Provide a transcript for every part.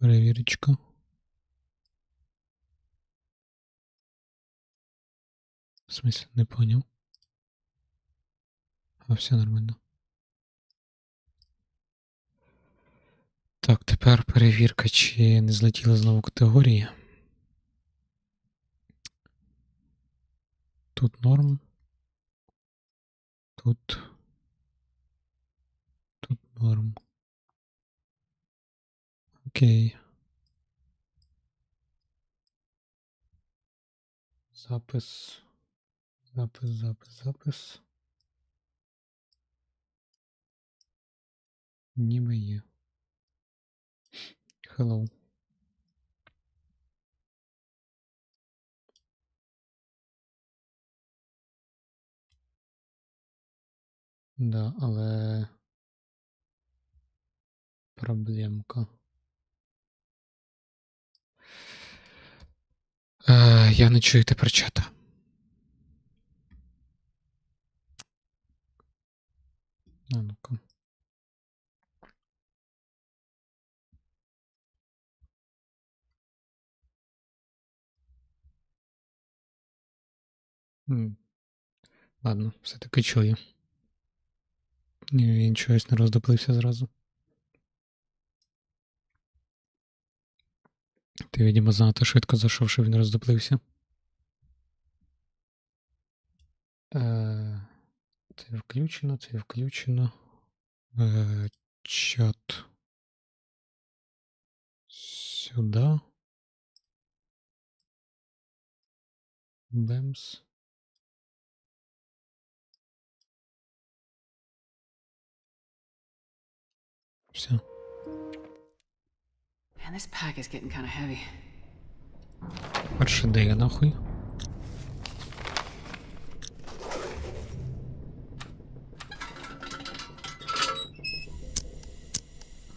Перевірочка. В смысле, не понял. А, все нормально. Так, тепер перевірка, чи не злетіли знову категорії. Тут норм. Тут норм. Окей. Запис. Ніби є. Hello. Да, але проблемка. Я не чую тепер чата. А ну-ка. Ладно, все-таки чую. Він чогось не роздоплився зразу. Ти, видимо, занадто швидко зайшов, щоб він роздоплився. Це включено. Чат. Сюди. Бемс. Все. Man, this pack is getting kind of heavy. Перший де я нахуй.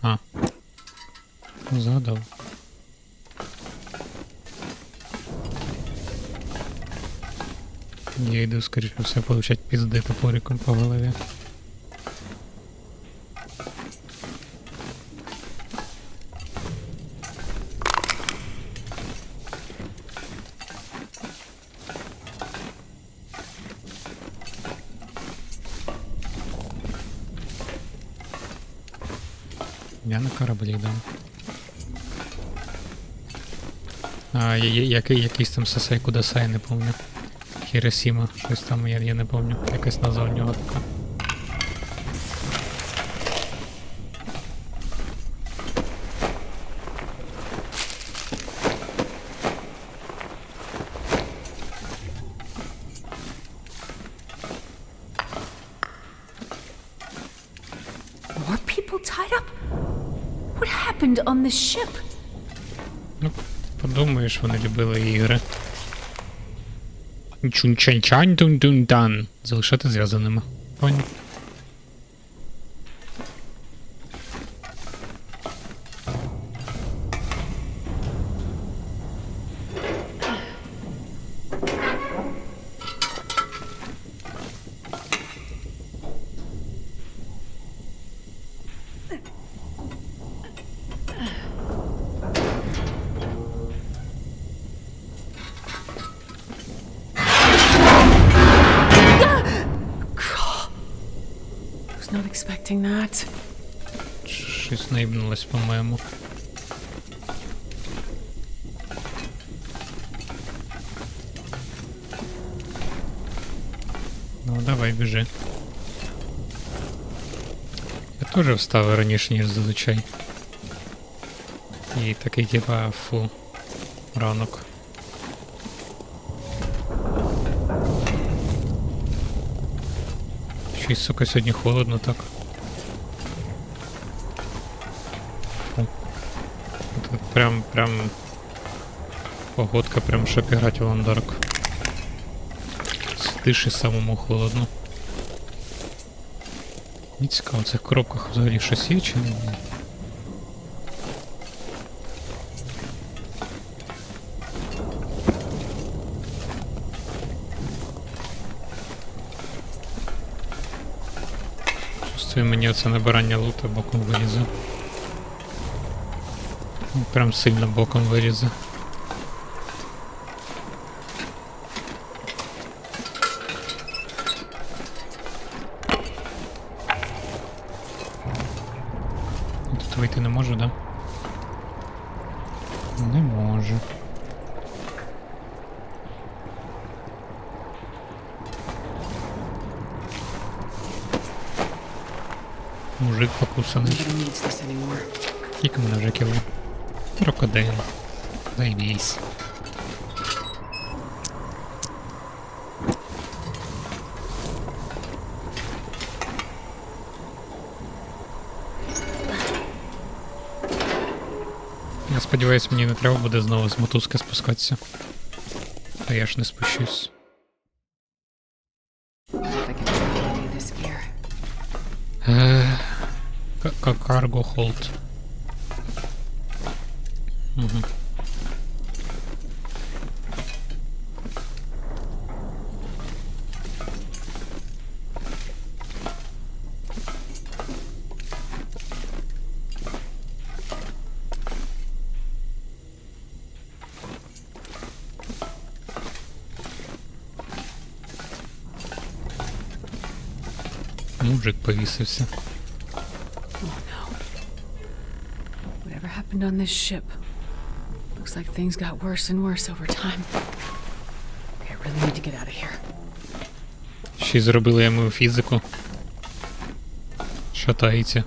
А. Згадав. Я йду, скоріше все, получать пізди топориком по голові. Я на кораблі, да. Якийсь там Сасай Кудасай, не помню. Хіросіма, щось там, я не помню. Якась назва в нього така. More people tied up? What happened on this ship? Ну, подумаєш, вони любили ігри. Чун-чань-чань-дун-дун-дан. Залишати зв'язаними. Понял? Was not expecting that. Щось наїбнулось, по-моєму. Ну, давай, біжи. Я теж встав раніше, ніж зазвичай. І такий, типа, фу, ранок. Ще й, сука, сьогодні холодно так. Фу. Тут прям погодка, прям щоб грати в Ландарк. Сидиш і самому холодно. Мені цікаво, в цих коробках взагалі щось є чи не? Чувствую, мені оце набирання лута боком вилізе. Прям сильно боком вирізе. Тут вийти не можу, да? Не можу. Мужик покусаний. Скільки мене вже кіло? Крокодил. Займись. Я сподіваюсь, мені не треба буде знову з мотузки спускатися. А я ж не спущусь. Карго холд. Угу. Мужик повісився. Whatever happened on this ship? Looks like things got worse and worse over time. Okay, I really need to get out of here. Ще й зробили йому фізику. Шатається.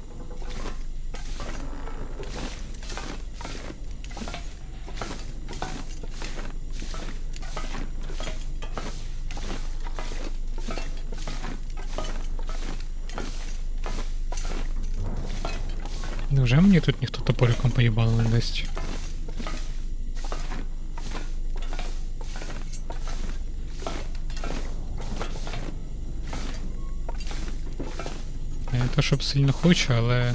Невже мені тут ніхто топориком поїбало не дасть? Я не то, щоб сильно хочу, але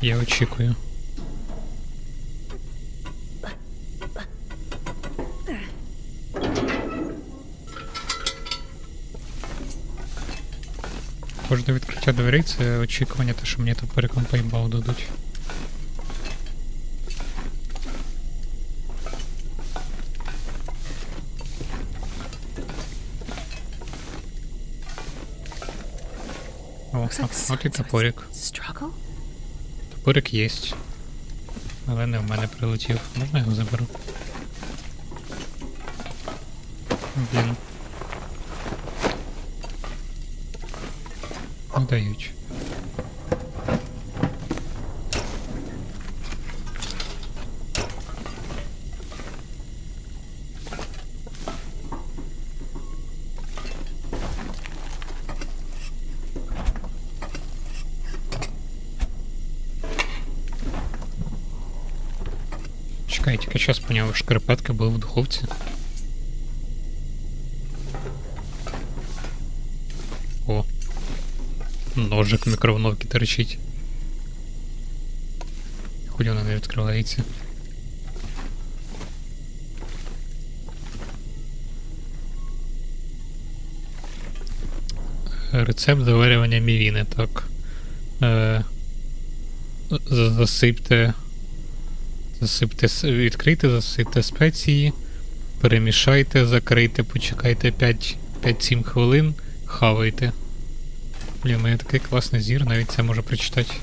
я очікую. Кожне відкриття дверей — це очікування, те, що мені топориком поїбало дадуть. О, от і топорик. Топорик єсть. Але не в мене прилетів. Можна його заберу? Блін. Не дають. Чекай, тільки зараз поняв, шкарпетки були в духовці. О. Ножик в мікроволновці торчить. Хуй вона не відкривається. Рецепт заварювання мівіни, так. Відкрийте, засипте спеції, перемішайте, закрийте, почекайте 5-7 хвилин, хавайте. Блін, у мене такий класний зір, навіть це можу прочитати.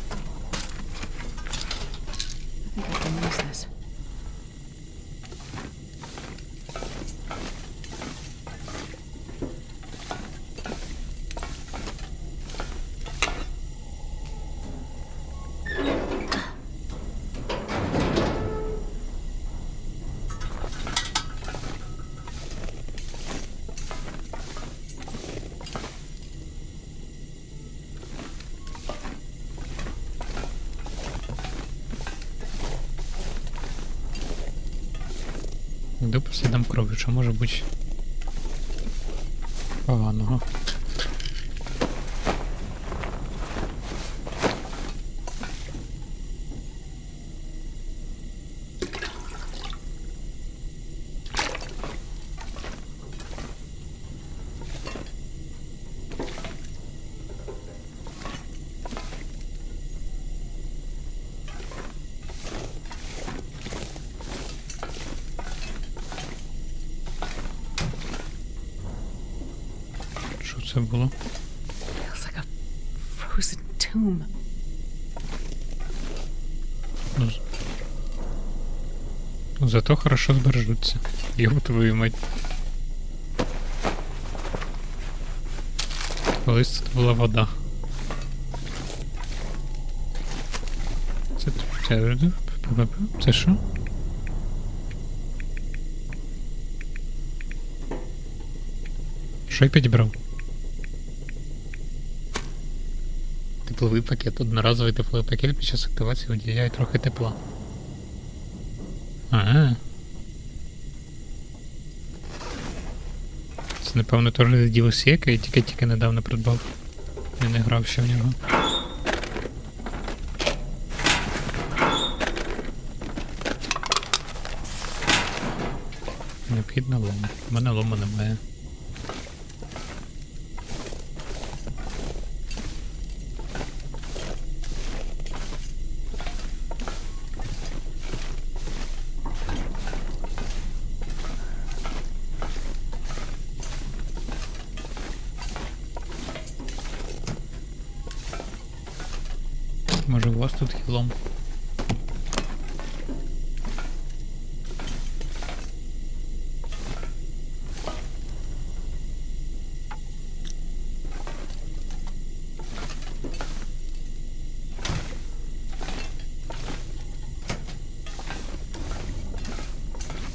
Йду по слідам крові, що може бути поганого. це було? Feels like a frozen tomb. Ну, зато хорошо збережуться. Його твою мать. Колись тут була вода. Це що? Що я підібрав? Тепловий пакет. Одноразовий тепловий пакет під час активації виділяє трохи тепла. Ага. Це, напевно, теж DLC, яке я тільки недавно придбав. Я не грав ще в нього. Необхідно лом. У мене лому немає. Може у вас тут є лом?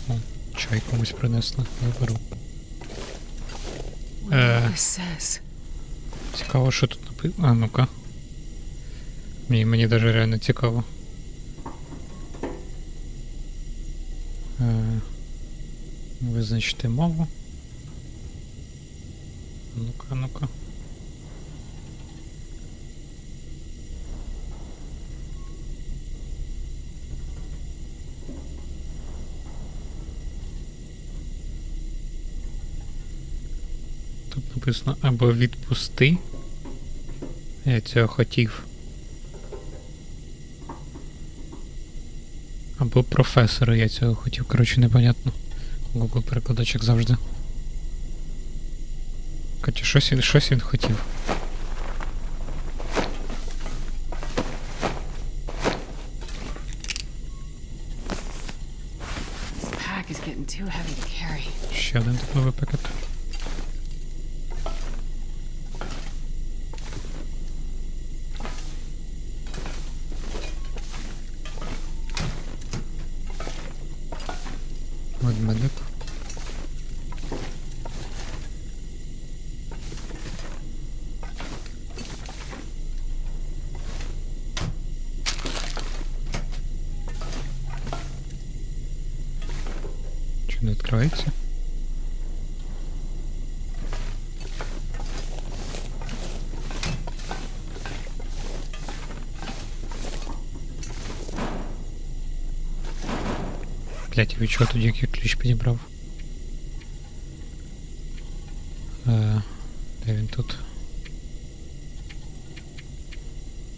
О, чай комусь принесли, заберу. What this says. Цікаво, що тут написано. А, ну-ка. Мені даже реально цікаво. Визначити мову. Ну-ка, ну-ка. Тут написано або відпусти. Я цього хотів. Або професора я цього хотів. Коротше, непонятно. Google перекладачок завжди. Хоча щось він хотів. This pack is getting too heavy to carry. Ще один тепловий пакет. Ведмедик. Чи не відкривається? Блять, я від чого тоді як я ключ підібрав? Де він тут?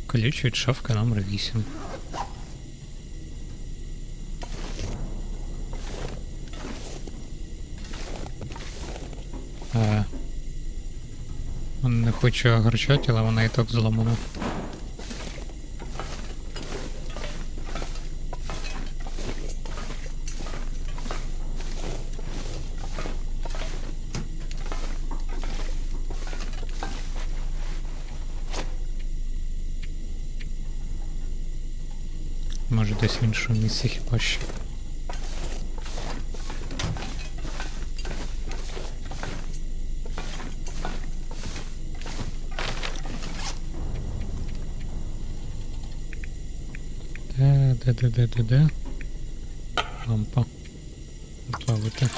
Ключ від шафки номер 8. Не хочу огорчати, але вона і так зламана. Може десь в іншому місці хіба ще. Де? Лампа. Плавити.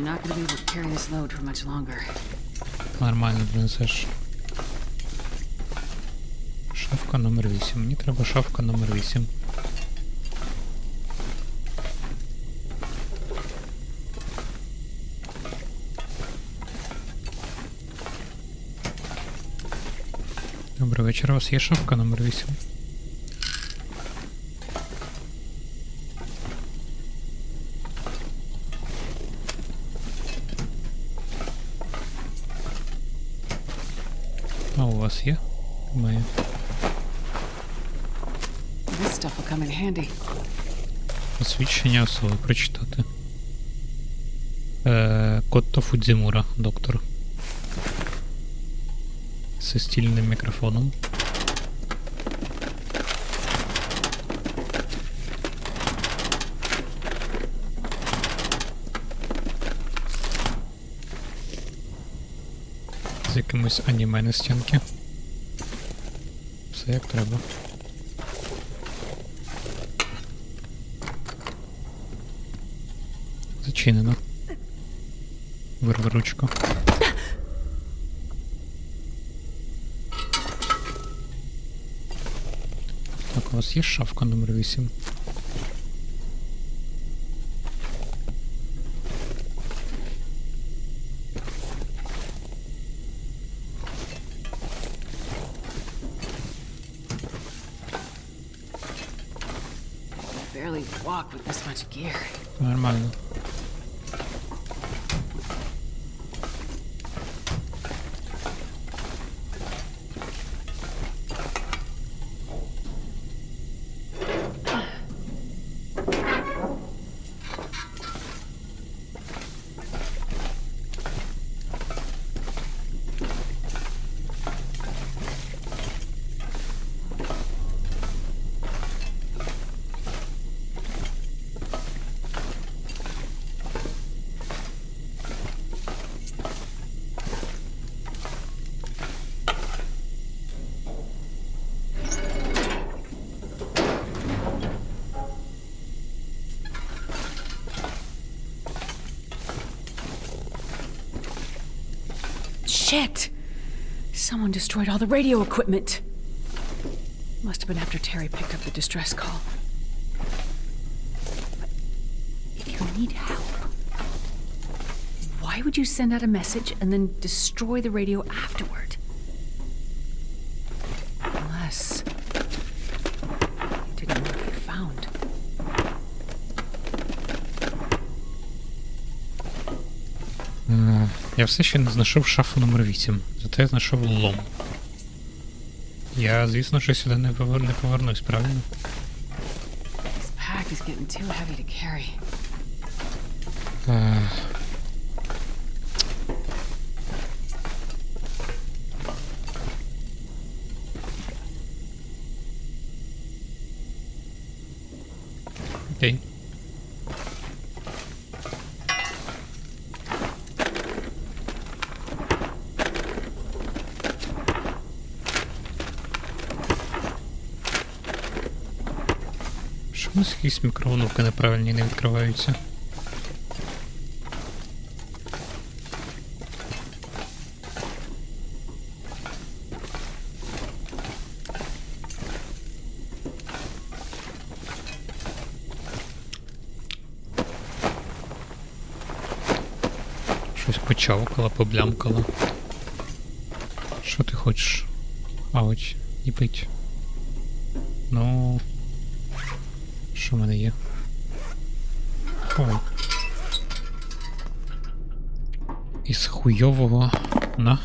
not gonna be able to carry this load for much longer. Нормально принесеш. Шафка номер 8. Мені треба шафка номер 8. Добрий вечір, у вас є шафка номер 8? А у вас є? Немає. This stuff will come in handy. Посвідчення особи прочитати. Котто Фудзімура, доктор. Зі стільним мікрофоном. З якимось аніме на стінки. Все як треба. Зачинено. Вирви ручку. Так, у вас є шафка номер 8? Barely walk with this much gear. Нормально. Shit! Someone destroyed all the radio equipment. Must have been after Terry picked up the distress call. But if you need help, why would you send out a message and then destroy the radio afterward? Unless you didn't want to be found. Я все ще не знайшов шафу номер 8. Зате я знайшов лом. Я, звісно, що сюди не повернусь, правильно? This pack is getting too heavy to carry. Окей. Чому якісь мікроволновки неправильні не відкриваються? Щось почавкало, поблямкало. Що ти хочеш? Ауч, не пить. Ну... Що в мене є? Ой. Із хуйового на.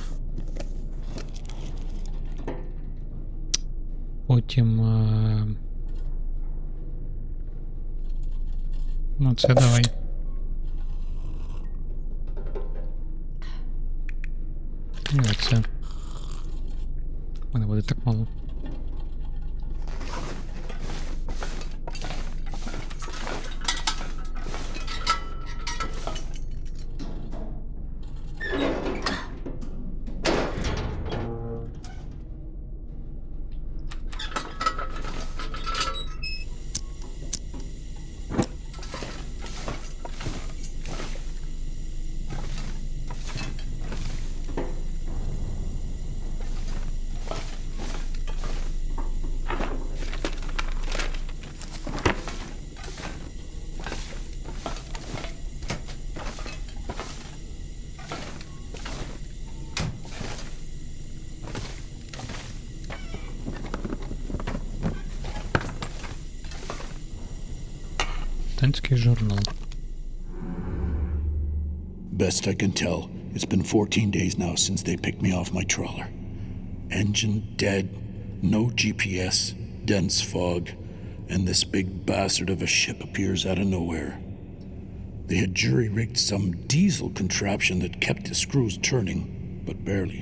Потім... Ну це давай. Ну це. У мене буде так мало. Капітанський журнал. Best I can tell, it's been 14 days now since they picked me off my trawler. Engine dead, no GPS, dense fog, and this big bastard of a ship appears out of nowhere. They had jury-rigged some diesel contraption that kept the screws turning, but barely.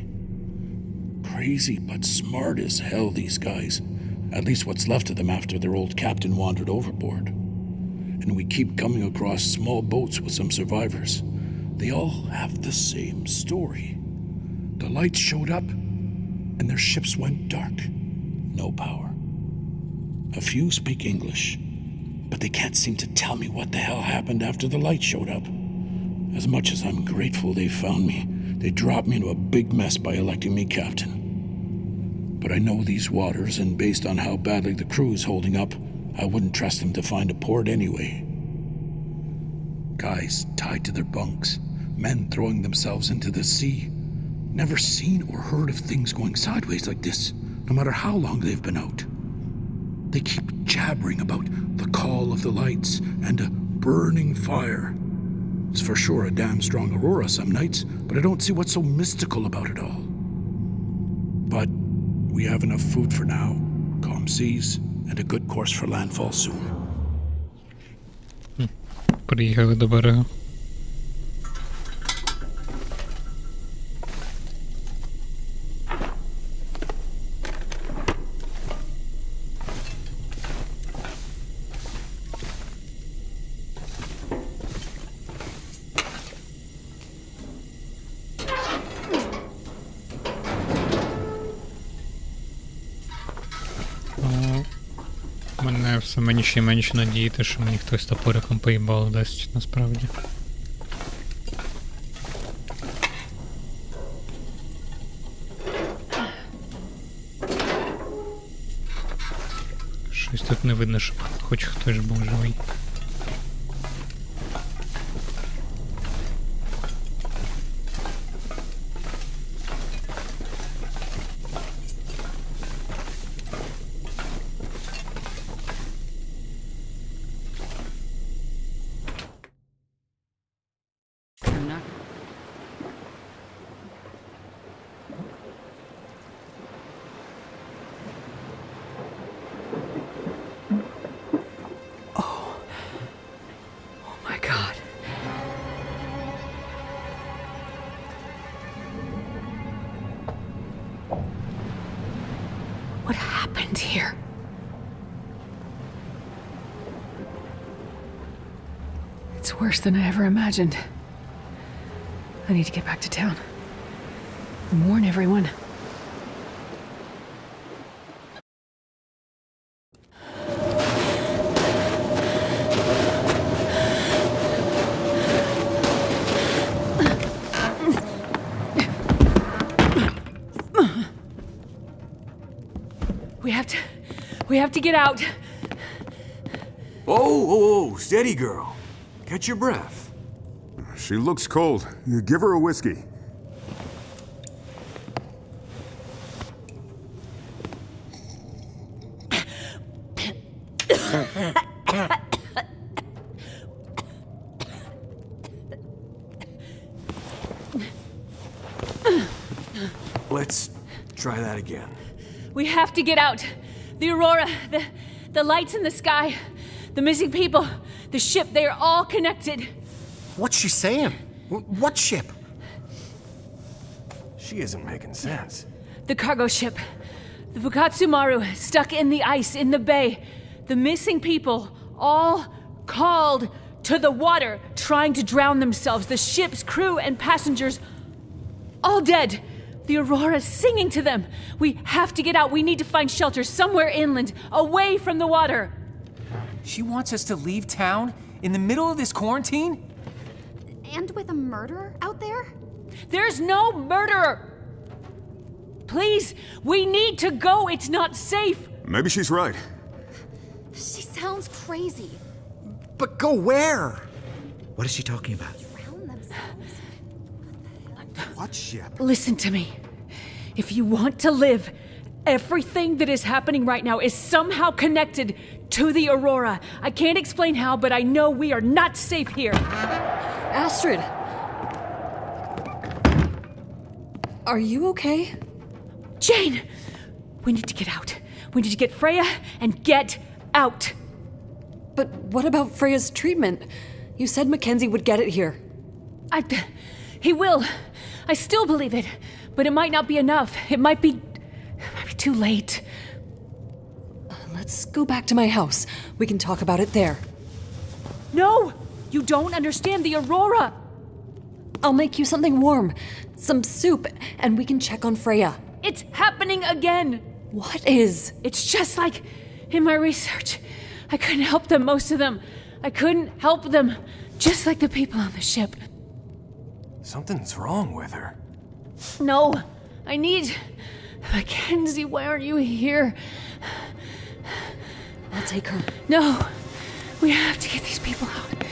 Crazy but smart as hell, these guys. At least what's left of them after their old captain wandered overboard. And we keep coming across small boats with some survivors. They all have the same story. The lights showed up, and their ships went dark. No power. A few speak English, but they can't seem to tell me what the hell happened after the light showed up. As much as I'm grateful they found me, they dropped me into a big mess by electing me captain. But I know these waters, and based on how badly the crew is holding up, I wouldn't trust them to find a port anyway. Guys tied to their bunks, men throwing themselves into the sea. Never seen or heard of things going sideways like this, no matter how long they've been out. They keep jabbering about the call of the lights and a burning fire. It's for sure a damn strong aurora some nights, but I don't see what's so mystical about it all. But we have enough food for now, calm seas, and a good course for landfall soon. Приїхали до берега. Мене все менше і менше надіяти, що мені хтось топориком поїбало дасть, насправді. Щось тут не видно, щоб хоч хтось був живий. What happened here? It's worse than I ever imagined. I need to get back to town and warn everyone. We have to get out. Oh, steady, girl. Catch your breath. She looks cold. Give her a whiskey. Let's try that again. We have to get out. The aurora, the lights in the sky, the missing people, the ship, they are all connected. What's she saying? What ship? She isn't making sense. The cargo ship, the Fukatsumaru, stuck in the ice in the bay. The missing people, all called to the water, trying to drown themselves. The ship's crew and passengers, all dead. The Aurora's singing to them. We have to get out. We need to find shelter somewhere inland, away from the water. She wants us to leave town in the middle of this quarantine? And with a murderer out there? There's no murderer. Please, we need to go. It's not safe. Maybe she's right. She sounds crazy. But go where? What is she talking about? Drown themselves. What ship? Listen to me. If you want to live, everything that is happening right now is somehow connected To the Aurora. I can't explain how, but I know we are not safe here. Astrid! Are you okay? Jane! We need to get out. We need to get Freya and get out. But what about Freya's treatment? You said Mackenzie would get it here. He will. I still believe it. But it might not be enough. It might be too late. Let's go back to my house. We can talk about it there. No! You don't understand the Aurora! I'll make you something warm. Some soup, and we can check on Freya. It's happening again! What is? It's just like in my research. I couldn't help them, most of them. I couldn't help them. Just like the people on the ship. Something's wrong with her. No, I need... Mackenzie, why aren't you here? I'll take her. No, we have to get these people out.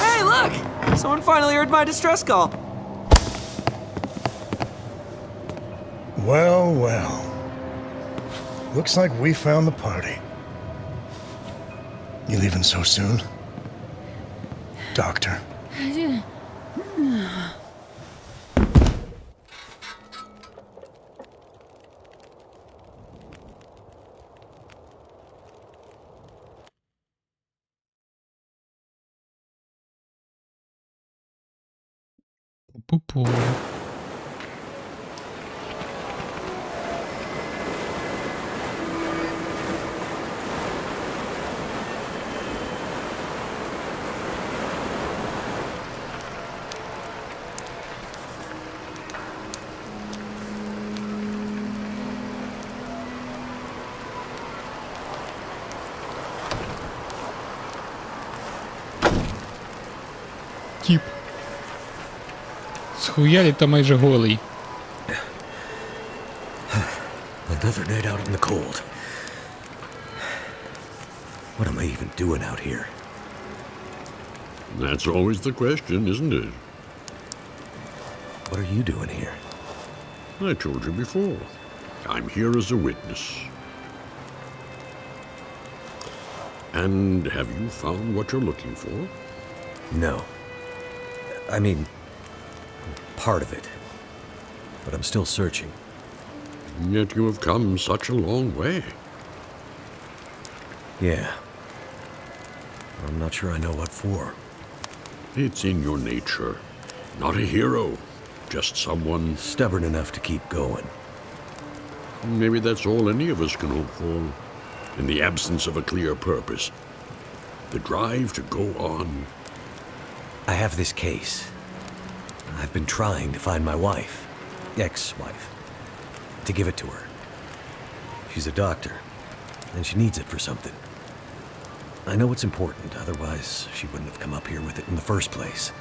Hey, look! Someone finally heard my distress call. Well, well. Looks like we found the party. You leaving so soon? Doctor? Пу-пу. Тіп. Схуялі та майже голий. Another night out in the cold. What am I even doing out here? That's always the question, isn't it? What are you doing here? I told you before. I'm here as a witness. And have you found what you're looking for? No. I mean, part of it. But I'm still searching. Yet you have come such a long way. Yeah. I'm not sure I know what for. It's in your nature. Not a hero, just someone stubborn enough to keep going. Maybe that's all any of us can hope for. In the absence of a clear purpose. The drive to go on. I have this case. I've been trying to find my wife, ex-wife, to give it to her. She's a doctor, and she needs it for something. I know it's important, otherwise she wouldn't have come up here with it in the first place.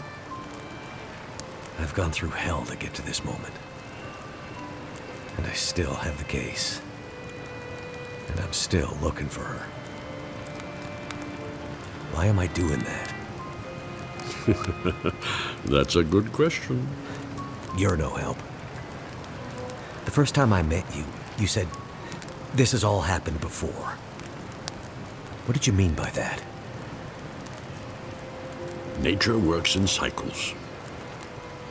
I've gone through hell to get to this moment. And I still have the case. And I'm still looking for her. Why am I doing that? That's a good question. You're no help. The first time I met you, you said, this has all happened before. What did you mean by that? Nature works in cycles.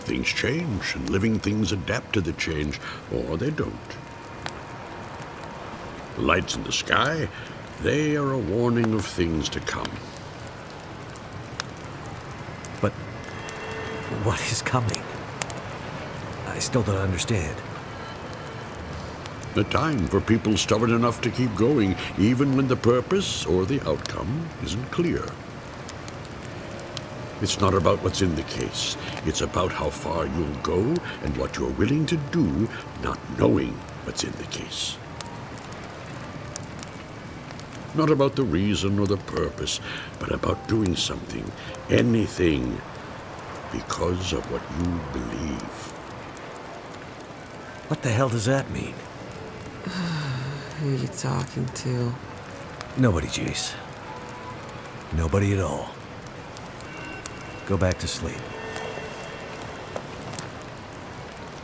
Things change, and living things adapt to the change, or they don't. The lights in the sky, they are a warning of things to come. But what is coming? I still don't understand. The time for people stubborn enough to keep going, even when the purpose or the outcome isn't clear. It's not about what's in the case. It's about how far you'll go and what you're willing to do, not knowing what's in the case. Not about the reason or the purpose, but about doing something, anything, because of what you believe. What the hell does that mean? Who are you talking to? Nobody, Jace. Nobody at all. Go back to sleep.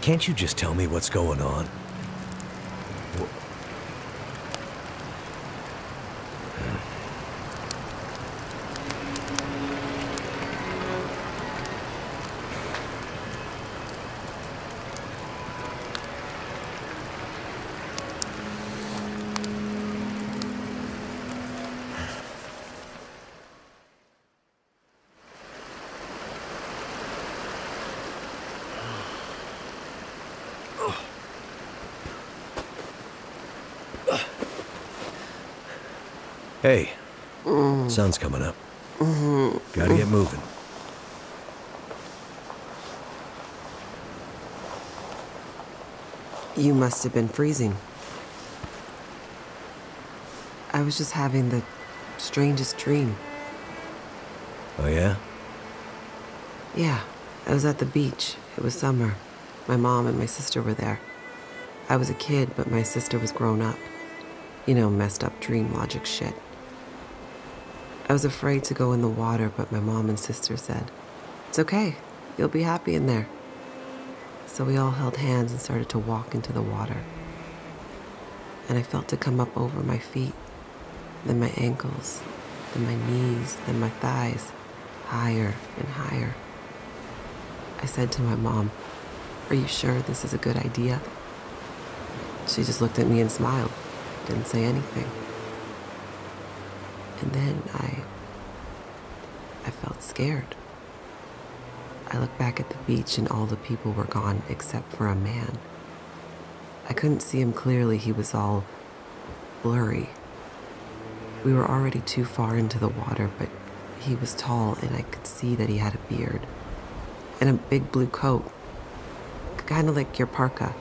Can't you just tell me what's going on? Hey, sun's coming up. Gotta get moving. You must have been freezing. I was just having the strangest dream. Oh, yeah? Yeah, I was at the beach. It was summer. My mom and my sister were there. I was a kid, but my sister was grown up. You know, messed up dream logic shit. I was afraid to go in the water, but my mom and sister said, "It's okay. You'll be happy in there." So we all held hands and started to walk into the water. And I felt it come up over my feet, then my ankles, then my knees, then my thighs, higher and higher. I said to my mom, "Are you sure this is a good idea?" She just looked at me and smiled, didn't say anything. And then I felt scared. I looked back at the beach and all the people were gone except for a man. I couldn't see him clearly, he was all blurry. We were already too far into the water, but he was tall and I could see that he had a beard. And a big blue coat, kind of like your parka.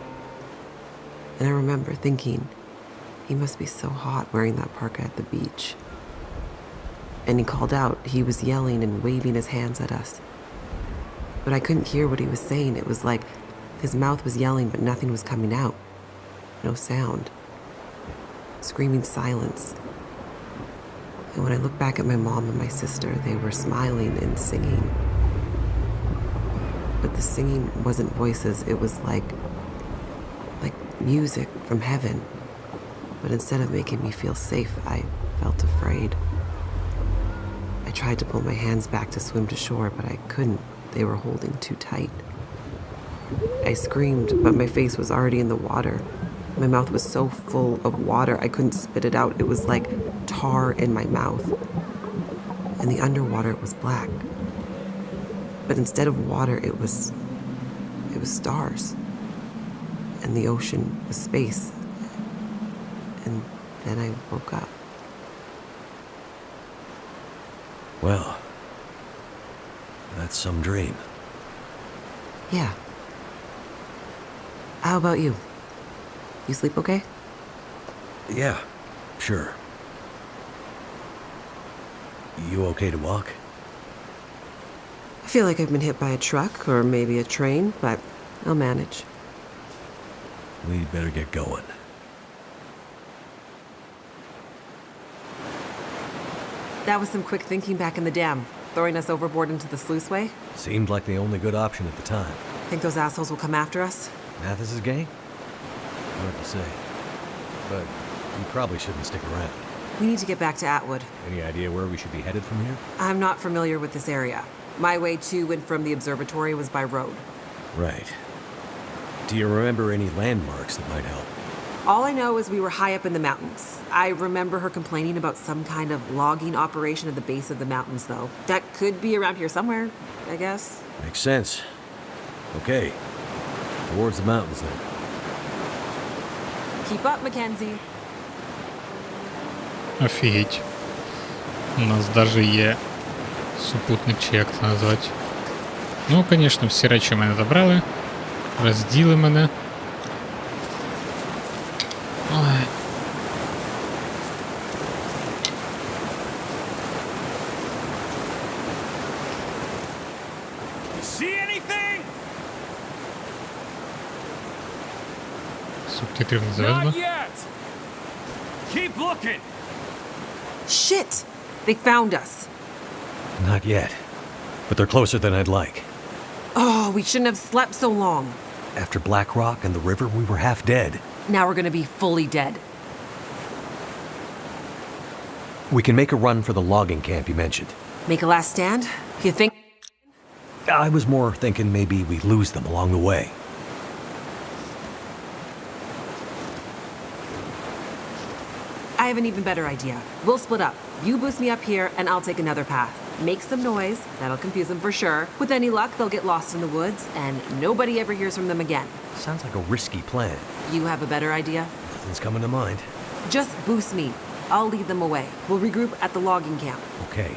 And I remember thinking, he must be so hot wearing that parka at the beach. And he called out, he was yelling and waving his hands at us. But I couldn't hear what he was saying. It was like his mouth was yelling, but nothing was coming out. No sound. Screaming silence. And when I looked back at my mom and my sister, they were smiling and singing. But the singing wasn't voices, it was like music from heaven. But instead of making me feel safe, I felt afraid. I tried to pull my hands back to swim to shore, but I couldn't. They were holding too tight. I screamed, but my face was already in the water. My mouth was so full of water, I couldn't spit it out. It was like tar in my mouth. And the underwater was black. But instead of water, it was stars. And the ocean was space. And then I woke up. Well, that's some dream. Yeah. How about you? You sleep okay? Yeah, sure. You okay to walk? I feel like I've been hit by a truck or maybe a train, but I'll manage. We'd better get going. That was some quick thinking back in the dam, throwing us overboard into the sluiceway. Seemed like the only good option at the time. Think those assholes will come after us? Mathis's gang? Hard to say. But we probably shouldn't stick around. We need to get back to Atwood. Any idea where we should be headed from here? I'm not familiar with this area. My way to and from the observatory was by road. Right. Do you remember any landmarks that might help? All I know is we were high up in the mountains. I remember her complaining about some kind of logging operation at the base of the mountains, though. That could be around here somewhere, I guess. Makes sense. Okay. Towards the mountains, then. Keep up, Mackenzie. Офігеть. У нас даже є супутник, чи як це назвати. Ну, звісно, всі речі в мене забрали. Розділи мене. Ой. See anything? Субтитрів не завезли. Not yet. Keep looking. Shit! They found us. Not yet. But they're closer than I'd like. Oh, we shouldn't have slept so long. After Black Rock and the river, we were half dead. Now we're gonna be fully dead. We can make a run for the logging camp you mentioned. Make a last stand? You think? I was more thinking maybe we lose them along the way. I have an even better idea. We'll split up. You boost me up here, and I'll take another path. Make some noise. That'll confuse them for sure. With any luck, they'll get lost in the woods, and nobody ever hears from them again. Sounds like a risky plan. You have a better idea? Nothing's coming to mind. Just boost me. I'll lead them away. We'll regroup at the logging camp. Okay,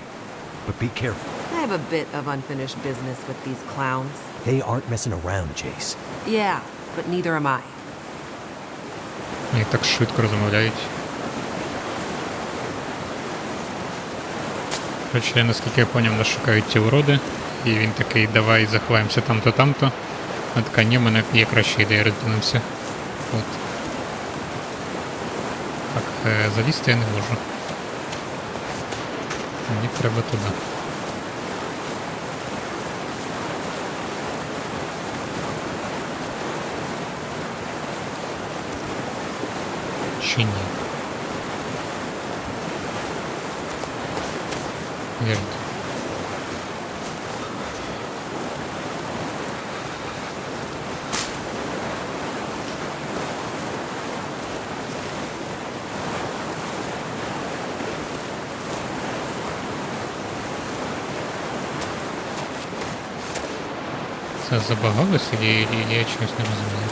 but be careful. I have a bit of unfinished business with these clowns. They aren't messing around, Chase. Yeah, but neither am I. Вони так швидко розмовляють. Коротше, наскільки я поняв, нас шукають ті уроди. І він такий, давай заховаємося там-то, там-то. А така, ні, в мене є краща ідея, розділимося. От. Так, залізти я не можу. Мені треба туди. Чи ні? Вірно. Це забагалося, і я чогось не розумію.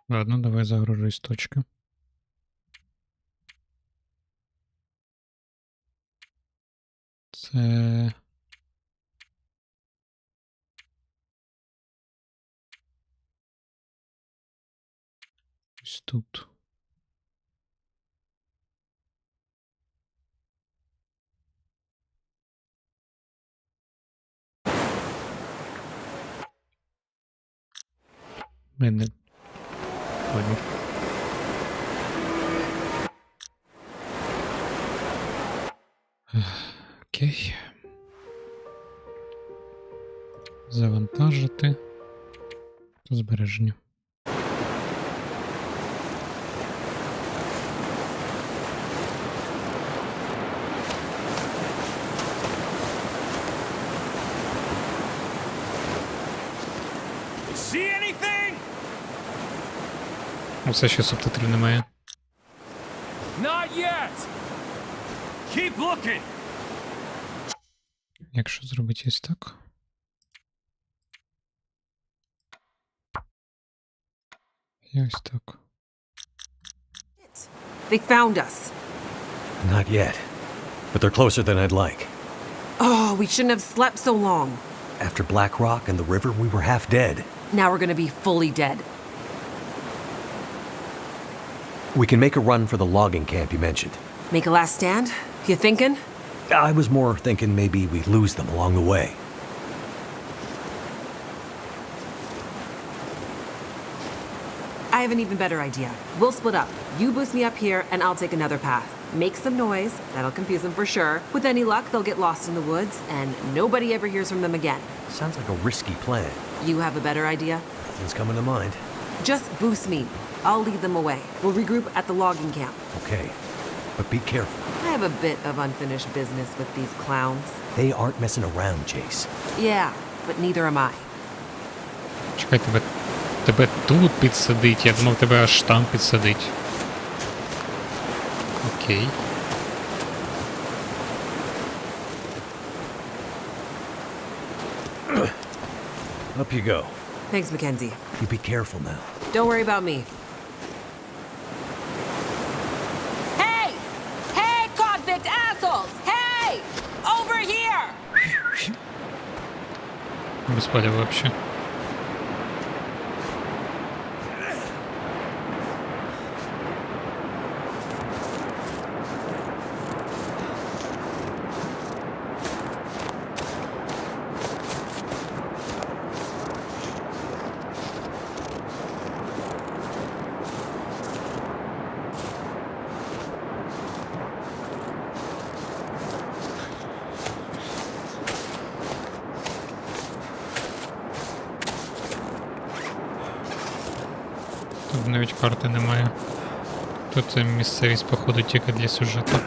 Ладно, давай загружусь точки. Це... Ось тут. Мене. Понял. Окей. Завантажити. Збереження. See anything? Все ще субтитрів немає. Not yet. Keep looking. Якщо зробити ось так. І ось так. They found us. Not yet, but they're closer than I'd like. Oh, we shouldn't have slept so long. After Black Rock and the river, we were half dead. Now we're gonna be fully dead. We can make a run for the logging camp you mentioned. Make a last stand? You thinking? I was more thinking maybe we lose them along the way. I have an even better idea. We'll split up. You boost me up here, and I'll take another path. Make some noise, that'll confuse them for sure. With any luck, they'll get lost in the woods, and nobody ever hears from them again. Sounds like a risky plan. You have a better idea? Nothing's coming to mind. Just boost me. I'll lead them away. We'll regroup at the logging camp. Okay, but be careful. I have a bit of unfinished business with these clowns. They aren't messing around, Chase. Yeah, but neither am I. Чекай, тебе тут підсадить, я думав, тебе аж там підсадить. Окей. Up you go. Thanks, Mackenzie. You be careful now. Don't worry about me. Hey! Hey, convict assholes! Hey! Over here! Без поля вообще. Тут навіть карти немає. Тут це місцевість, походу, тільки для сюжету.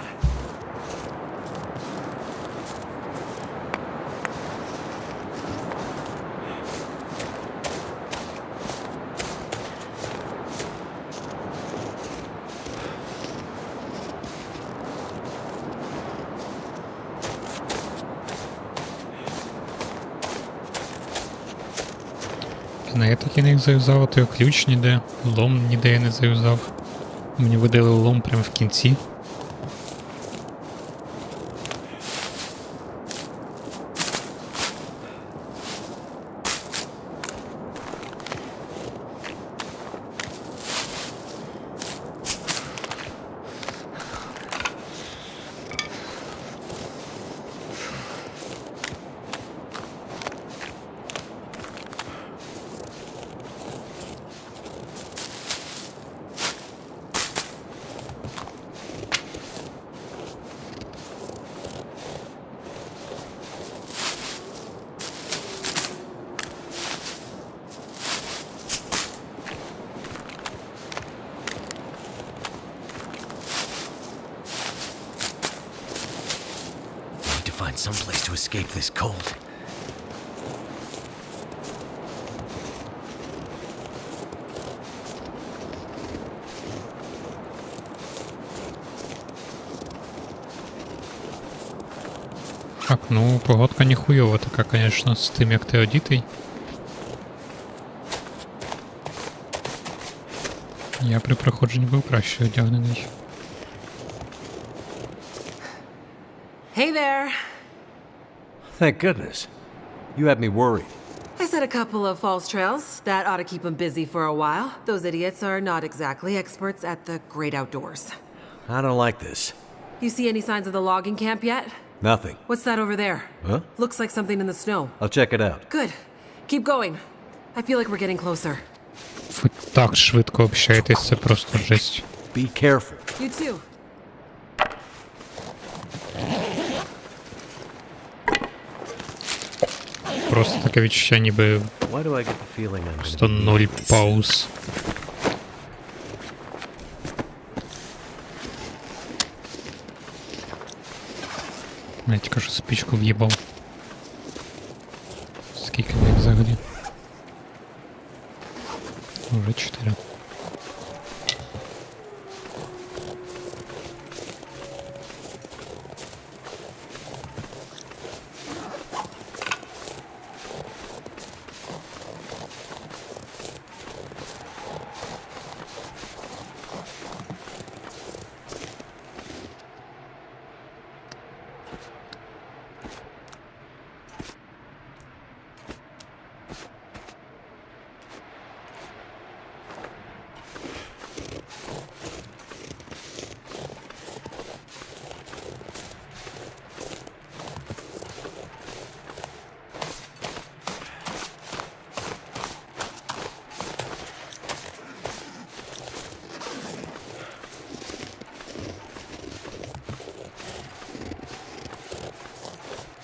Я так і не зав'язав, а той ключ ніде, лом ніде я не зав'язав. Мені видали лом прямо в кінці. Find some place to escape this cold. Так, ну, погодка ніхуйова така, конечно, з тим, як ти одітий. Я при проходженні був краще одягнений. Hey there. Thank goodness. You had me worried. I set a couple of false trails. That ought to keep them busy for a while. Those idiots are not exactly experts at the great outdoors. I don't like this. You see any signs of the logging camp yet? Nothing. What's that over there? Huh? Looks like something in the snow. I'll check it out. Good. Keep going. I feel like we're getting closer. Ви так швидко общаєтесь, це просто жесть. Be careful. You too. Просто таке відчуття, ніби Why do I get the feeling I'm просто gonna ноль need this? пауз. Навіть кажу, спичку в'їбав. Скільки в них взагалі? Уже 4.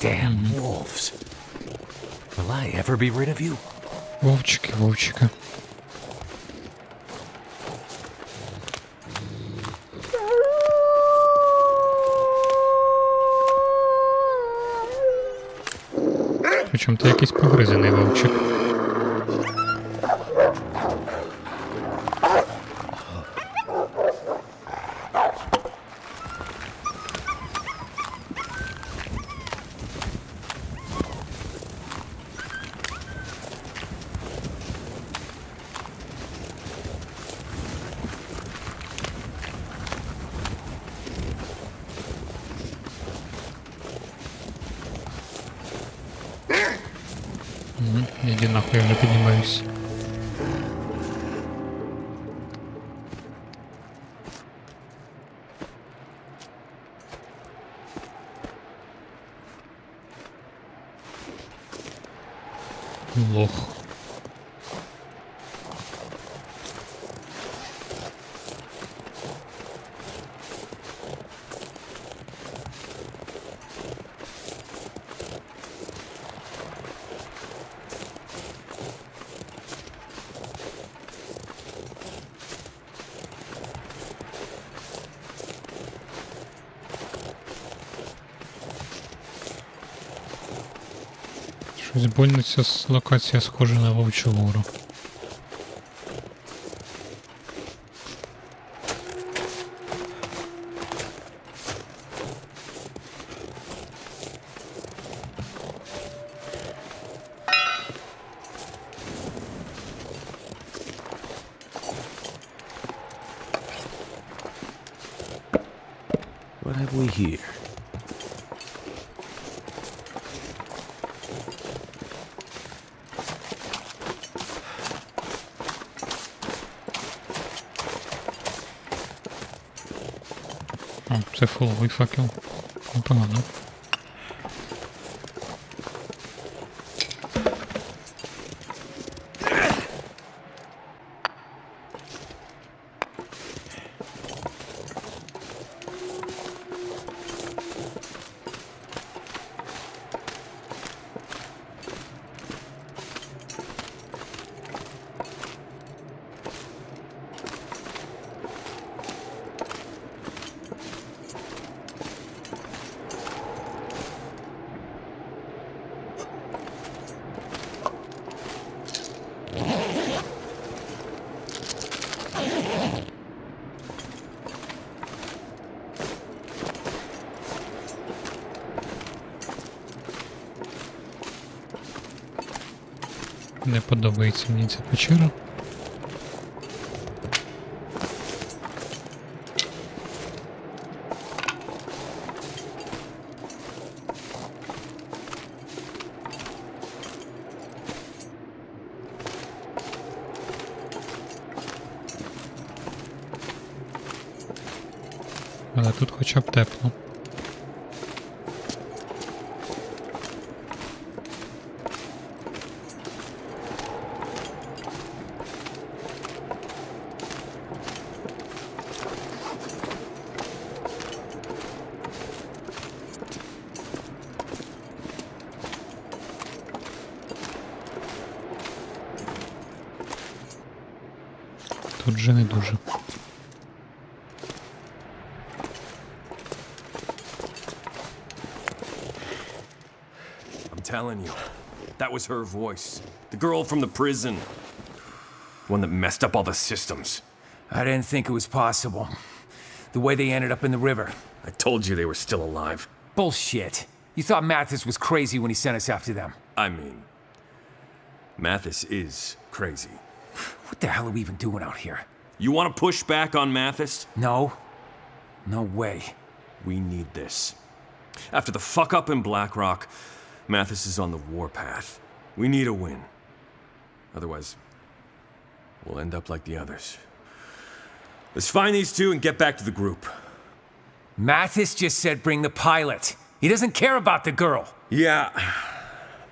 Damn wolves. Will I ever be rid of you? Вовчики, вовчики. Причому ти якийсь погризений вовчик. Иди нахуй, я уже поднимаюсь. Лох. Щось больно ця локація схожа на Вовчу гору. What have we here? О, це фуловий факел. Непогано. Не подобається мені ця печера. Але тут хоча б тепло. Тут же не дуже. I'm telling you, that was her voice. The girl from the prison. The one that messed up all the systems. I didn't think it was possible. The way they ended up in the river. I told you they were still alive. Bullshit. You thought Mathis was crazy when he sent us after them. I mean, Mathis is crazy. What the hell are we even doing out here? You want to push back on Mathis? No. No way. We need this. After the fuck up in Black Rock, Mathis is on the warpath. We need a win. Otherwise, we'll end up like the others. Let's find these two and get back to the group. Mathis just said bring the pilot. He doesn't care about the girl. Yeah,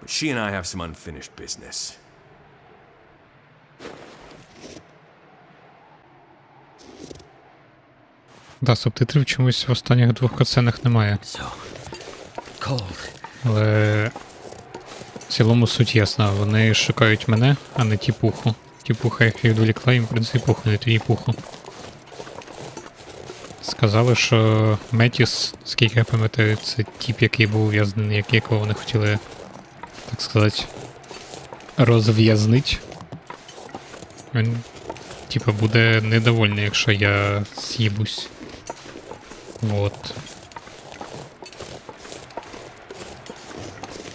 but she and I have some unfinished business. Да, субтитрів чомусь в останніх двох катсценах немає. Але в цілому суть ясна. Вони шукають мене, а не тіпуху. Тіпуха їх відволікла, їм в принципі пухнуть її пуху. Сказали, що Метіс, скільки я пам'ятаю, це тіп, який був ув'язнений, якого вони хотіли, так сказати, розв'язнить. Він, типа, буде недовольний, якщо я з'їбусь. Вот.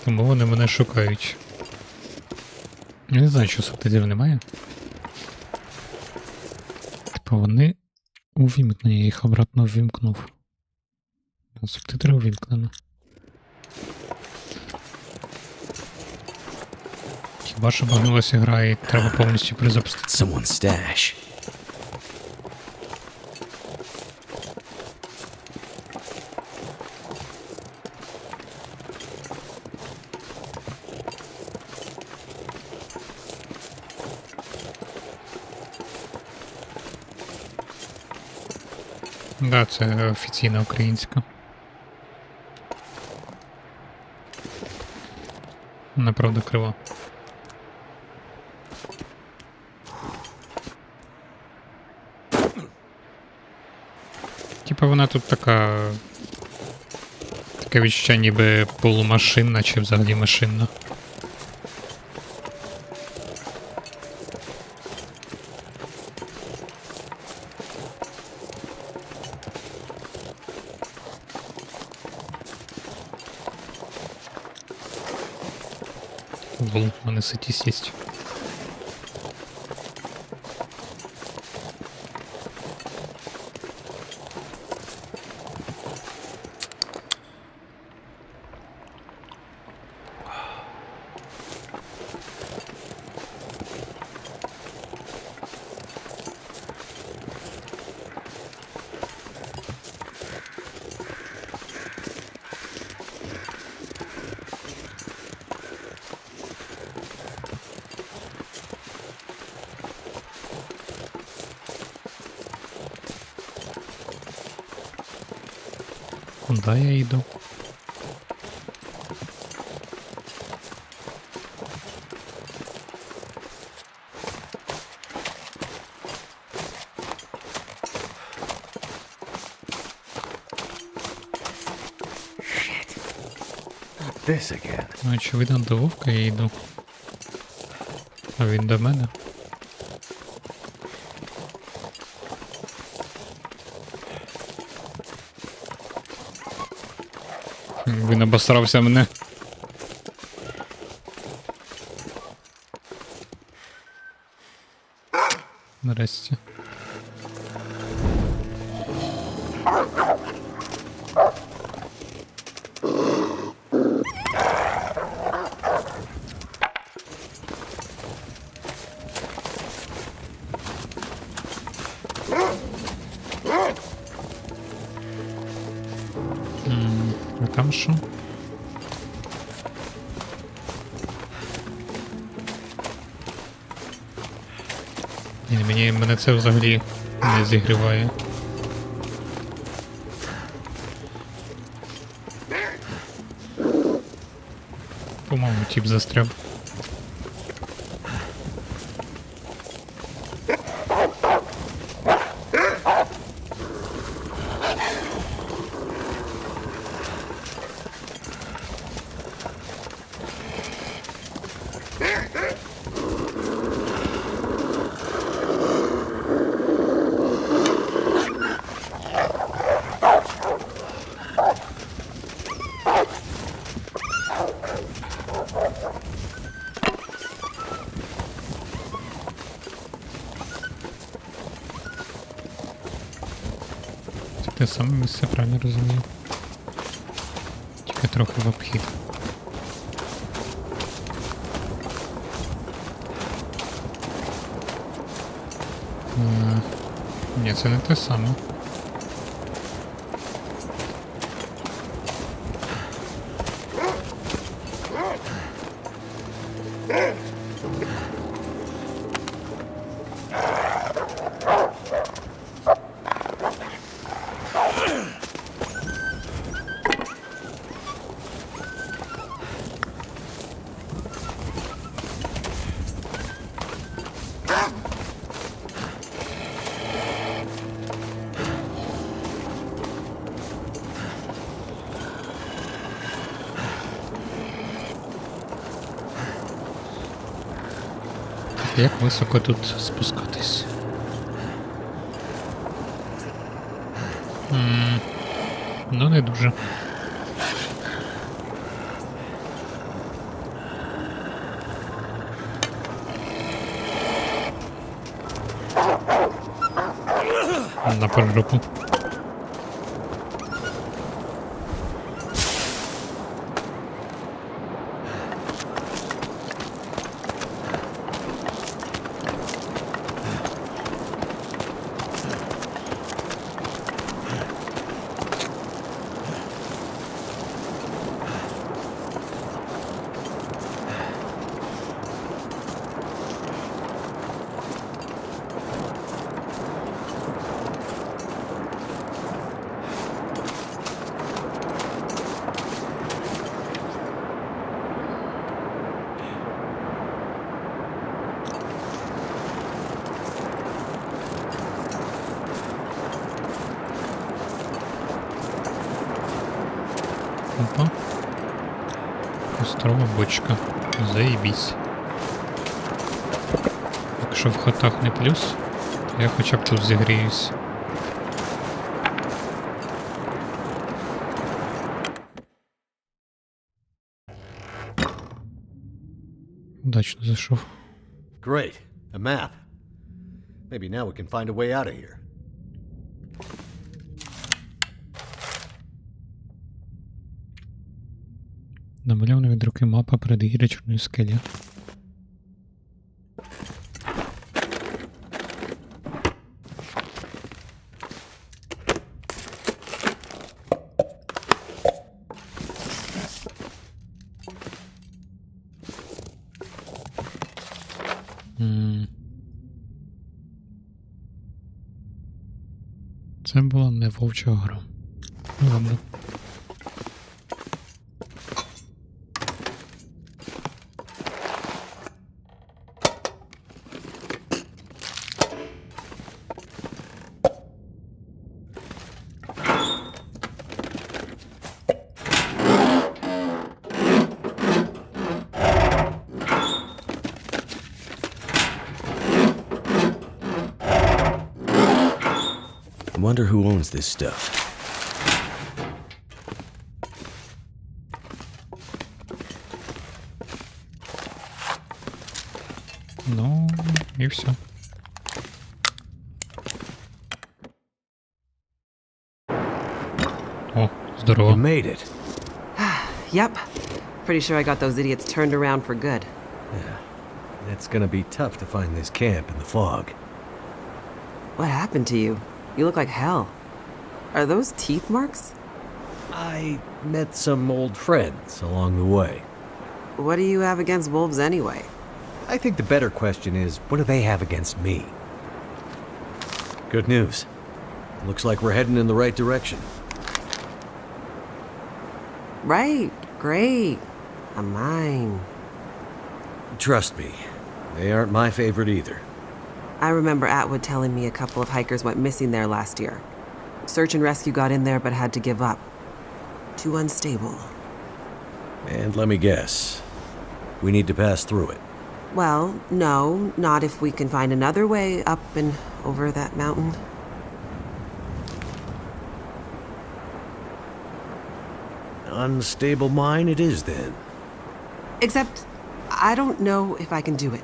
Тому вони мене шукають. Я не знаю, що субтитрів немає. Типа вони увімкнені, я їх обратно вимкнув. Субтитри увімкнено. Хіба що багнулася гра і треба повністю перезапустити. Someone's stash. Да, це офіційна українська. Вона, правда, крива. Типа вона тут така... Таке відчуття ніби полумашинна чи взагалі машинна. Лол, в мене ситість єсть. Куда я йду? This again. Ну, очевидно, до Вовка я йду. А він до мене. Він обосрався мене. Нарешті. А там що? Ні, мене це взагалі не зігріває. По-моєму, тип застряв. Те саме місце, правильно розумію. Тільки трохи в обхід. Ні, це не те саме. Як високо тут спускатись? Ну, не дуже. На поджопу. Опа. Острова бочка. Заебись. Якщо в хатах не плюс, то я хоча б тут зігріюсь. неудачно зайшов. Great. A map. Maybe now we can find a way out of here. Намальована від руки мапа передгір'я Чорної скелі. Це була не вовча гора. Ну ладно. Wonder who owns this stuff. Ну, і все. О, здорово. You made it. Yep. Pretty sure I got those idiots turned around for good. Yeah. It's gonna be tough to find this camp in the fog. What happened to you? You look like hell. Are those teeth marks? I met some old friends along the way. What do you have against wolves anyway? I think the better question is, what do they have against me? Good news. Looks like we're heading in the right direction. Right. Great. A mine. Trust me, they aren't my favorite either. I remember Atwood telling me a couple of hikers went missing there last year. Search and rescue got in there but had to give up. Too unstable. And let me guess, we need to pass through it. Well, no, not if we can find another way up and over that mountain. Unstable mine it is then. Except, I don't know if I can do it.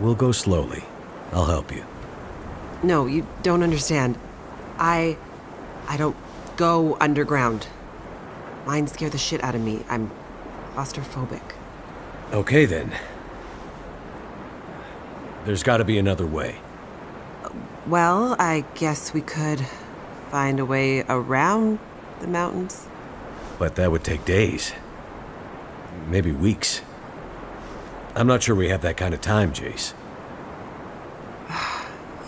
We'll go slowly. I'll help you. No, you don't understand. I don't go underground. Mines scare the shit out of me. I'm claustrophobic. Okay then. There's gotta be another way. Well, I guess we could find a way around the mountains. But that would take days. Maybe weeks. I'm not sure we have that kind of time, Jace.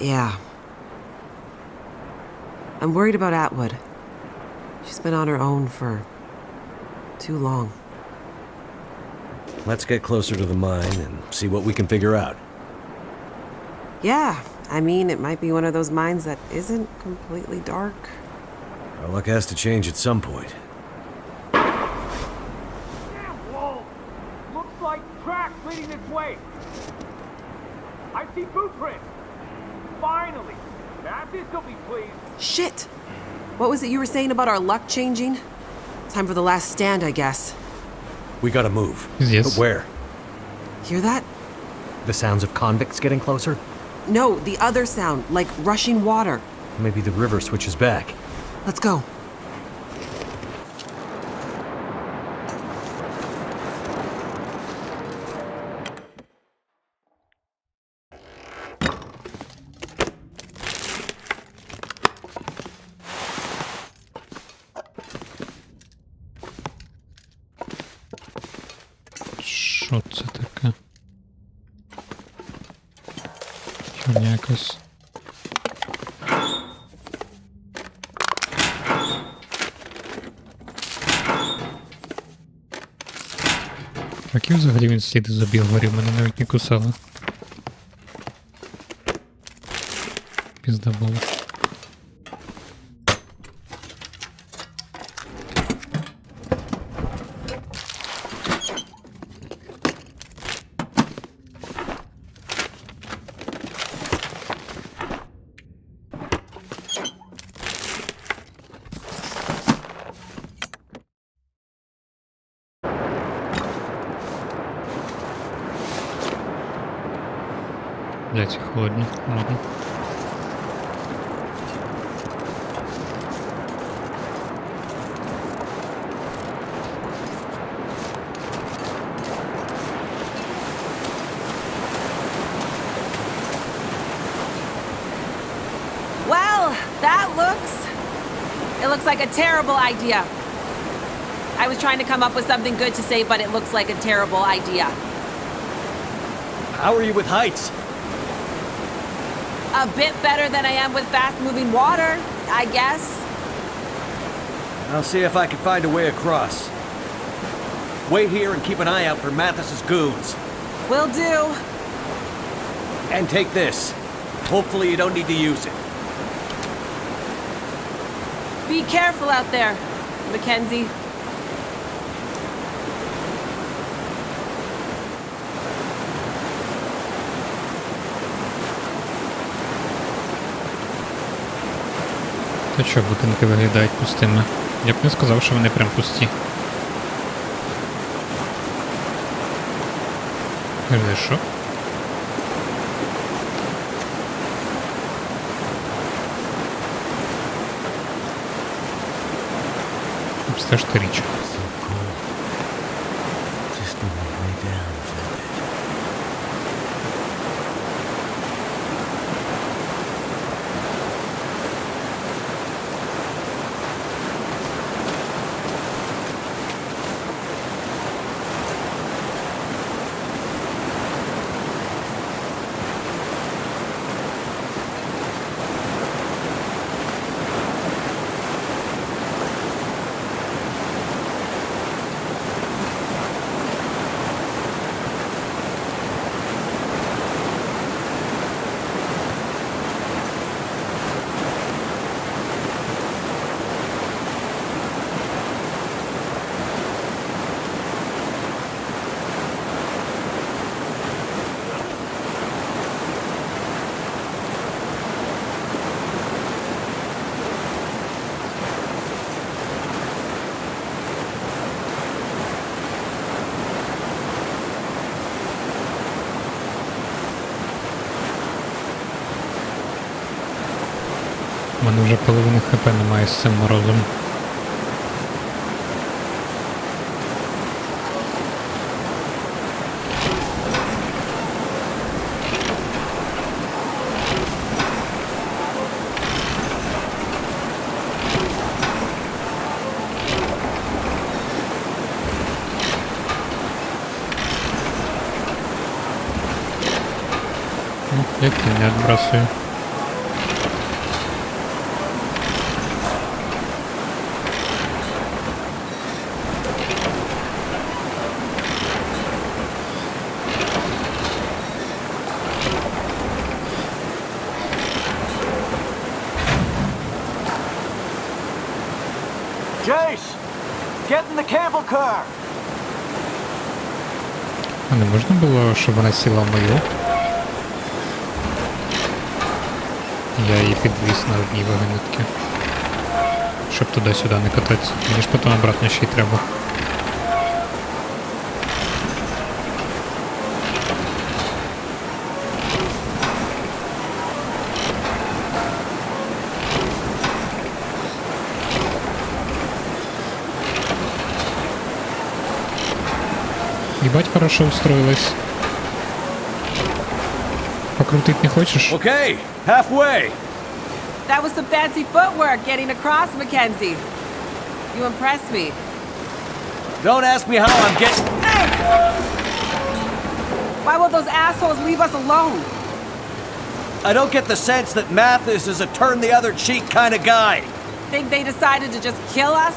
Yeah. I'm worried about Atwood. She's been on her own for too long. Let's get closer to the mine and see what we can figure out. Yeah, I mean, it might be one of those mines that isn't completely dark. Our luck has to change at some point. Damn wall! Looks like tracks leading this way. I see boot prints. Finally! Baptist will be pleased. Shit! What was it you were saying about our luck changing? Time for the last stand, I guess. We gotta move. Yes. But where? Hear that? The sounds of convicts getting closer? No, the other sound, like rushing water. Maybe the river switches back. Let's go. Що це таке? Херня якась. Які взагалі він сліди забіг горів, мене навіть не кусали. Пізда було. Блять, холодно. Ладно. Well, that looks like a terrible idea. I was trying to come up with something good to say, but it looks like a terrible idea. How are you with heights? A bit better than I am with fast-moving water, I guess. I'll see if I can find a way across. Wait here and keep an eye out for Mathis's goons. Will do. And take this. Hopefully you don't need to use it. Be careful out there, Mackenzie. То що, будинки виглядають пустими? Я б не сказав, що вони прям пусті. Що? Обстежте річ. У мене вже половини хп немає з цим морозом. Я не отбрасываю. Jace, get in the cable car. А не можна було, щоб вона сіла в мою? Я її підвіз на одній вагонетці. Щоб туди-сюди не кататися. Мені ж потім обратно ще й треба. Ебать, хорошо устроилась. Покрутить не хочешь? Okay, halfway. That was some fancy footwork getting across, Mackenzie. You impressed me. Don't ask me how I'm getting... Why will those assholes leave us alone? I don't get the sense that Mathis is a turn-the-other-cheek kind of guy. Think they decided to just kill us?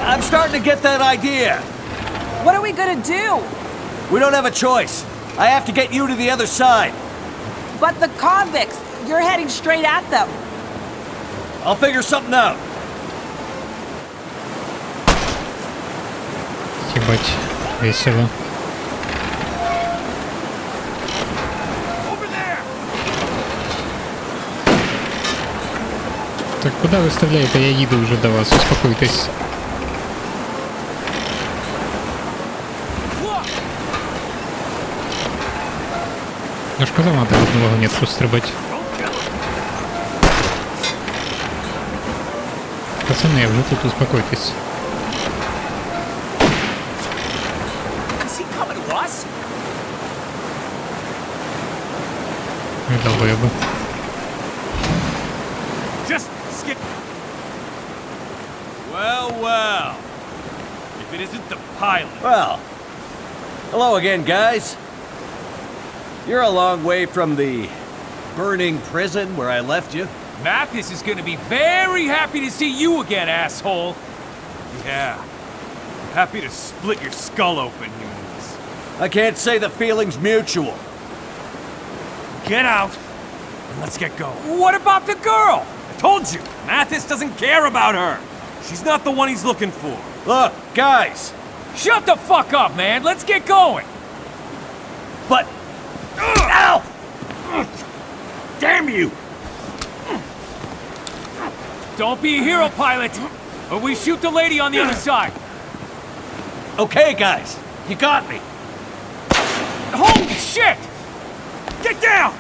I'm starting to get that idea. What are we gonna do? We don't have a choice. I have to get you to the other side. But the convicts, you're heading straight at them. I'll figure something out. Ебать, весело. Так куда ви вставляєте? Я їду вже до вас, успокойтесь. Я ж казав, надо в одну вагонетку стрибати. Пацани, вже тут успокойтесь. Is he coming to us? Ви долбойоби. Just skip. Well, well. If it isn't the pilot. Well, hello again, guys. You're a long way from the burning prison where I left you. Mathis is gonna be very happy to see you again, asshole. Yeah. Happy to split your skull open, he means. I can't say the feeling's mutual. Get out, and let's get going. What about the girl? I told you, Mathis doesn't care about her. She's not the one he's looking for. Look, guys. Shut the fuck up, man. Let's get going. But... Ow! Damn you! Don't be a hero, pilot, or we shoot the lady on the other side. Okay, guys. You got me. Holy shit! Get down!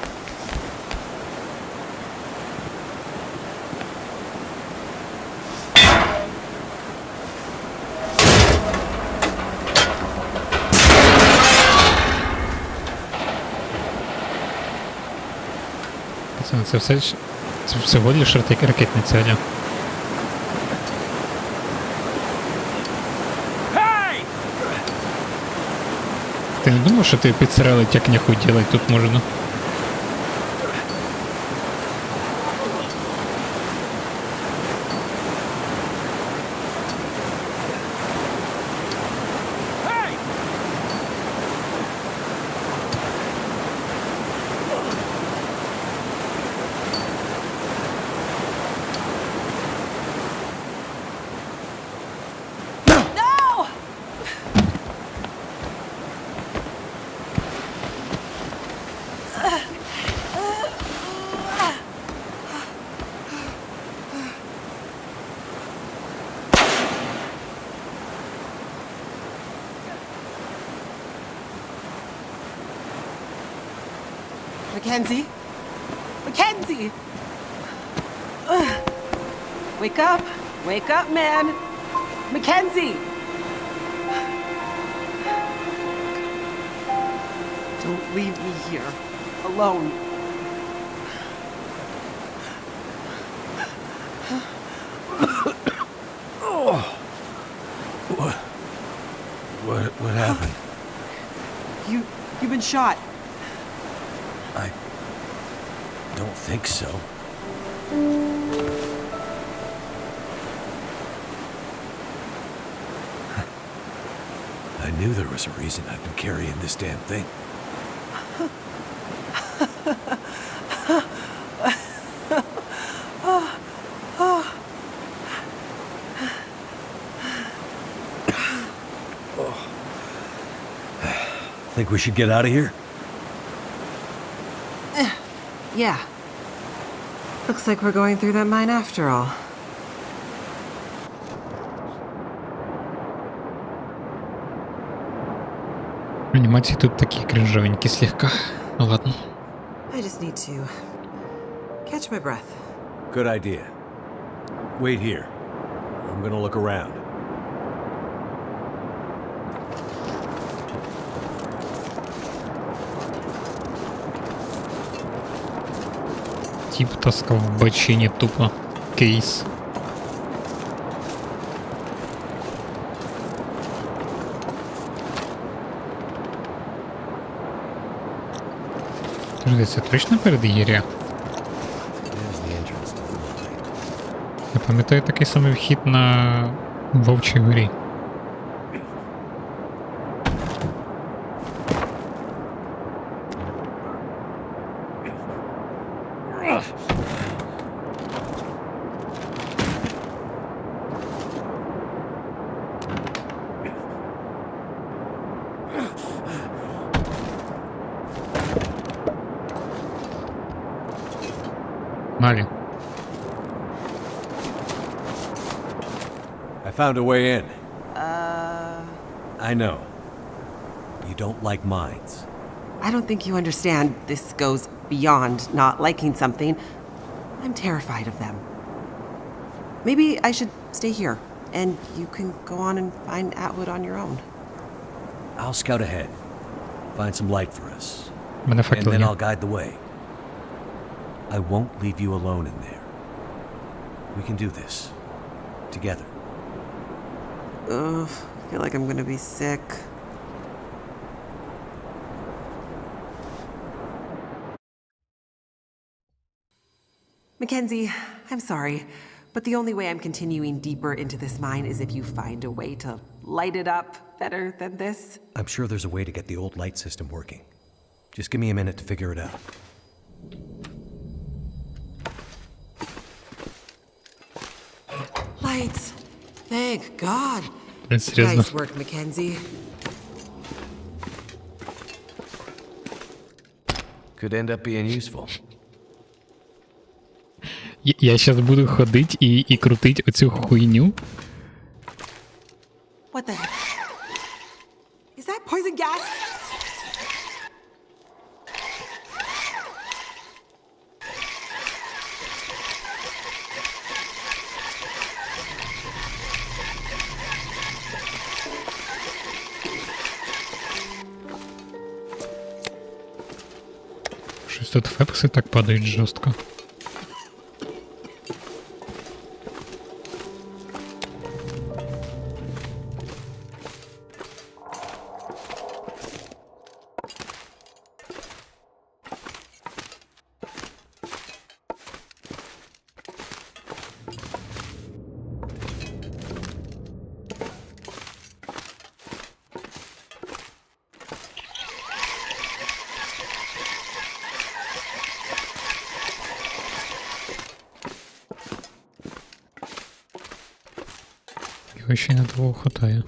Це все ж... Це всього лише ракетні цілі. Ти не думав, що ти підстрелить, як нехуй делать тут можна? Mackenzie? Mackenzie! Wake up! Wake up, man! Mackenzie! Don't leave me here. Alone. What happened? You've been shot. I don't think so. I knew there was a reason I've been carrying this damn thing. Think we should get out of here? Yeah. Looks like we're going through that mine after all. Анімації тут такі кринжовенькі слегка. Ну ладно. I just need to catch my breath. Good idea. Wait here. I'm gonna look around. Тип таскав в бочині тупо. Кейс. Подожди, це точно перед Єрія? Я пам'ятаю такий самий вхід на Вовчій горі. Малі. I found a way in. I know. You don't like mines. I don't think you understand. This goes beyond not liking something. I'm terrified of them. Maybe I should stay here, and you can go on and find Atwood on your own. I'll scout ahead. Find some light for us. Мене And факел then є. I'll guide the way. I won't leave you alone in there. We can do this. Together. Ugh, I feel like I'm gonna be sick. Mackenzie, I'm sorry, but the only way I'm continuing deeper into this mine is if you find a way to light it up better than this. I'm sure there's a way to get the old light system working. Just give me a minute to figure it out. Lights. Thank God. Блін, серйозно. Nice work, Mackenzie. Could end up being useful. Я щас буду ходити і крутити оцю хуйню. What the heck? Is that poison gas? Щось тут фепси так падають жорстко. Його ще надовго хватає.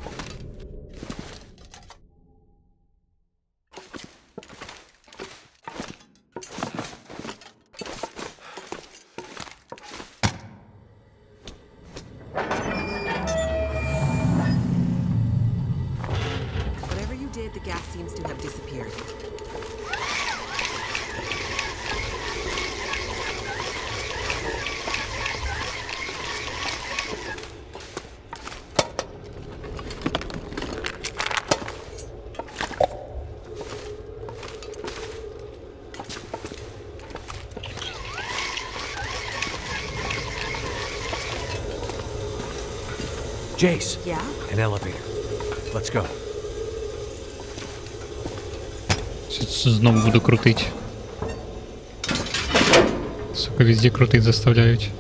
Whatever you did, the gas seems to have disappeared. Jace. Yeah? An elevator. Let's go. Щас знову буду крутити. Сука, везде крутить заставляють.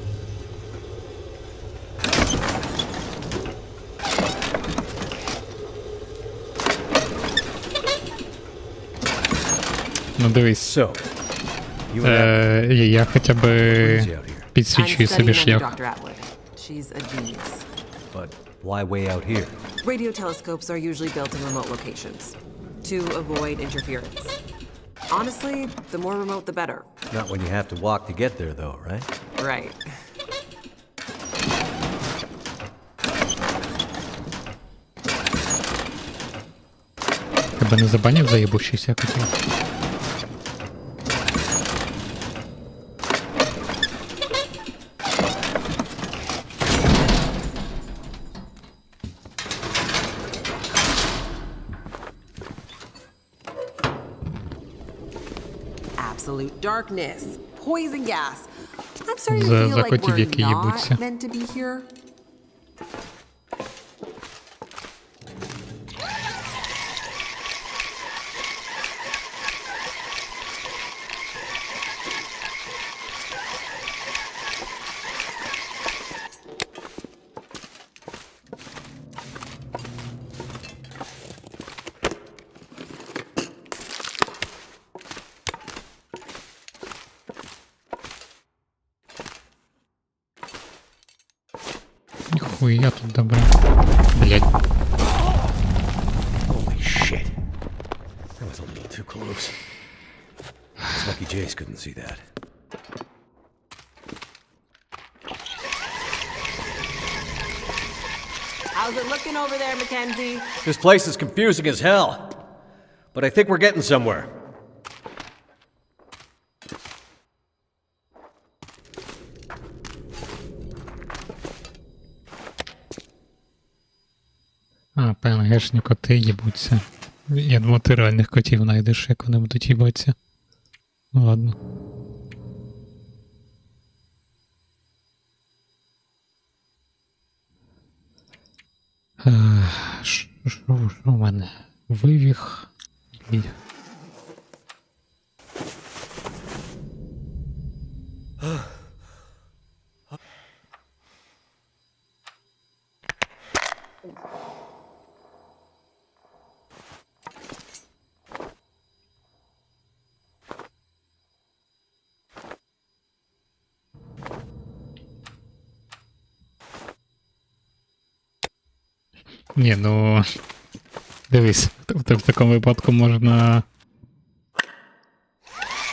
Ну дивись. Я хоча б підсвічую собі шлях. Dr. Atwood. She's a genius. But why way out here? Radio telescopes are usually built in remote locations to avoid interference. Honestly, the more remote, the better. Not when you have to walk to get there, though, right? Right. Тебе не забанять за єбущийся хотів? Absolute darkness. Poison gas. I'm starting to За feel like котів, we're які not їбуться. meant to be here. Ніхуя тут добре. Блять. Holy shit. That was a little too close. It's lucky Jace couldn't see that. How's it looking over there, Mackenzie? This place is confusing as hell. But I think we're getting somewhere. А, ПНГшні коти їбуться. Я думав, ти реальних котів знайдеш, як вони будуть їбатися. Ну ладно. Що у мене? Вивіг. І... Ні, ну... Дивись, в такому випадку можна...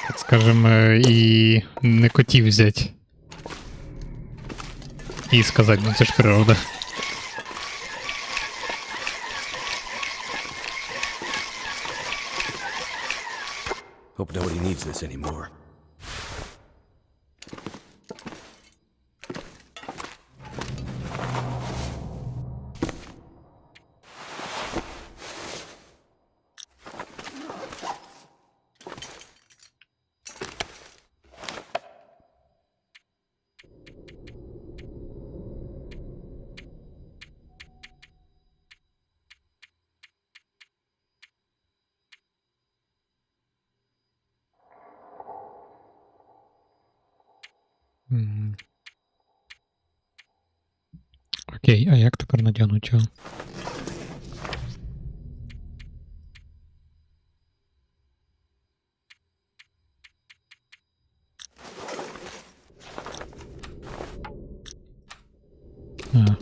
Так скажем, і не котів взяти. І сказати, ну це ж природа. Hope nobody needs this anymore. Окей, а як тепер надягнути його? А.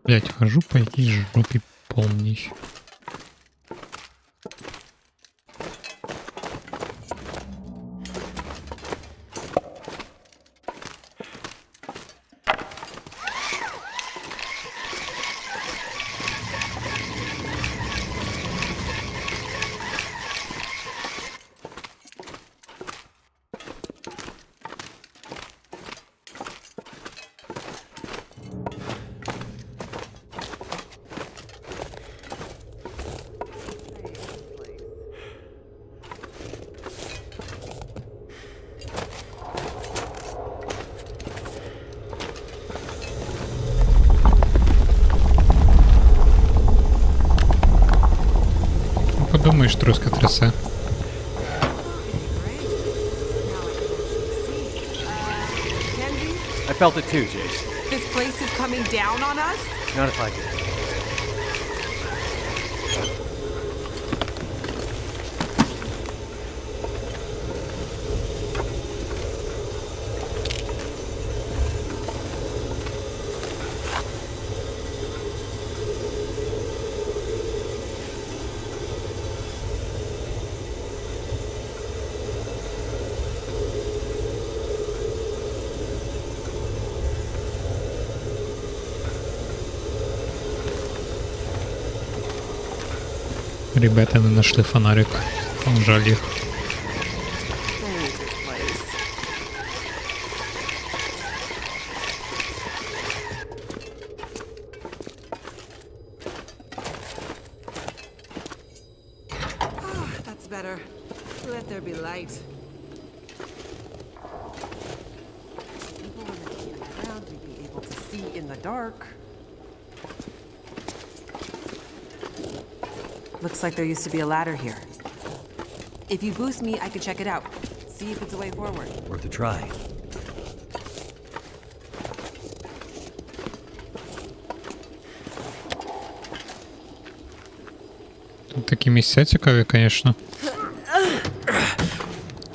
Блять, хожу по якійсь жопі повній. Подумаєш, труска трясе. I felt it too, Jace. This place is coming down on us? Not if I did. Ребята не знайшли фонарик. Жаль їх. That's better. Let there be light. People wouldn't be around to be able to see in the dark. Looks like there used to be a ladder here. If you boost me, I can check it out. See if it's a way forward. Worth a try. Тут такі місця цікаві, звісно.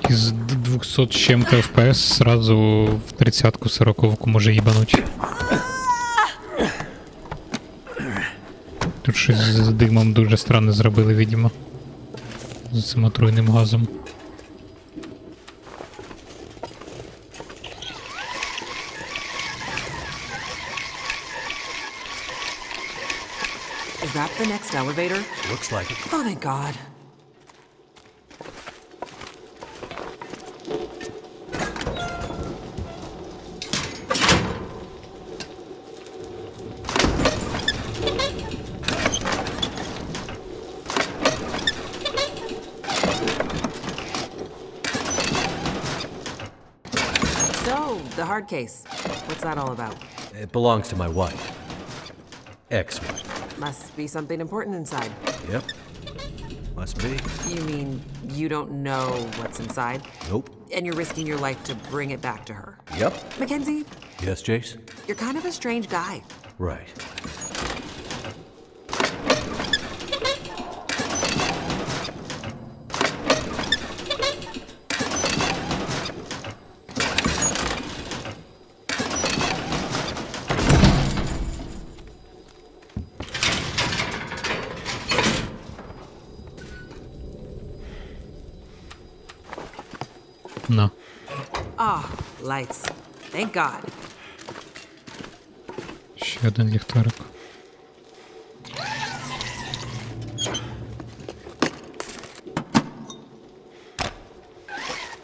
Із 200 з чим-то FPS сразу в 30-ку 40-ку може їбануть. Тут щось з димом дуже странно зробили, видимо. З цим отруйним газом. Is that the next elevator? Looks like it. Oh, thank God. So, the hard case. What's that all about? It belongs to my wife. Ex-wife. Must be something important inside. Yep. Must be. You mean you don't know what's inside? Nope. And you're risking your life to bring it back to her? Yep. Mackenzie, Yes, Jace? you're kind of a strange guy. Right. На. Ah, lights. Thank God. Ще один ліхтарик.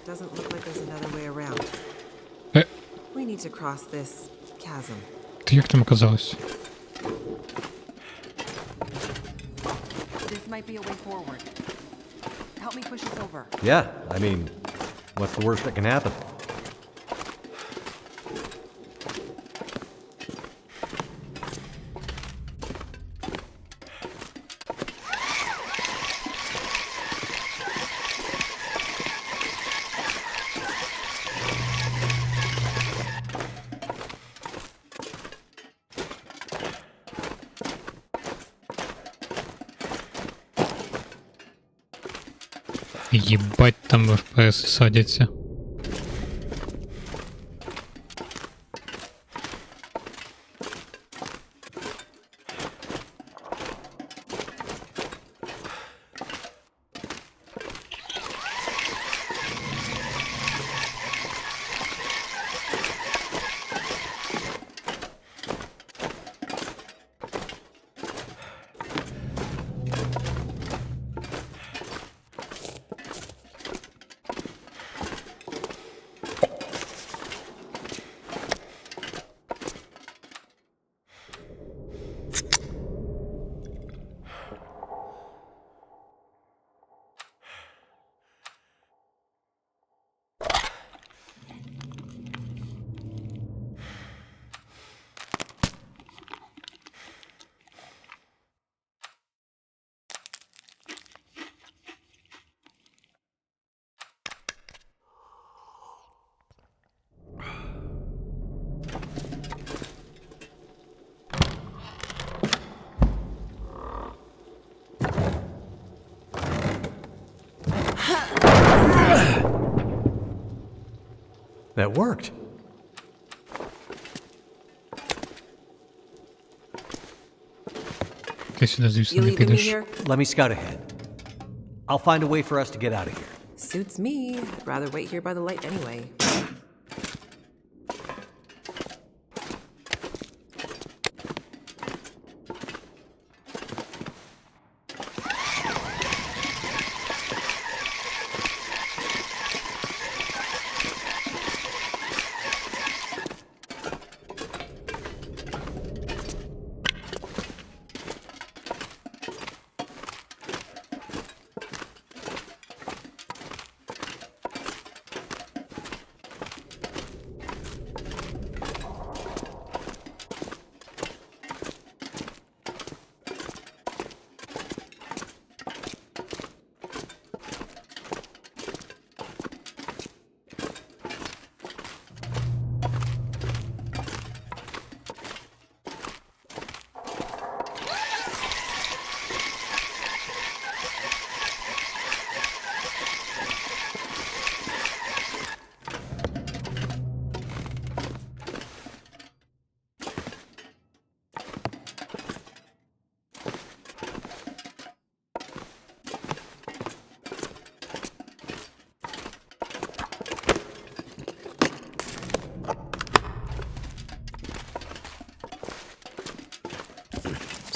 Doesn't look like there's another way around. We need to cross this chasm. Ти як там оказалось? This might be a way forward. Help me push us over. Yeah, I mean, what's the worst that can happen? Єбать, там FPS садяться. That worked. Ти сюди, звісно, You не leaving me підеш. here? Let me scout ahead. I'll find a way for us to get out of here. Suits me. I'd rather wait here by the light anyway.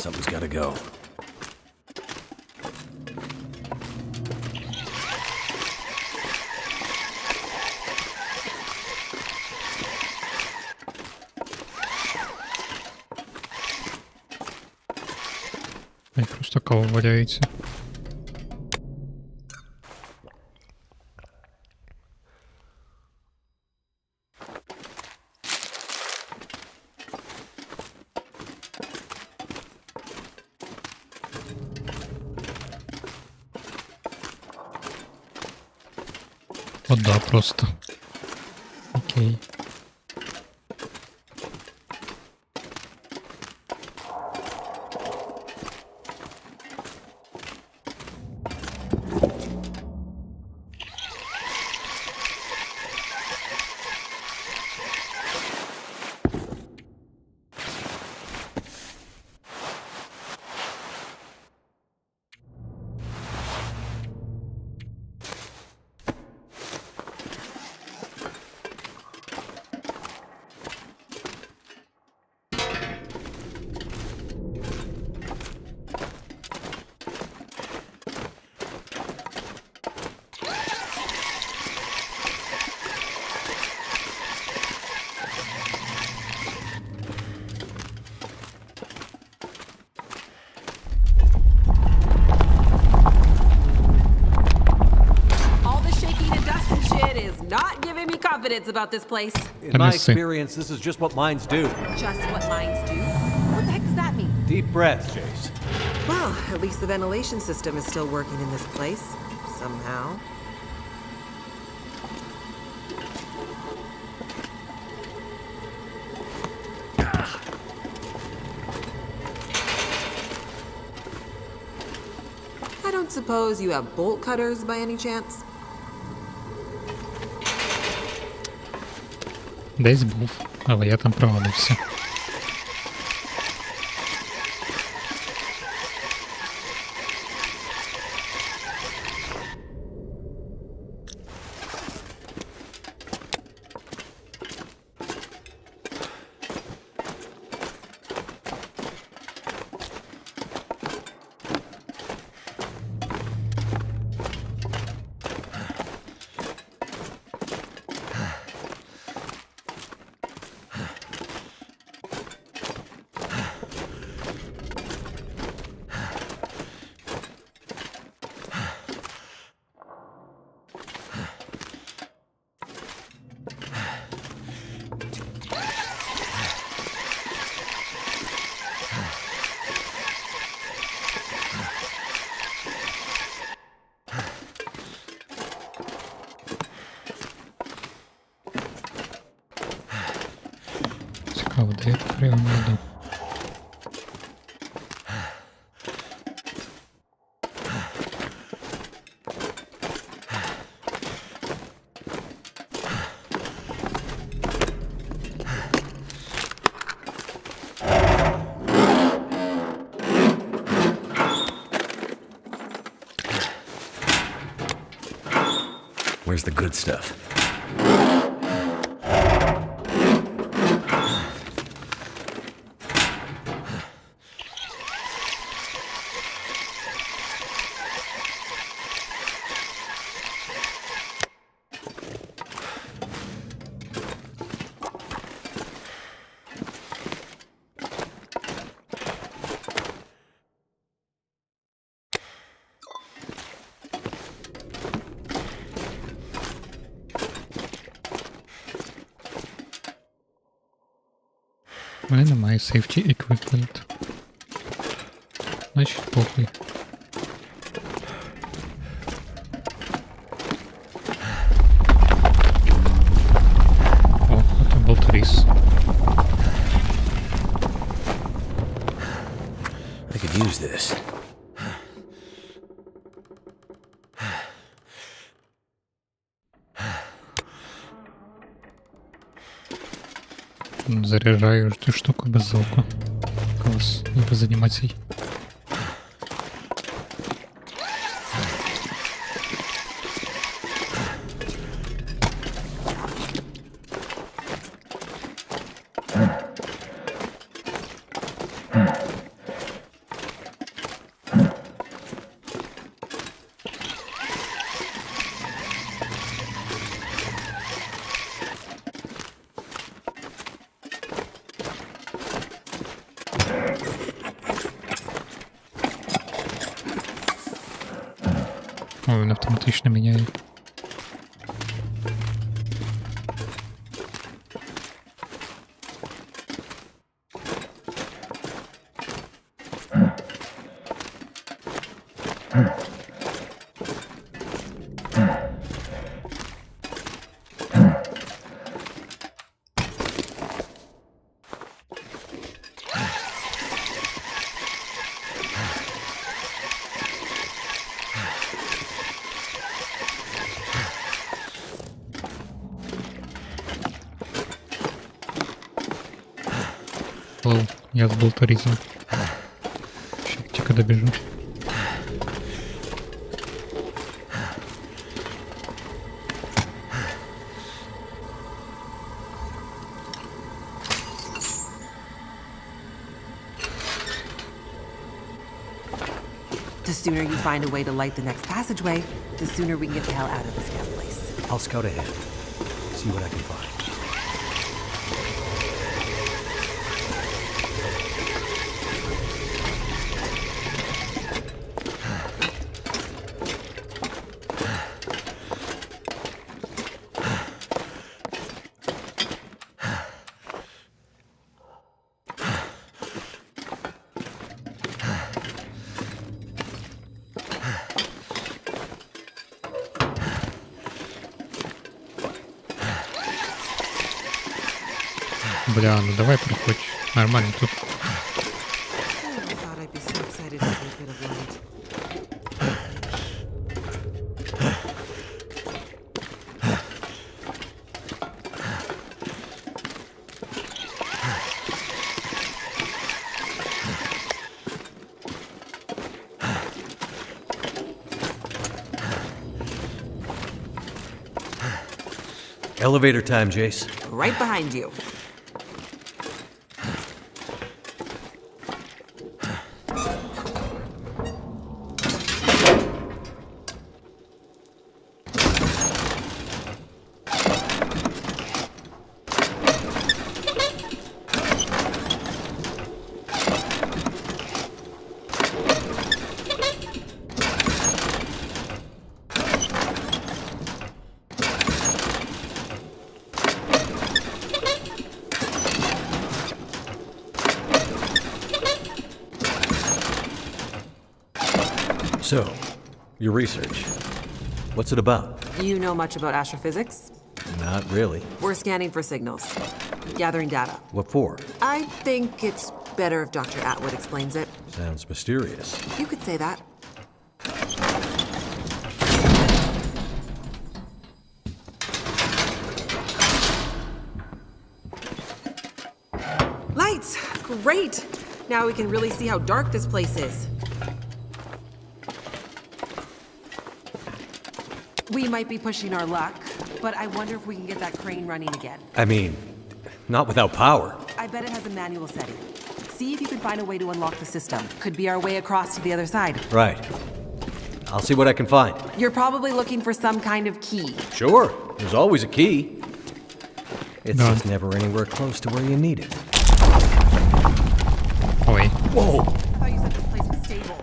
Something's gotta go. Просто кава валяється. Вода просто. Окей. Not giving me confidence about this place. In my experience, this is just what mines do. Just what mines do? What the heck does that mean? Deep breaths, Jace. Well, at least the ventilation system is still working in this place. Somehow. I don't suppose you have bolt cutters by any chance? Десь був, але я там провалився. Цікаво, де я тепер його знайду? Where's the good stuff? У мене немає safety equipment. Значить, похуй. О, это болторез. I could use this. Заряжаю эту штуку без звука. Класс, не позаниматься. О, він автоматично міняє. Лоу, я с болторезом. Тихо добежу. The sooner you find a way to light the next passageway, the sooner we can get the hell out of this damn place. I'll scout ahead. See what I can find. Бля, ну давай приходь. Нормально тут. I thought I'd be so excited to see a bit of light. Elevator time, Jace. Right behind you. So, your research. What's it about? You know much about astrophysics? Not really. We're scanning for signals, gathering data. What for? I think it's better if Dr. Atwood explains it. Sounds mysterious. You could say that. Lights! Great! Now we can really see how dark this place is. We might be pushing our luck, but I wonder if we can get that crane running again. I mean, not without power. I bet it has a manual setting. See if you can find a way to unlock the system. Could be our way across to the other side. Right. I'll see what I can find. You're probably looking for some kind of key. Sure, there's always a key. It's No. just never anywhere close to where you need it. Ой. Whoa! I thought you said this place was stable.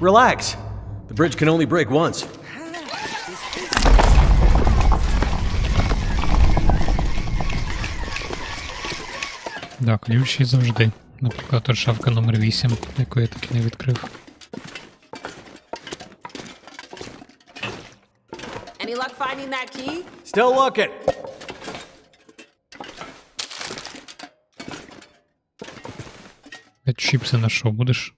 Relax. The bridge can only break once. Да, ключ є завжди. Наприклад, от шафка номер 8, яку я таки не відкрив. Any luck finding that key? Still looking. Чіпси на що будеш?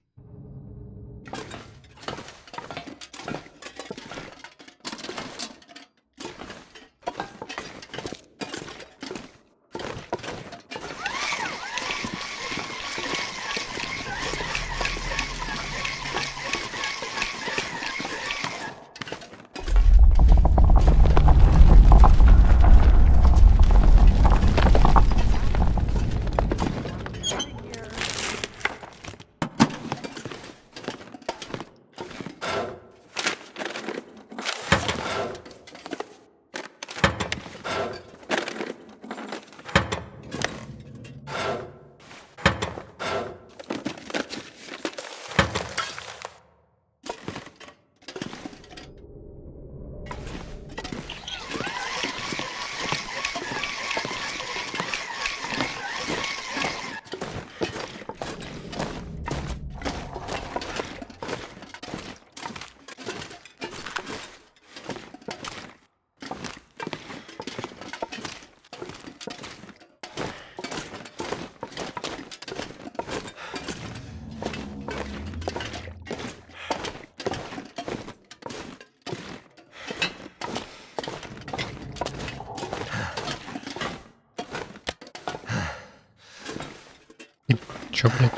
Чё, блядь?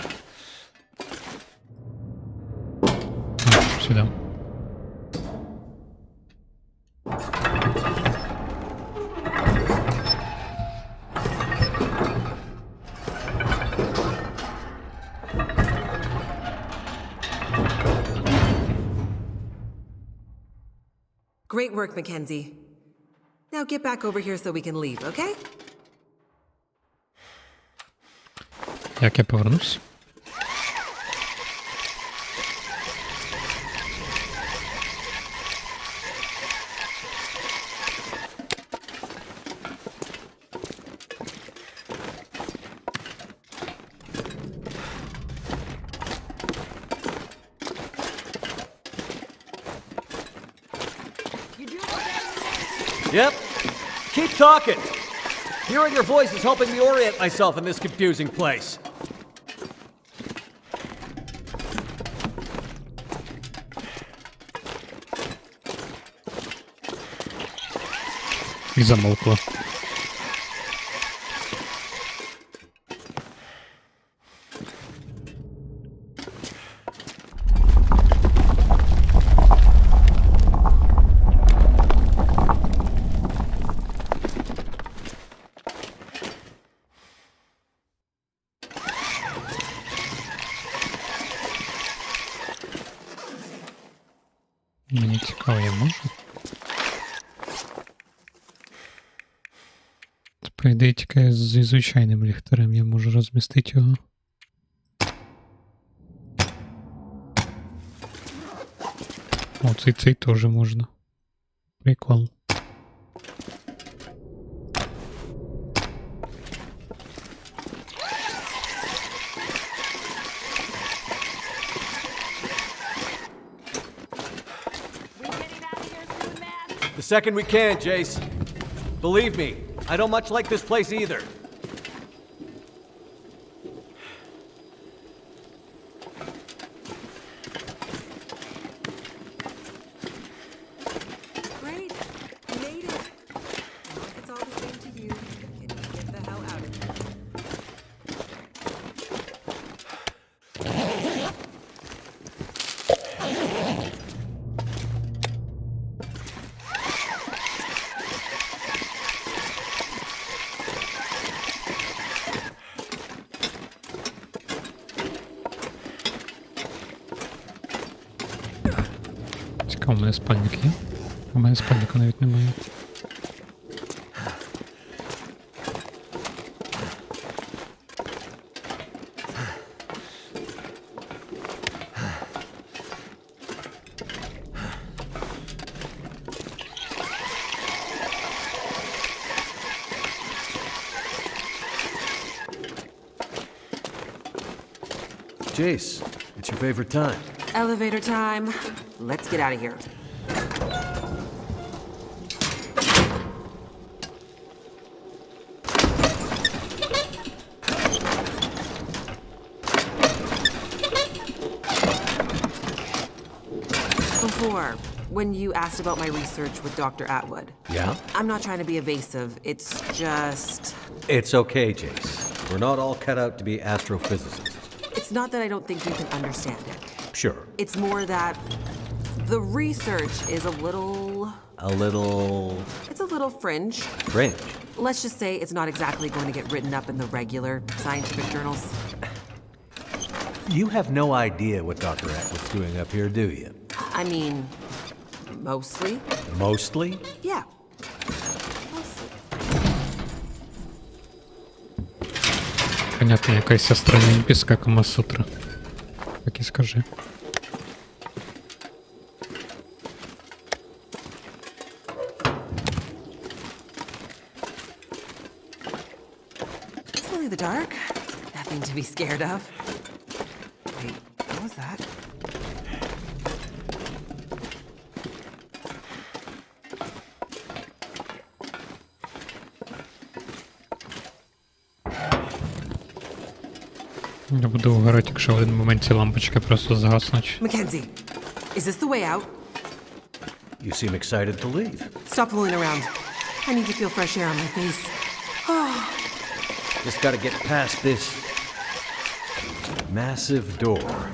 Сюда. Great work, Mackenzie. Now get back over here so we can leave, okay? Як я повернусь? Yep. Keep talking. Hearing your voice is helping me orient myself in this confusing place. І замовкла. Мені цікаво, я можу? По ідеї, тільки зі звичайним ліхтарем я можу розмістити його. О, цей теж можна. Прикол. The second we can, Jace. Believe me, I don't much like this place either. Great. You made it. Now if it's all the same to you, can you get the hell out of here? Цікаво, у мене спальник є? У мене спальника навіть немає. Jace, it's your favorite time. Elevator time. Let's get out of here. Before, when you asked about my research with Dr. Atwood. Yeah? I'm not trying to be evasive. It's just... It's okay, Jace. We're not all cut out to be astrophysicists. It's not that I don't think you can understand it. Sure. It's more that the research is a little... It's a little fringe. Fringe? Let's just say it's not exactly going to get written up in the regular scientific journals. You have no idea what Dr. Atwood's doing up here, do you? I mean, mostly. Mostly? Yeah. Mostly. Понятно, якась астрономічна Камасутра. Так і скажи. It's only the dark. Nothing to be scared of. Wait, what was that? Я буду угорати, якщо в один момент ці лампочки просто згаснуть. Mackenzie, is this the way out? You seem excited to leave. Stop fooling around. I need to feel fresh air on my face. Just gotta get past this Massive door.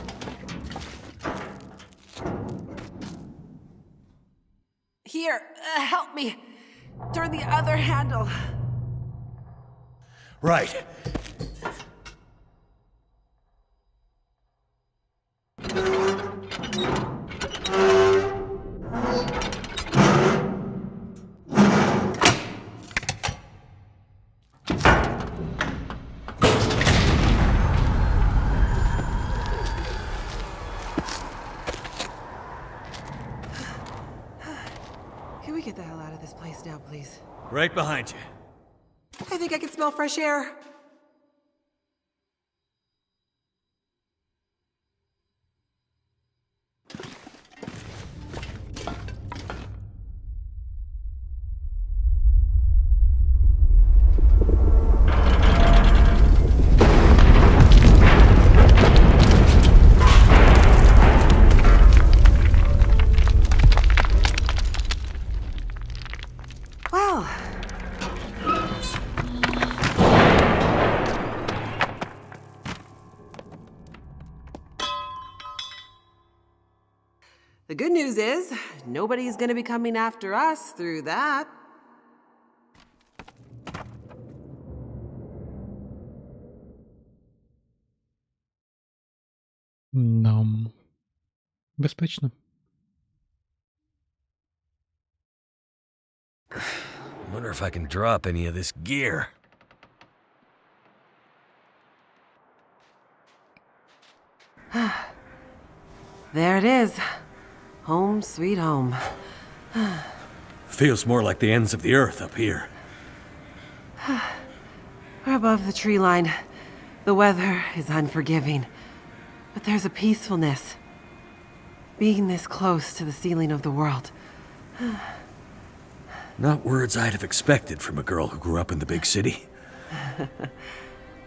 Here, help me. Turn the other handle. Right. Can we get the hell out of this place now, please? Right behind you. I think I can smell fresh air. Well, the good news is, nobody's gonna be coming after us through that. Нам безпечно. Wonder if I can drop any of this gear. There it is. Home sweet home. Feels more like the ends of the earth up here. We're above the tree line. The weather is unforgiving. But there's a peacefulness. Being this close to the ceiling of the world. Not words I'd have expected from a girl who grew up in the big city.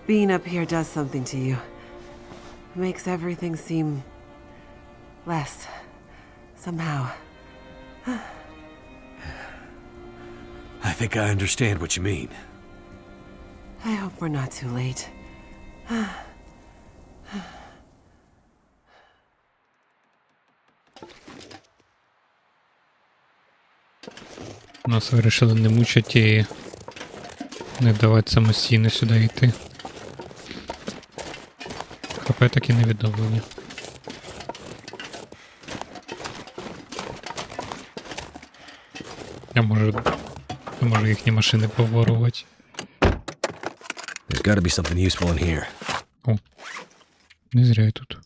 Being up here does something to you. It makes everything seem less. Somehow. I think I understand what you mean. I hope we're not too late. Нас вирішили не мучити і не давати самостійно сюди йти. ХП таки не відновлені. Я можу їхні машини поворувати. There's gotta be something useful in here. О, не зря я тут.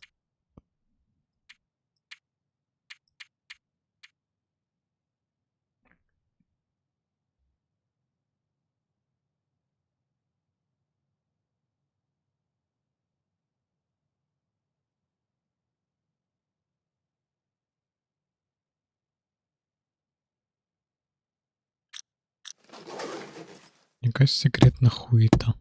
Якась секретна хуєта.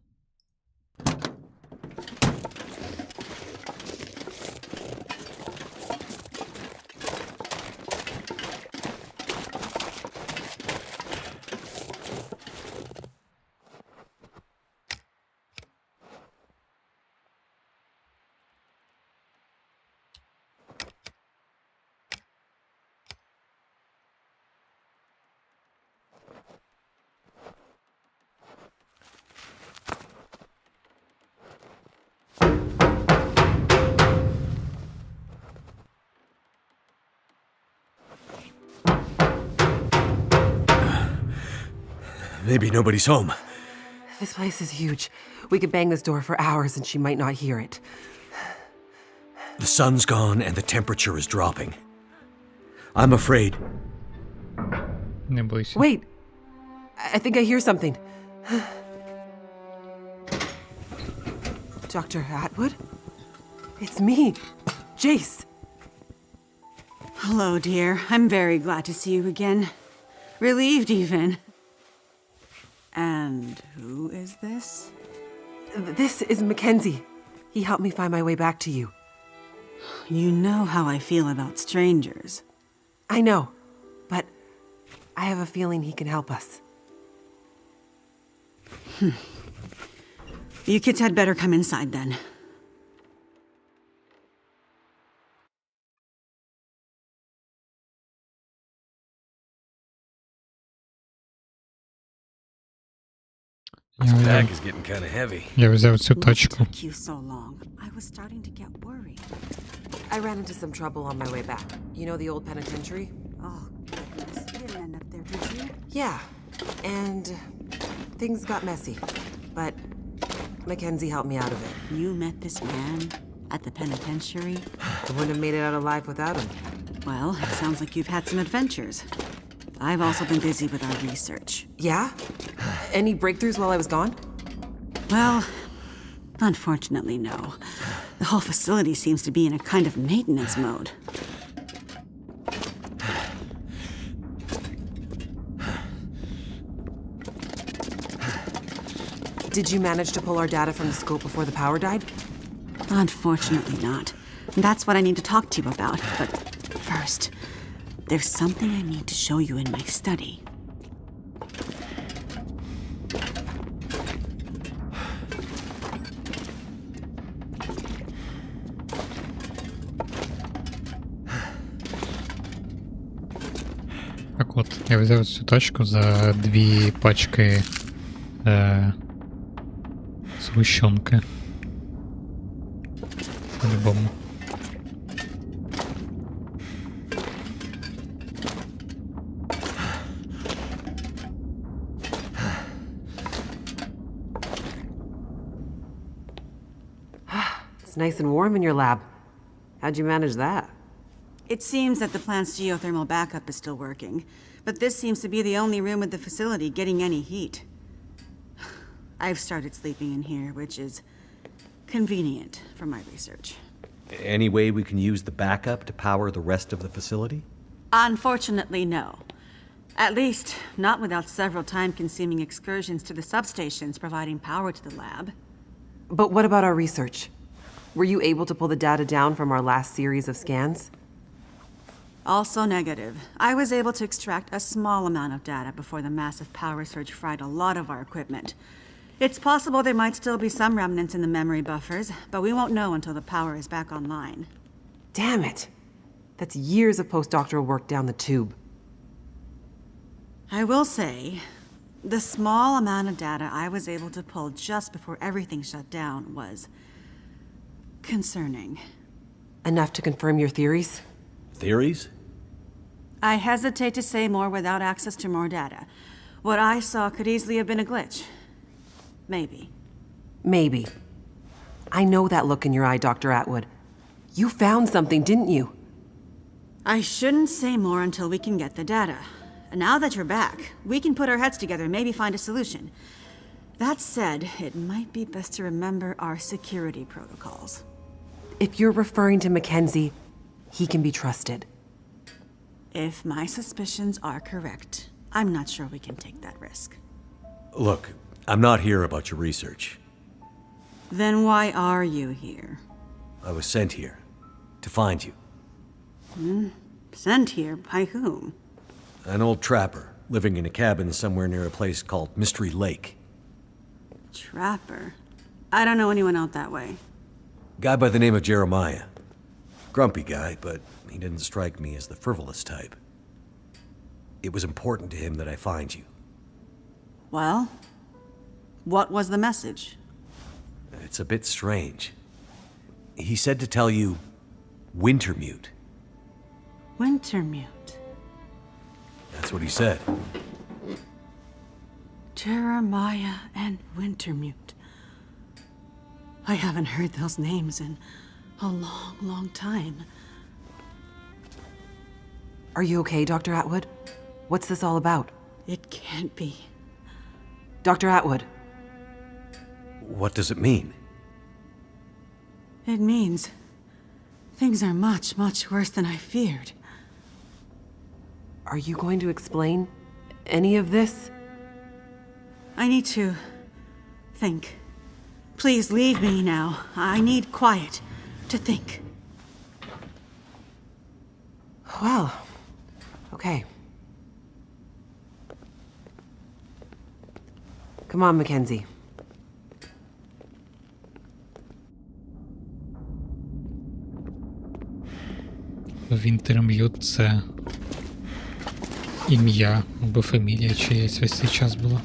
Maybe nobody's home. This place is huge. We could bang this door for hours and she might not hear it. The sun's gone and the temperature is dropping. I'm afraid. Не бойся. Wait! I think I hear something. Dr. Atwood? It's me, Jace. Hello, dear. I'm very glad to see you again. Relieved, even. And who is this? This is Mackenzie. He helped me find my way back to you. You know how I feel about strangers. I know, but I have a feeling he can help us. You kids had better come inside then. pack is getting kind of heavy. Я взяв цю тачку. Took you so long. I was starting to get worried. I ran into some trouble on my way back. You know the old penitentiary? Oh, goodness. You didn't end up there, did you? Yeah. And things got messy. But Mackenzie helped me out of it. You met this man at the penitentiary? I wouldn't have made it out alive without him. Well, it sounds like you've had some adventures. I've also been busy with our research. Yeah? Any breakthroughs while I was gone? Well, unfortunately, no. The whole facility seems to be in a kind of maintenance mode. Did you manage to pull our data from the scope before the power died? Unfortunately not. That's what I need to talk to you about. But first, there's something I need to show you in my study. Так от, я взяв цю тачку за 2 пачки згущенки. По-любому. It's nice and warm in your lab. How'd you manage that? It seems that the plant's geothermal backup is still working, but this seems to be the only room at the facility getting any heat. I've started sleeping in here, which is convenient for my research. Any way we can use the backup to power the rest of the facility? Unfortunately, no. At least, not without several time-consuming excursions to the substations providing power to the lab. But what about our research? Were you able to pull the data down from our last series of scans? Also negative. I was able to extract a small amount of data before the massive power surge fried a lot of our equipment. It's possible there might still be some remnants in the memory buffers, but we won't know until the power is back online. Damn it! That's years of postdoctoral work down the tube. I will say, the small amount of data I was able to pull just before everything shut down was concerning. Enough to confirm your theories? Theories? I hesitate to say more without access to more data. What I saw could easily have been a glitch. Maybe. Maybe. I know that look in your eye, Dr. Atwood. You found something, didn't you? I shouldn't say more until we can get the data. And now that you're back, we can put our heads together and maybe find a solution. That said, it might be best to remember our security protocols. If you're referring to Mackenzie, he can be trusted. If my suspicions are correct, I'm not sure we can take that risk. Look, I'm not here about your research. Then why are you here? I was sent here to find you. Sent here by whom? An old trapper living in a cabin somewhere near a place called Mystery Lake. Trapper? I don't know anyone out that way. Guy by the name of Jeremiah. Grumpy guy, but he didn't strike me as the frivolous type. It was important to him that I find you. Well, what was the message? It's a bit strange. He said to tell you, Wintermute. Wintermute? That's what he said. Jeremiah and Wintermute. I haven't heard those names in a long, long time. Are you okay, Dr. Atwood? What's this all about? It can't be. Dr. Atwood. What does it mean? It means things are much, much worse than I feared. Are you going to explain any of this? I need to think. Please leave me now. I need quiet to think. Well, okay. Come on, Mackenzie. Wintermute — це ім'я або фамілія чиясь весь цей час була.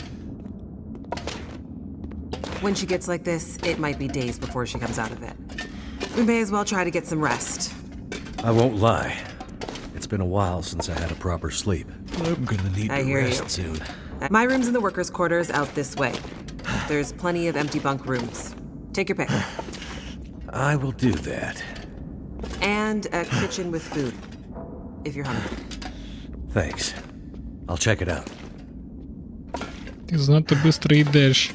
When she gets like this, it might be days before she comes out of it. We may as well try to get some rest. I won't lie. It's been a while since I had a proper sleep. I'm gonna need I to hear rest you. soon. My room's in the workers' quarters out this way. There's plenty of empty bunk rooms. Take your pick. I will do that. And a kitchen with food, if you're hungry. Thanks. I'll check it out. Ти знато швидко йдеш.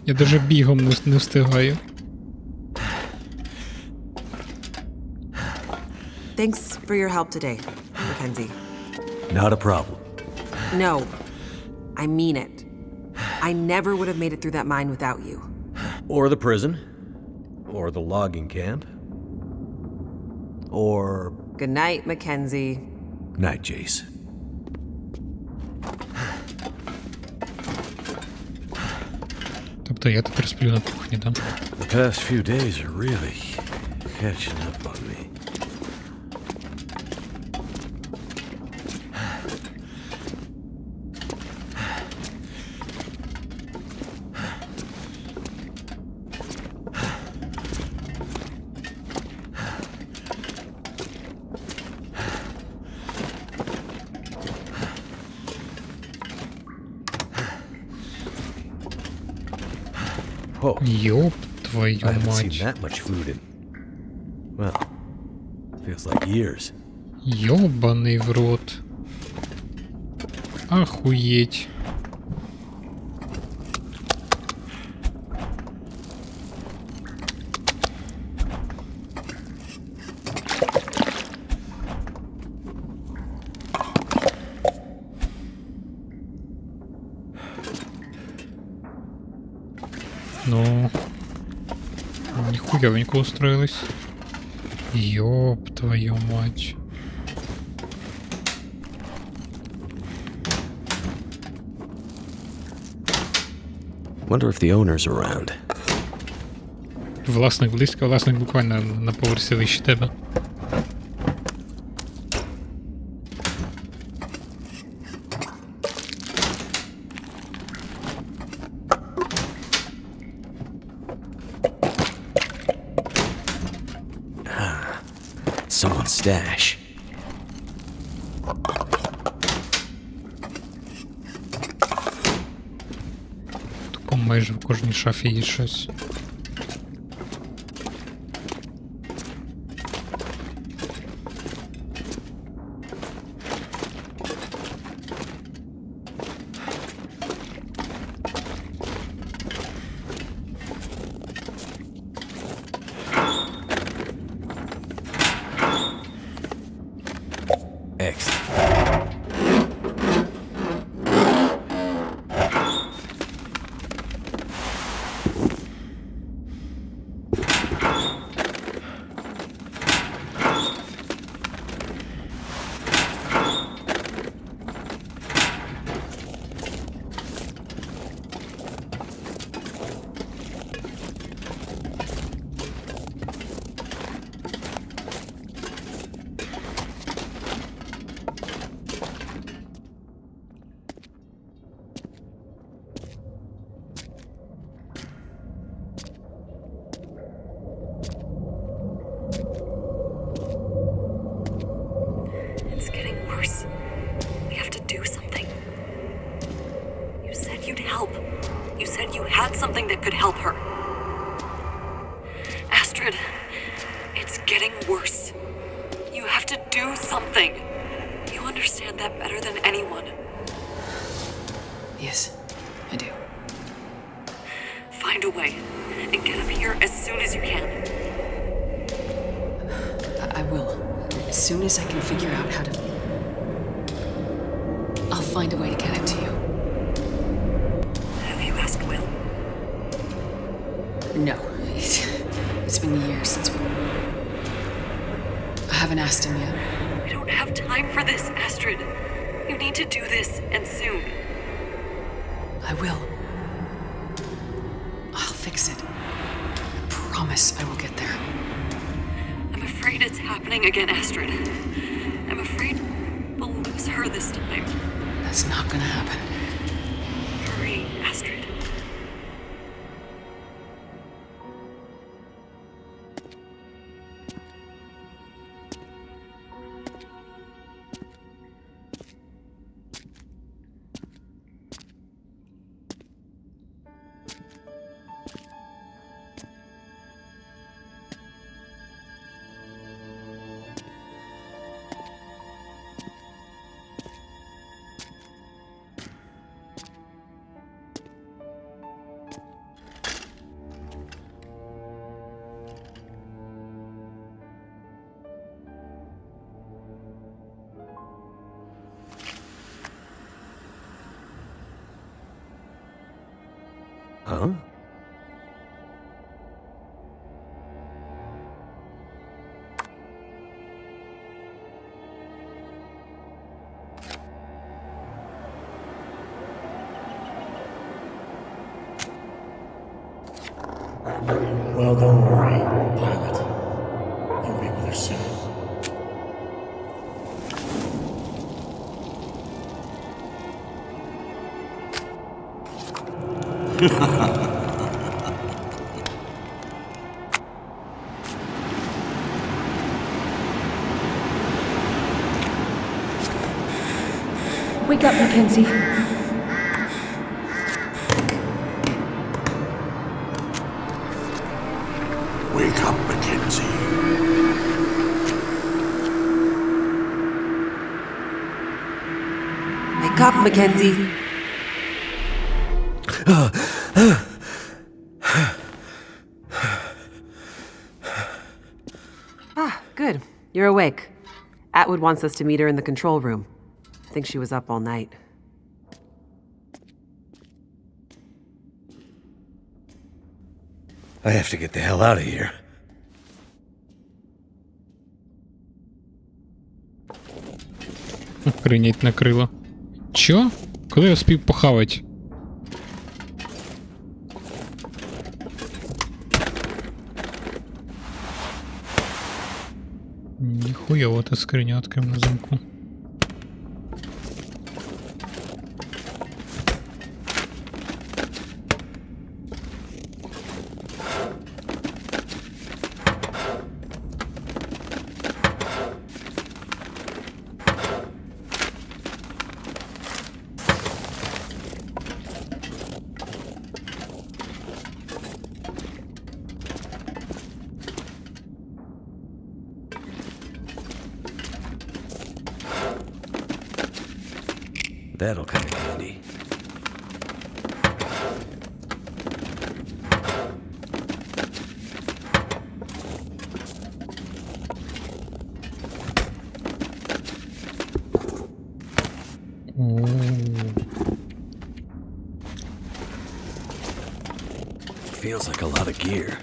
Я даже бігом не встигаю. Thanks for your help today, Mackenzie. Not a problem. No, I mean it. I never would have made it through that mine without you. Or the prison. Or the logging camp. Or... Good night, Mackenzie. Night, Jace. Тобто я тепер сплю на кухні, да? The past few days are really catching up on me. Oh, Ёб твою I haven't seen мать. that much food in... Well, feels like years. Ёбаный в рот. Охуеть. Ну, нихуевенько устроилась. Ёб твою мать. Wonder if the owner's around. Власник близько, власник буквально на поверсі вище тебе. Someone's stash. Тупо майже в кожній шафі є щось. Excellent. It's getting worse. We have to do something. You said you'd help. You said you had something that could help her. Astrid, it's getting worse. You have to do something. You understand that better than anyone. Yes, I do. Find a way and get up here as soon as you can. I will. As soon as I can figure out how to... I'll find a way to get it to you. Have you asked Will? No. It's been years since we... I haven't asked him yet. We don't have time for this, Astrid. You need to do this, and soon. I will. I'll fix it. I promise I will get there. I'm afraid it's happening again, Astrid. I'm afraid we'll lose her this time. That's not gonna happen. Hurry, Astrid. Huh? Well, don't worry, Pilot. You'll be with her soon. Wake up, Mackenzie. Wake up, Mackenzie. Wake up, Mackenzie. Good. You're awake. Atwood wants us to meet her in the control room. I think she was up all night. I have to get the hell out of here. Охренеть накрило. Чо? Коли я успів похавать? Нихуя та скриня открив на замку. That'll come in handy. Feels like a lot of gear.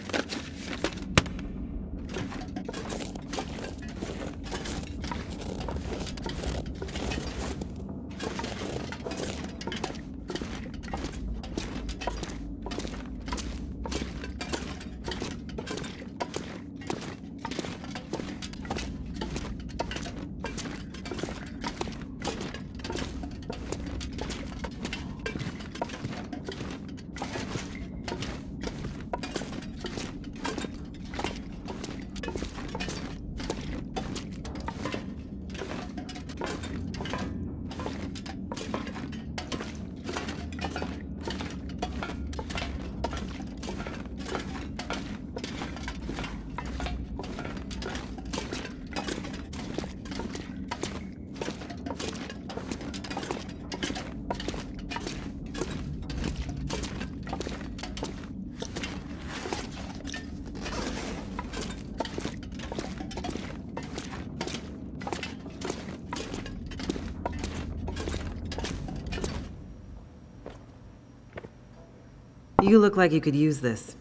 You look like you could use this.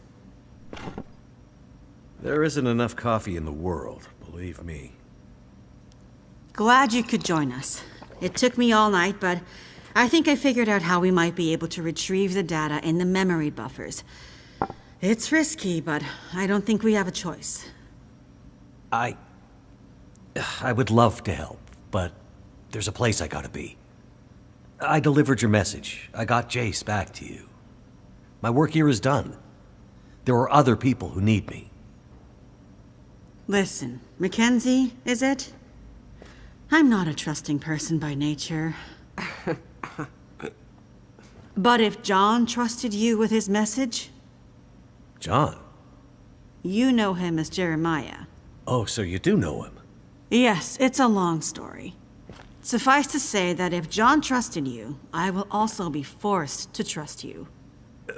There isn't enough coffee in the world, believe me. Glad you could join us. It took me all night, but I think I figured out how we might be able to retrieve the data in the memory buffers. It's risky, but I don't think we have a choice. I would love to help, but there's a place I gotta be. I delivered your message. I got Jace back to you. My work here is done. There are other people who need me. Listen, Mackenzie, is it? I'm not a trusting person by nature. But if John trusted you with his message? John? You know him as Jeremiah. Oh, so you do know him? Yes, it's a long story. Suffice to say that if John trusted you, I will also be forced to trust you.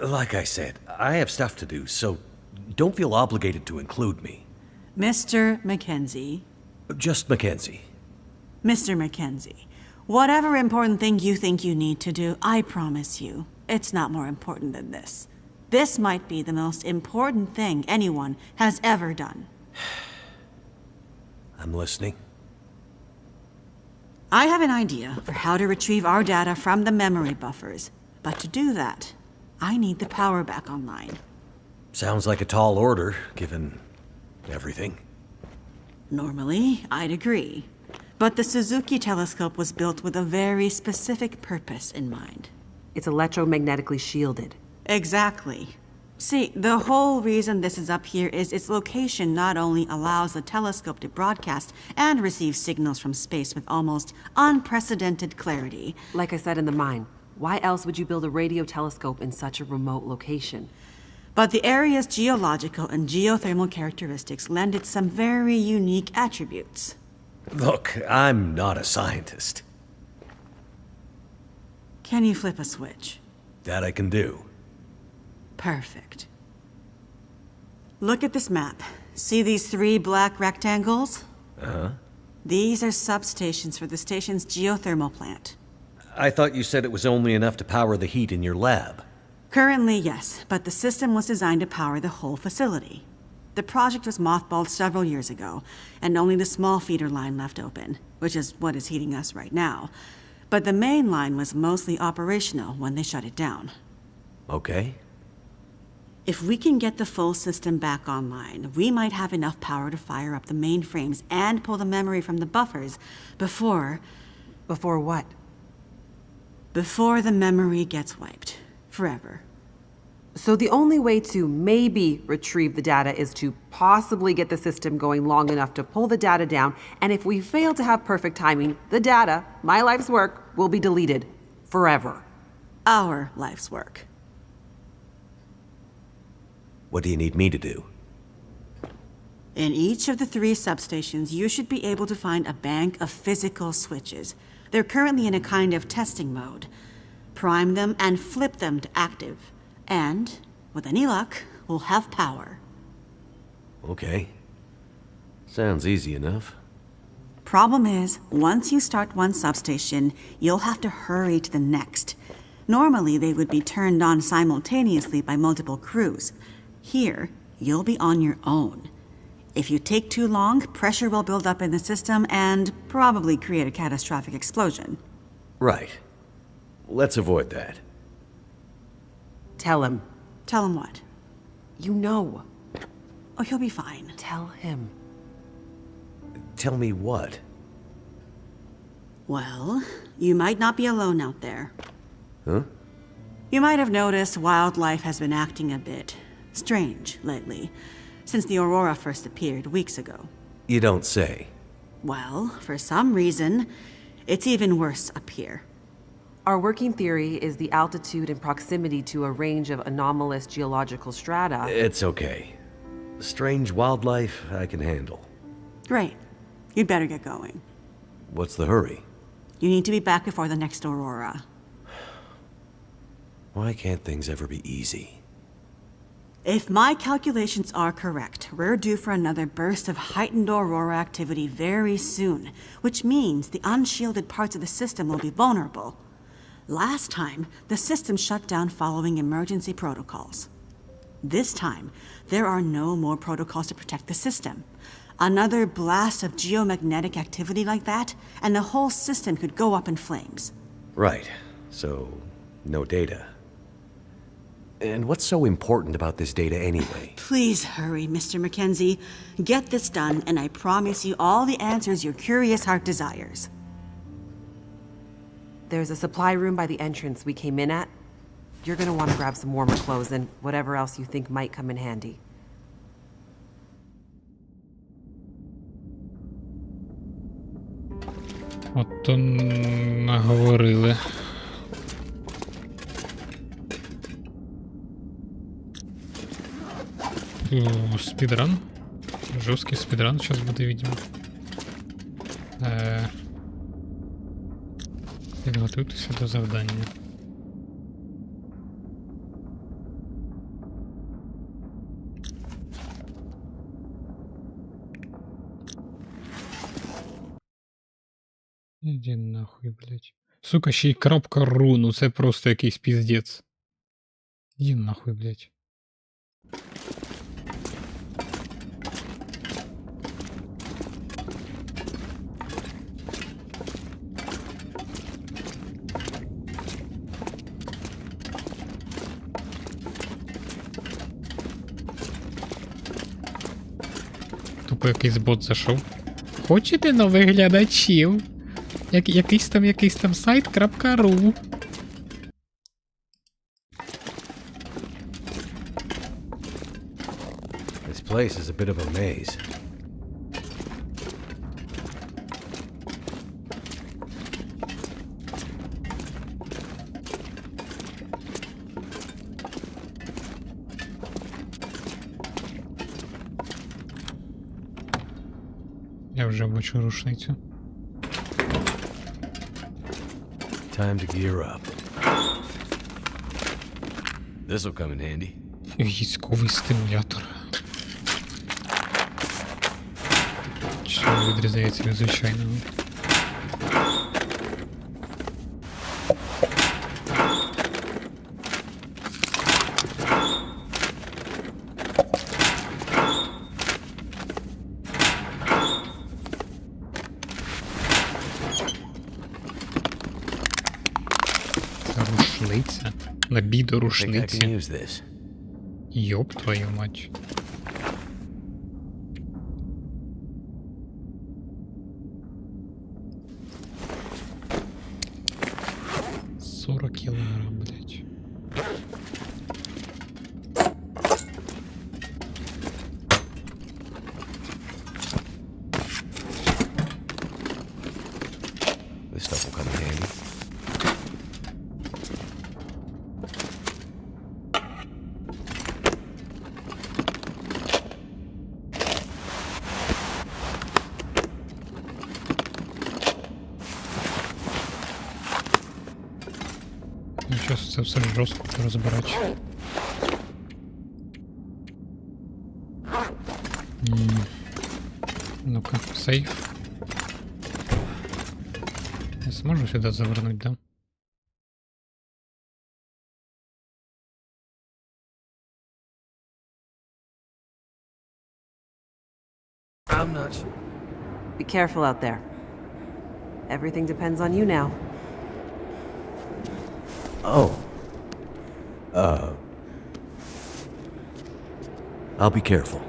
Like I said, I have stuff to do, so don't feel obligated to include me. Mr. Mackenzie. Just Mackenzie. Mr. Mackenzie, whatever important thing you think you need to do, I promise you, it's not more important than this. This might be the most important thing anyone has ever done. I'm listening. I have an idea for how to retrieve our data from the memory buffers. But to do that, I need the power back online. Sounds like a tall order, given everything. Normally, I'd agree. But the Suzuki telescope was built with a very specific purpose in mind. It's electromagnetically shielded. Exactly. See, the whole reason this is up here is its location not only allows the telescope to broadcast and receive signals from space with almost unprecedented clarity. Like I said in the mine, why else would you build a radio telescope in such a remote location? But the area's geological and geothermal characteristics lend it some very unique attributes. Look, I'm not a scientist. Can you flip a switch? That I can do. Perfect. Look at this map. See these 3 black rectangles? Uh-huh. These are substations for the station's geothermal plant. I thought you said it was only enough to power the heat in your lab. Currently, yes, but the system was designed to power the whole facility. The project was mothballed several years ago, and only the small feeder line left open, which is what is heating us right now. But the main line was mostly operational when they shut it down. Okay. If we can get the full system back online, we might have enough power to fire up the mainframes and pull the memory from the buffers before... Before what? Before the memory gets wiped. Forever. So the only way to maybe retrieve the data is to possibly get the system going long enough to pull the data down, and if we fail to have perfect timing, the data, my life's work, will be deleted. Forever. Our life's work. What do you need me to do? In each of the 3 substations, you should be able to find a bank of physical switches. They're currently in a kind of testing mode. Prime them and flip them to active. And, with any luck, we'll have power. Okay. Sounds easy enough. Problem is, once you start one substation, you'll have to hurry to the next. Normally, they would be turned on simultaneously by multiple crews. Here, you'll be on your own. If you take too long, pressure will build up in the system and probably create a catastrophic explosion. Right. Let's avoid that. Tell him. Tell him what? You know. Oh, he'll be fine. Tell him. Tell me what? Well, you might not be alone out there. Huh? You might have noticed wildlife has been acting a bit strange lately, since the Aurora first appeared weeks ago. You don't say. Well, for some reason, it's even worse up here. Our working theory is the altitude and proximity to a range of anomalous geological strata. It's okay. Strange wildlife I can handle. Great. You'd better get going. What's the hurry? You need to be back before the next Aurora. Why can't things ever be easy? If my calculations are correct, we're due for another burst of heightened Aurora activity very soon, which means the unshielded parts of the system will be vulnerable. Last time, the system shut down following emergency protocols. This time, there are no more protocols to protect the system. Another blast of geomagnetic activity like that, and the whole system could go up in flames. Right. So, no data. And what's so important about this data anyway? Please hurry, Mr. Mackenzie. Get this done, and I promise you all the answers your curious heart desires. There's a supply room by the entrance we came in at. You're gonna want to grab some warmer clothes and whatever else you think might come in handy. Ото наговорили. О, спидран. Жесткий спидран сейчас буде, видимо. Підготуйтеся до завдання. Іди нахуй, блядь. Сука, ще й .ру, ну це просто якийсь піздець. Іди нахуй, блядь. тупо якийсь бот зайшов. Хочете нових глядачів? Якийсь там сайт.ру. This place is a bit of a maze. Я вже бачу рушницю. Time to gear up. This'll come in handy. Військовий стимулятор. Що відрізняється від звичайного? Рушниця? Набій до рушниці. Йоп твою мать. Кілограм, блять. This stuff will come in handy. Зараз це все жорстко розбирати. Ну-ка, сейф. Я зможу сюди завернути, да? I'm not. Be careful out there. Everything depends on you now. Oh. I'll be careful.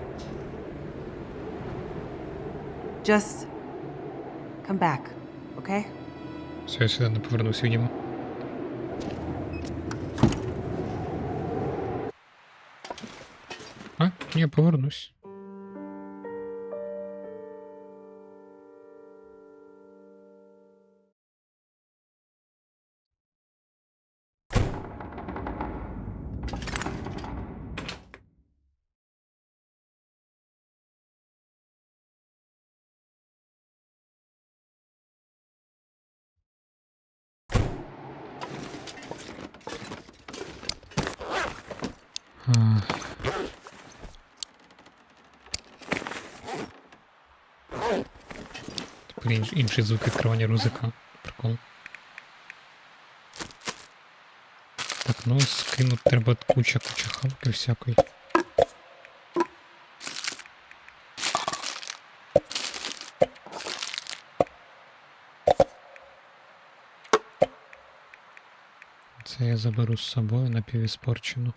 Just come back, okay? Все, я сюди не повернусь, видимо. А? Ні, повернусь. Тепер інший звук відкривання рузика. Прикол. Так, ну скинути треба куча хавки всякої. Це я заберу з собою напівіспорчену.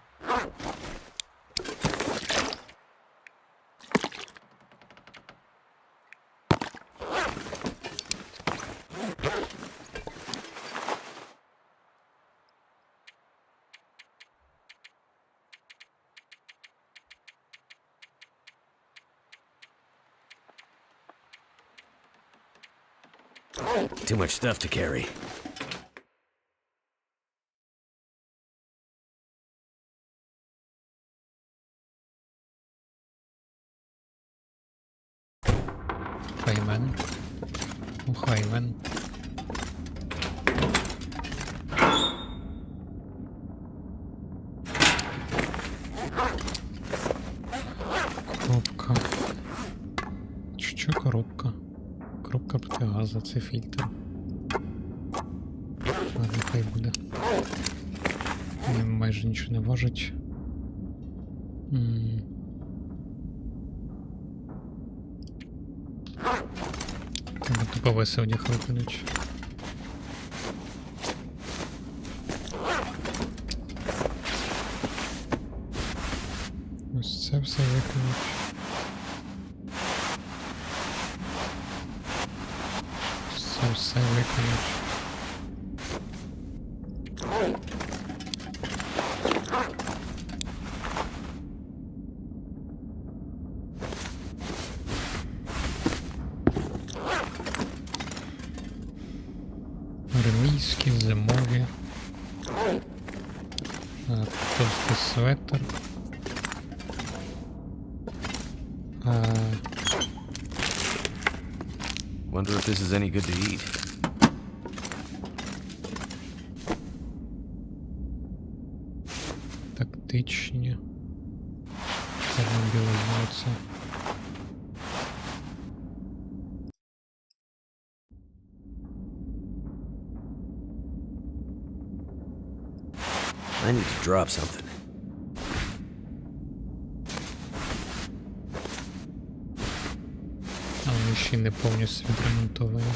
Too much stuff to carry. Хаймен. Хаймен. Коробка. Що коробка? Коробка протигазу, це фільтр. Ладно, хай буде. Майже нічого не важить. Треба тупо веси одяг викинуть. Ось це все викинуть. Все виконать. Армійські, зимові. Товстий светр. Wonder if this is any good to eat. Тактичні. Термобілізація. I need to drop something. А вони ще не повністю відремонтовані.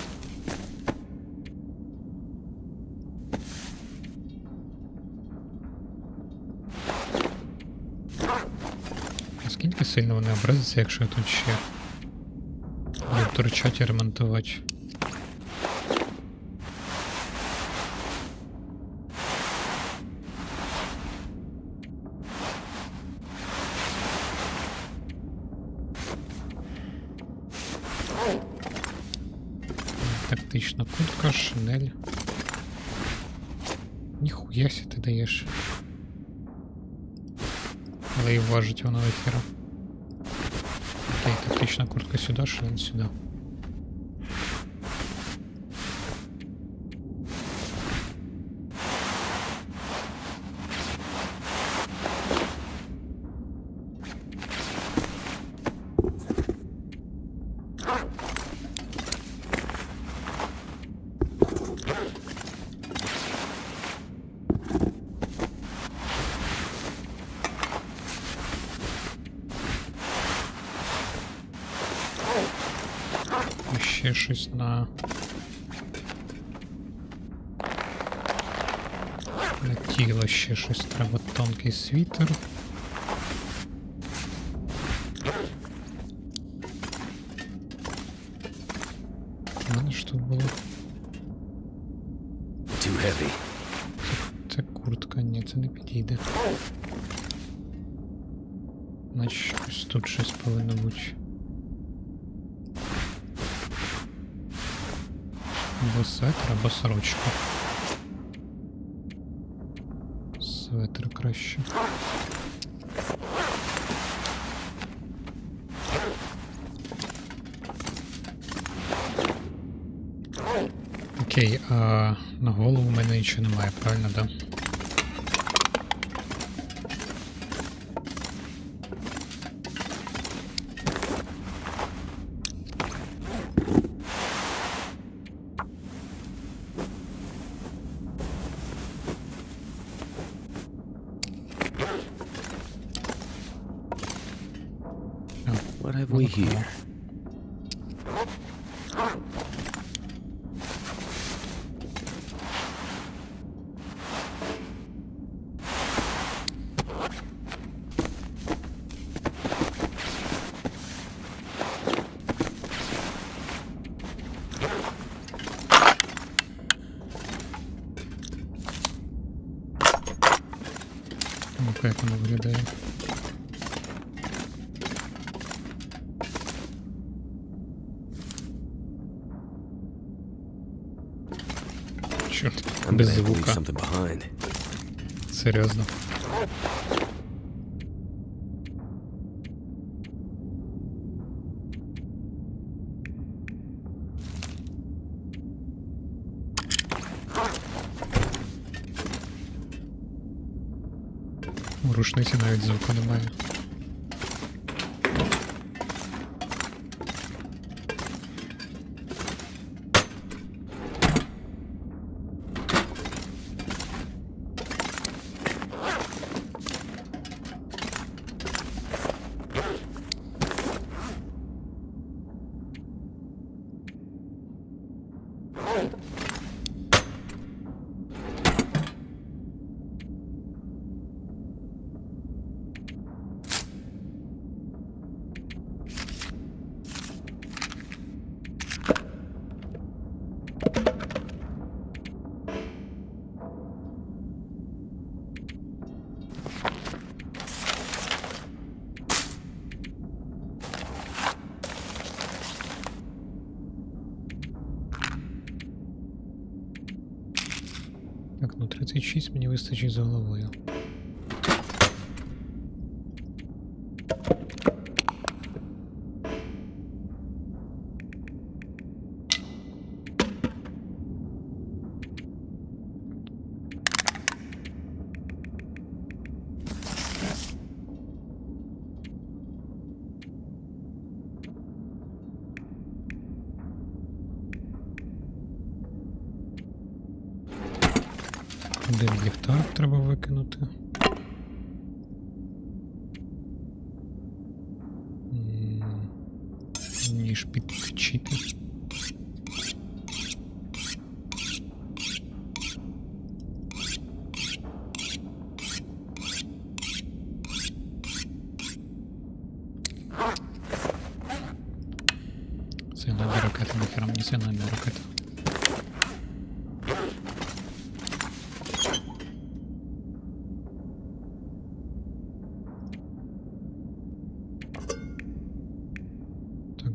Наскільки сильно вони образяться, якщо я тут ще буду торчать і ремонтувати? Тактична куртка, шинель. Ніхуя сі ти даєш. Але і важить воно ефіра. Окей, тактична куртка сюди, шинель сюди. Ще щось на тіло, ще щось треба, тонкий світер. У мене ж тут було. Too heavy. Це куртка, ні, це не підійде. Значить, ось тут щось повинно бути. Або светр, або сорочка. Светр краще. Окей, а на голову в мене нічого немає, правильно, да? What have we here? Ну-ка, як воно виглядає. Чорт, без звука. Серйозно. У рушниці навіть звуку немає. ну 36 мені вистачить з головою. Один ліхтар треба викинути. Ніж підточити. Сигнальні ракети, нахера мені сигнальні ракети.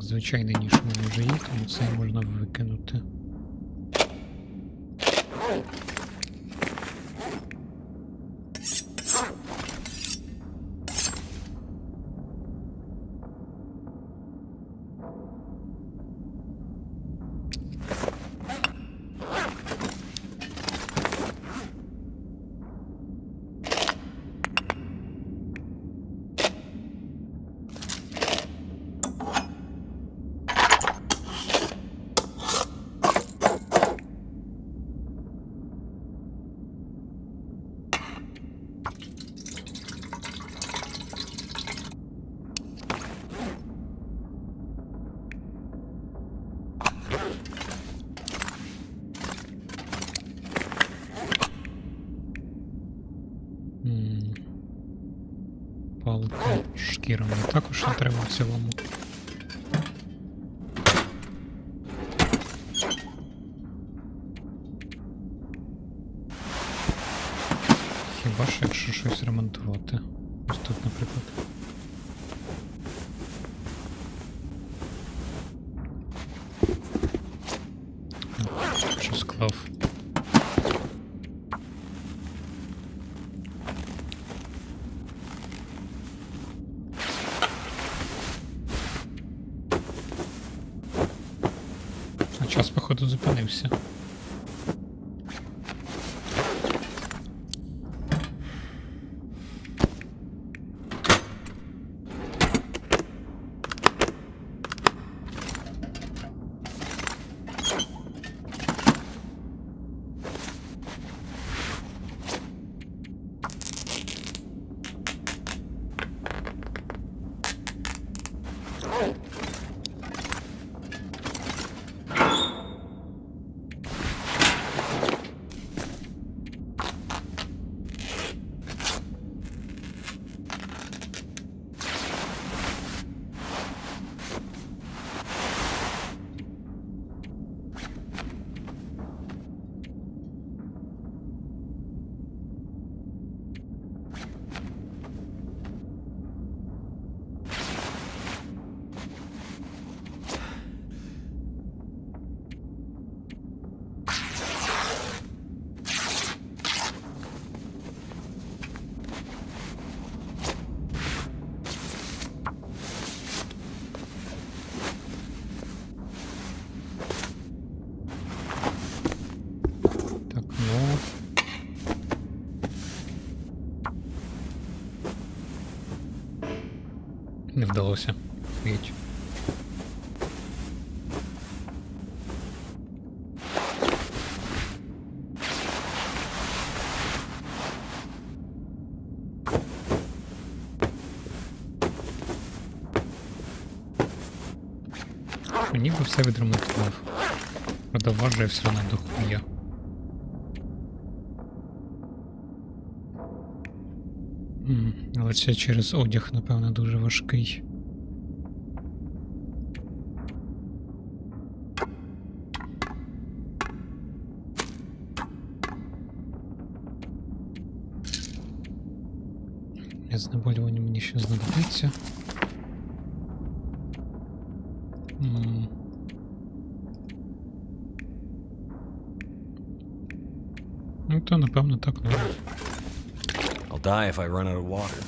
Звичайний ніж у мене вже є, тому це можна викинути. Палка, шкіра мені також не треба в цілому. Хіба ж якщо щось ремонтувати? Ось тут, наприклад. Що склав? А час, походу, зупинився. Не вдалося. Їдь. Ніби все відремонтував. Правда, важує все одно до хуя. Але це через одяг, напевно, дуже важкий. Знеболювання мені ще знадобиться. Ну то, напевно, так, ну. I'll die if I run out of water.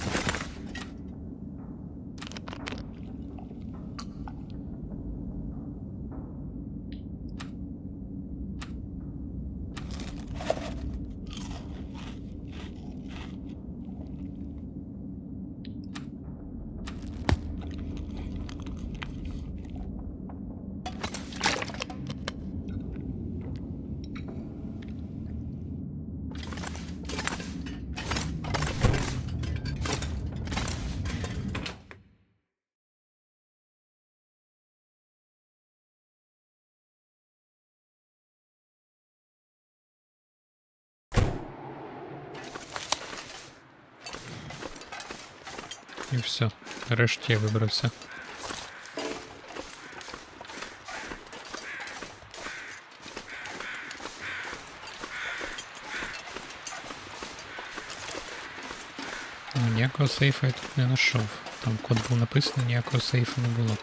І все. Нарешті я вибрався. Ніякого сейфа я тут не знайшов. Там код був написаний, ніякого сейфу не було.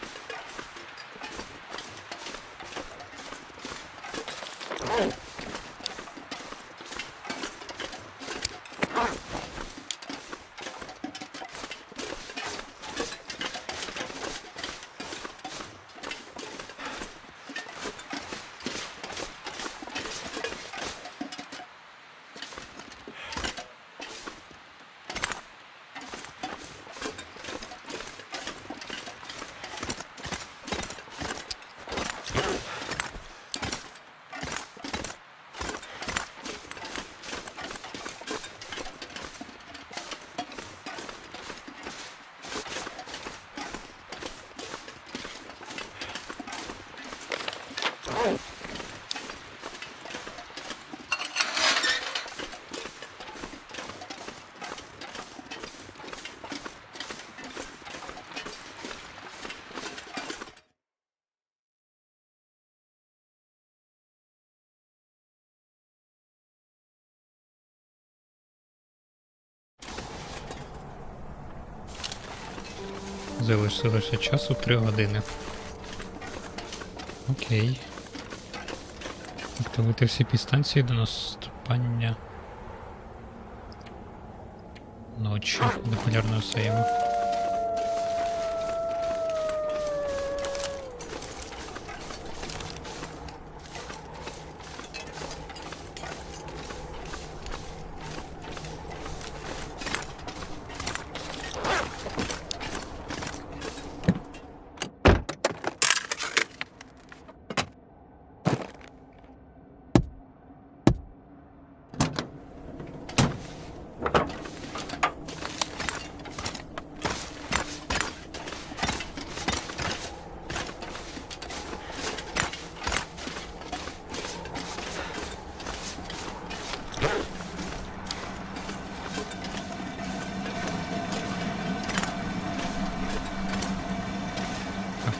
Залишилося часу 3 години. Окей. Активуйте всі підстанції до наступання ночі до полярного сейву.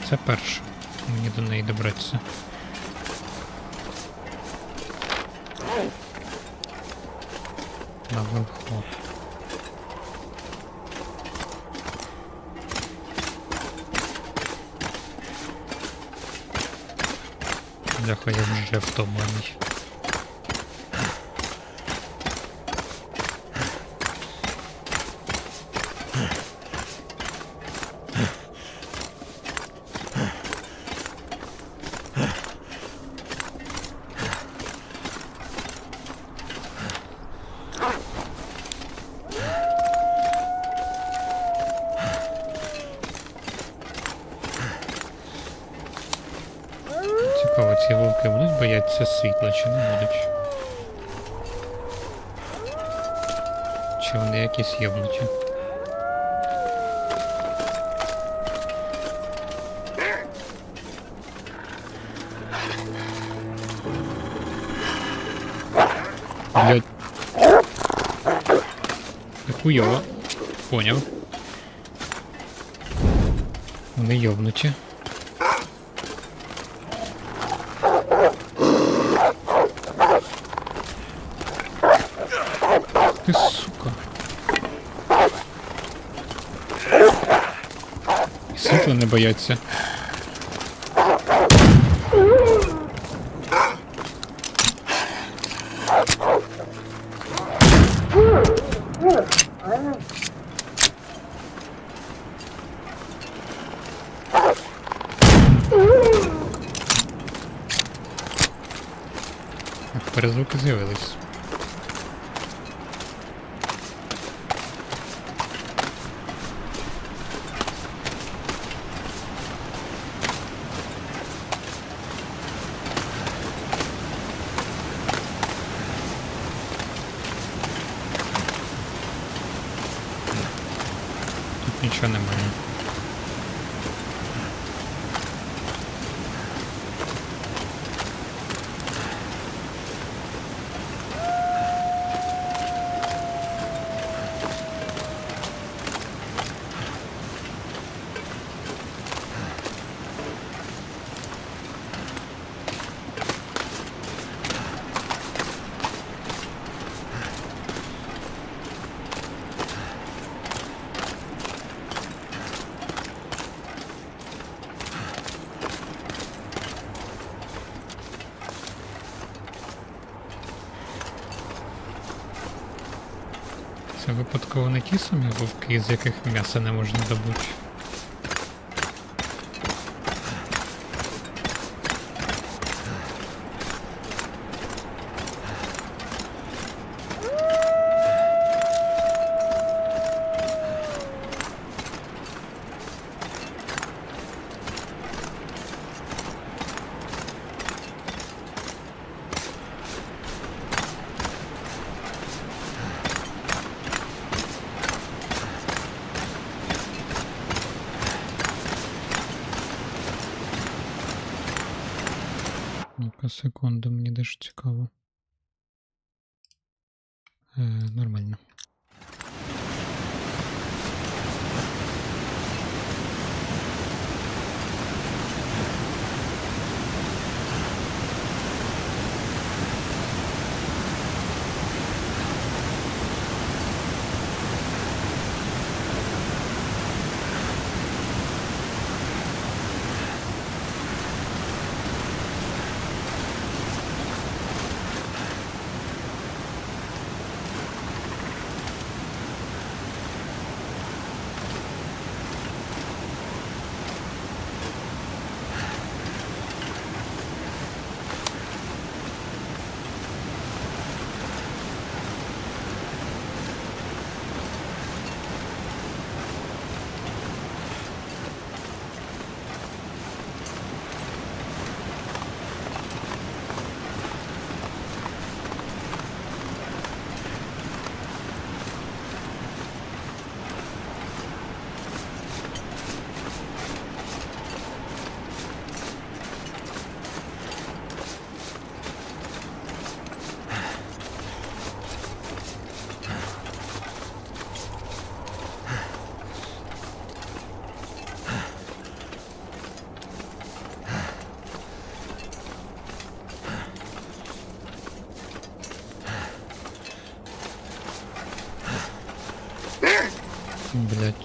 Це перше. Мені до неї добратися. На вход. Бляха, я вже втомлений. Цікаво, ці вовки будуть боятися світла, чи не будуть? Чи вони якісь єбнуті? Блядь. Хуйово. Поняв. Вони йобнуті. Ти сука. І світла не бояться. тепер звуки з'явились. Тут нічого немає. Це випадково не ті самі вовки, з яких м'яса не можна добути? Ну-ка, секунду, мені дещо цікаво. Нормально. Блять.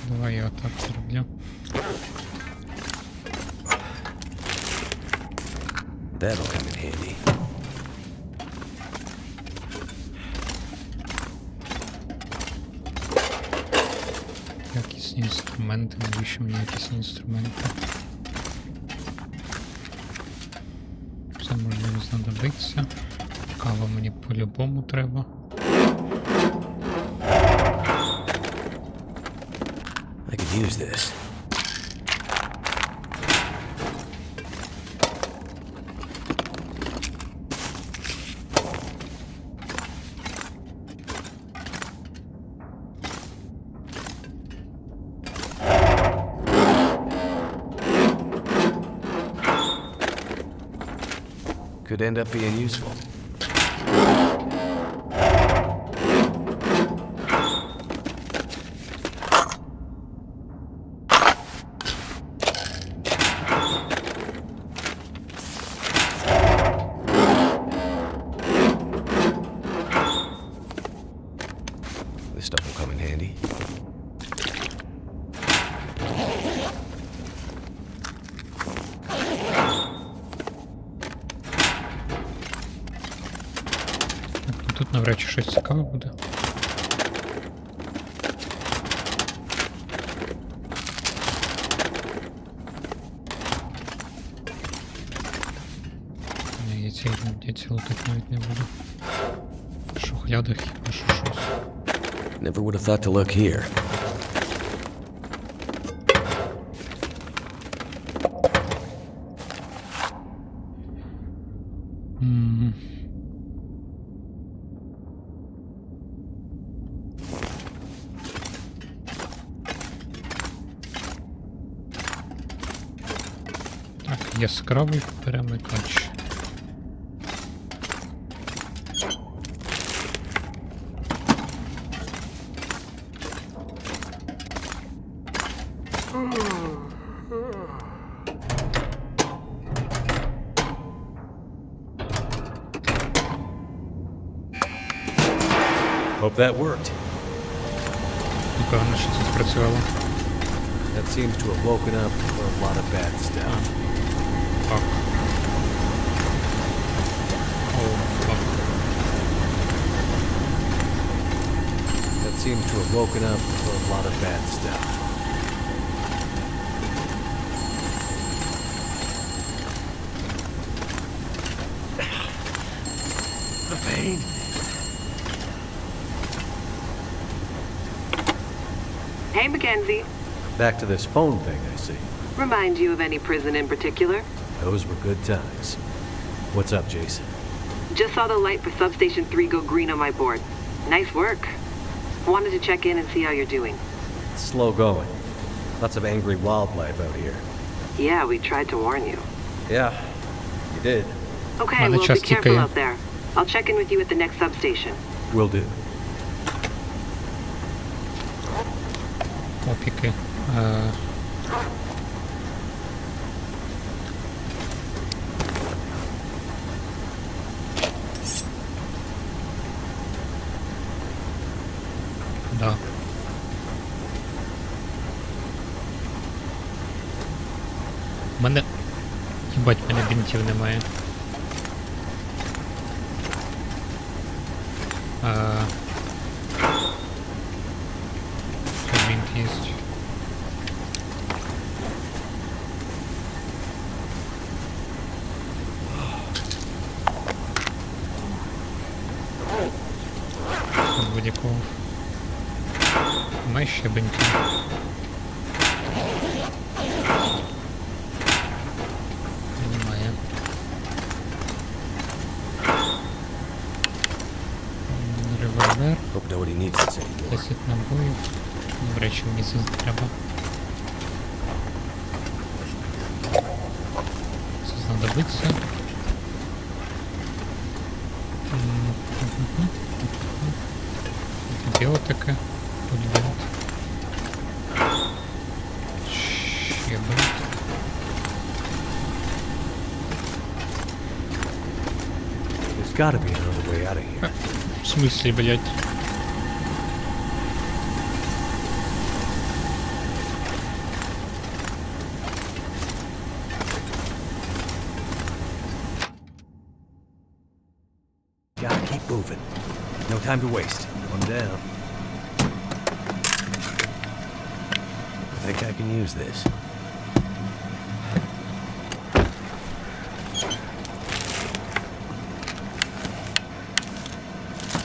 Давай я так зроблю. That'll come in handy. Якісні інструменти, навіщо мені якісні інструменти? Це можливо знадобиться. Кава мені по-любому треба. I could use this. Could end up being useful. This stuff will come in handy. Тут навряд чи щось цікаве буде. Ні, я ці лутати навіть не буду. В шухлядах хіба що щось. Never would have thought to look here. Так, яскравий перемикач. Hope that worked. Напевно, що це спрацювало. That seems to have woken up for a lot of bad stuff. Fuck. Oh, fuck. That seems to have woken up for a lot of bad stuff. The pain. Hey, Mackenzie. Back to this phone thing, I see. Remind you of any prison in particular? Those were good times. What's up, Jason? Just saw the light for Substation 3 go green on my board. Nice work. Wanted to check in and see how you're doing. It's slow going. Lots of angry wildlife out here. Yeah, we tried to warn you. Yeah, you did. Okay, well, be careful out there. I'll check in with you at the next substation. Will do. Опіки. Да. Мене... Їбать, мене бінтів немає. Що бінт є? Будь-якого. Має ще бінтів. Немає. Револьвер. 10 набоїв. До речі, мені це треба. Це знадобиться. Антибіотики. Тут бинт. Ще бинт. There's gotta be another way out of here. В смысле, блядь? Gotta keep moving. No time to waste. One down. I think I can use this.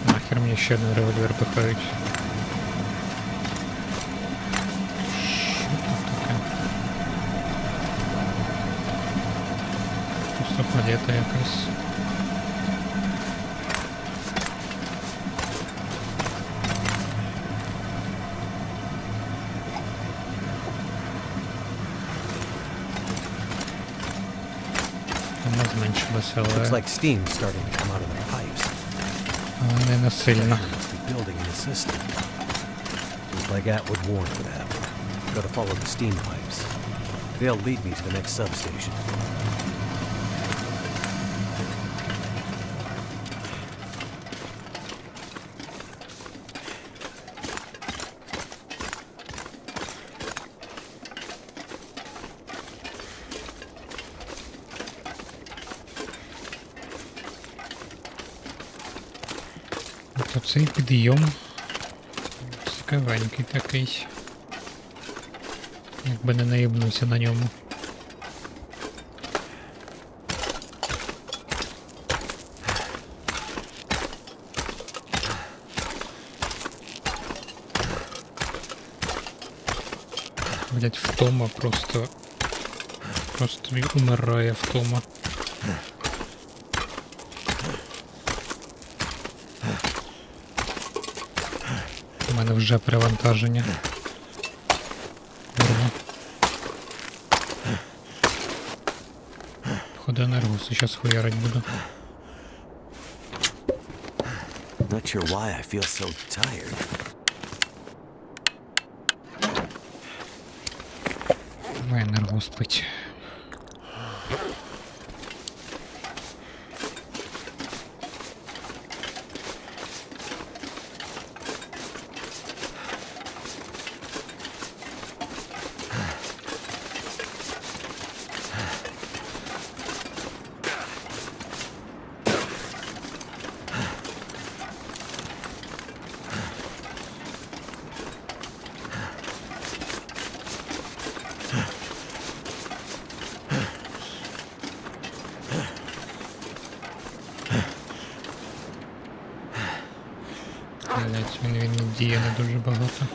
Нахер мені ще один револьвер пихають. Що тут таке? Просто палета якась. Вона зменшилася, але... Looks like steam's starting to come out of the pipes. Не насильно. Must be building in the system. Looks like Atwood warned for that. Gotta follow the steam pipes. They'll lead me to the next substation. То цей підйом цікавенький такий. Якби не наїбнувся на ньому. Блять, втома просто умирає втома. У мене вже перевантаження. Походу енергосу зараз хуярить буду. Not sure why I feel so tired. Давай енергос пить. Блять, він діє не дуже багато.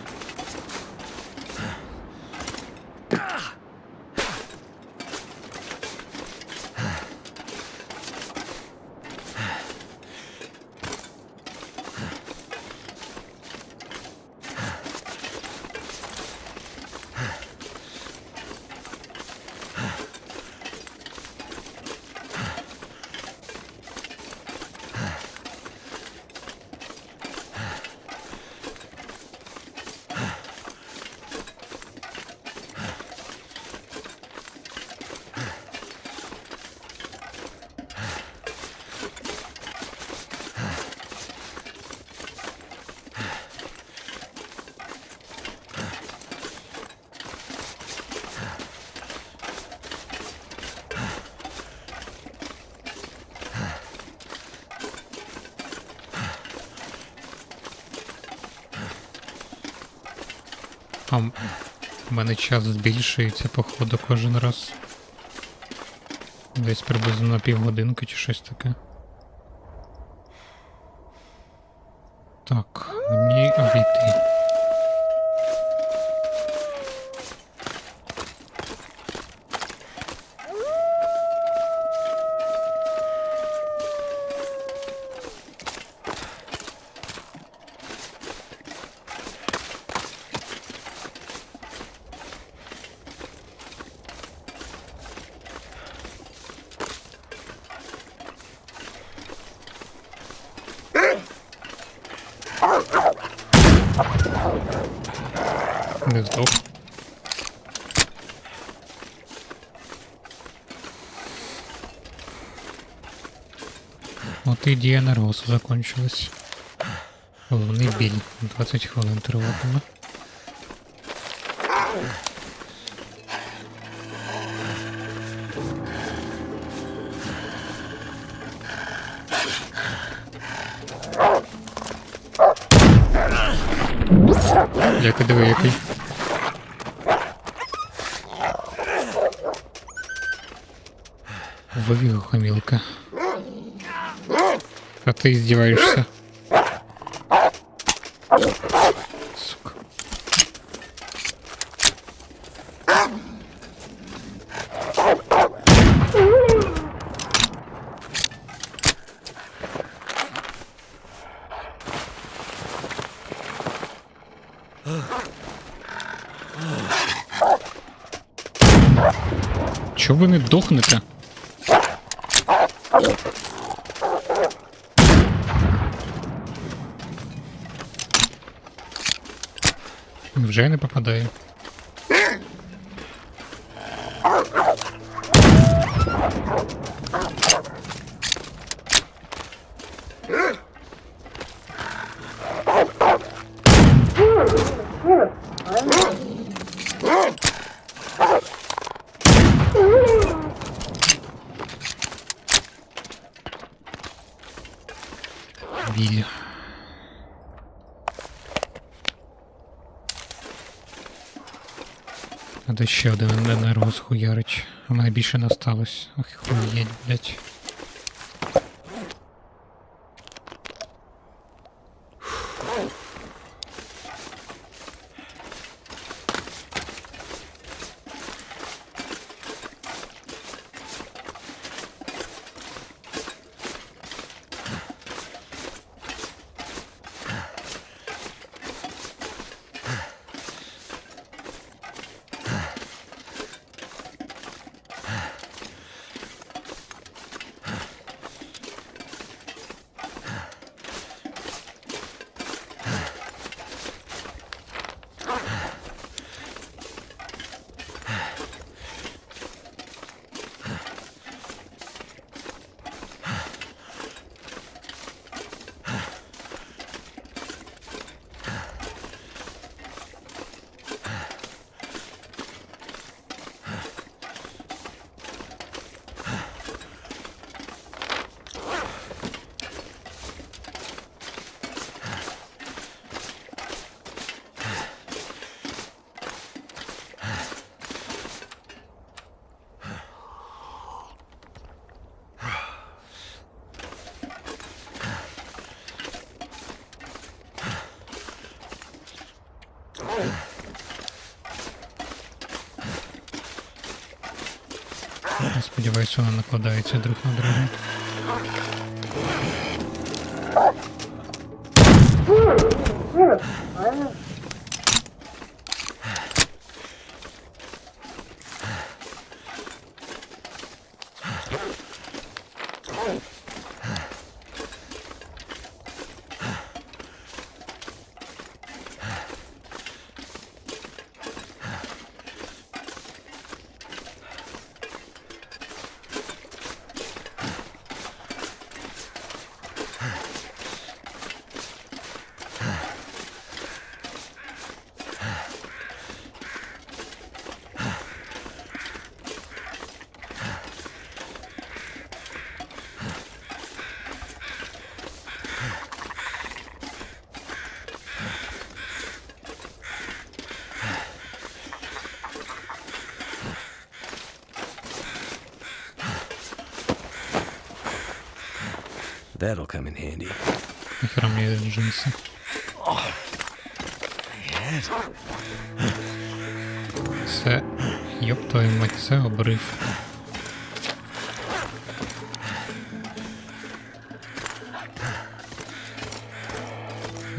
А в мене час збільшується, походу, кожен раз. Десь приблизно на півгодинки чи щось таке. Так, мені обійти. Не здох. От і дія енергосу закончилась. Головний біль. 20 хвилин триватиме. Дякую, диви, який. Вивіг хомілка. А ти здіваєшся. Сука. Чого ви не дохнете? Вже я не попадаю. Біль. Треба ще один енерго схуярить. А мене більше не осталось. Ох, хуєть, блять. Я сподіваюся, вони накладаються друг на друга. That'll come in handy. Нахера мені джинси? Це, ёб твою мать, це обрив.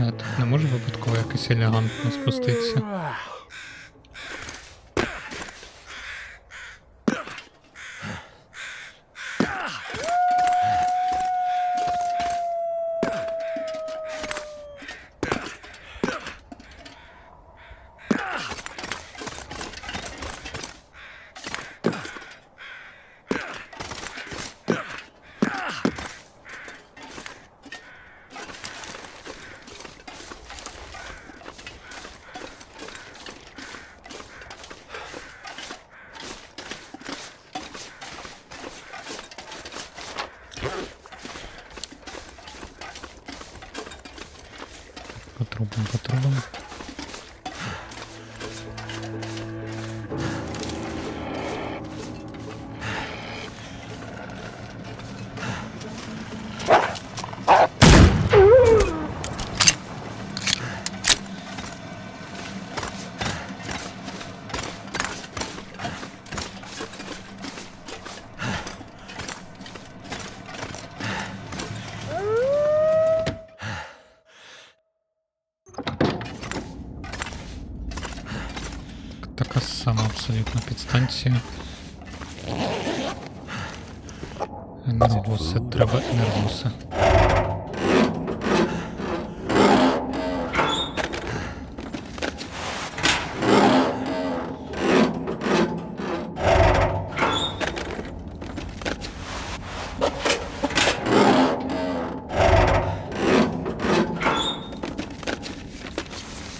А тут не може випадково якось елегантно спуститися? По трубам. Така сама абсолютно підстанція. Енергоси, треба енергоси.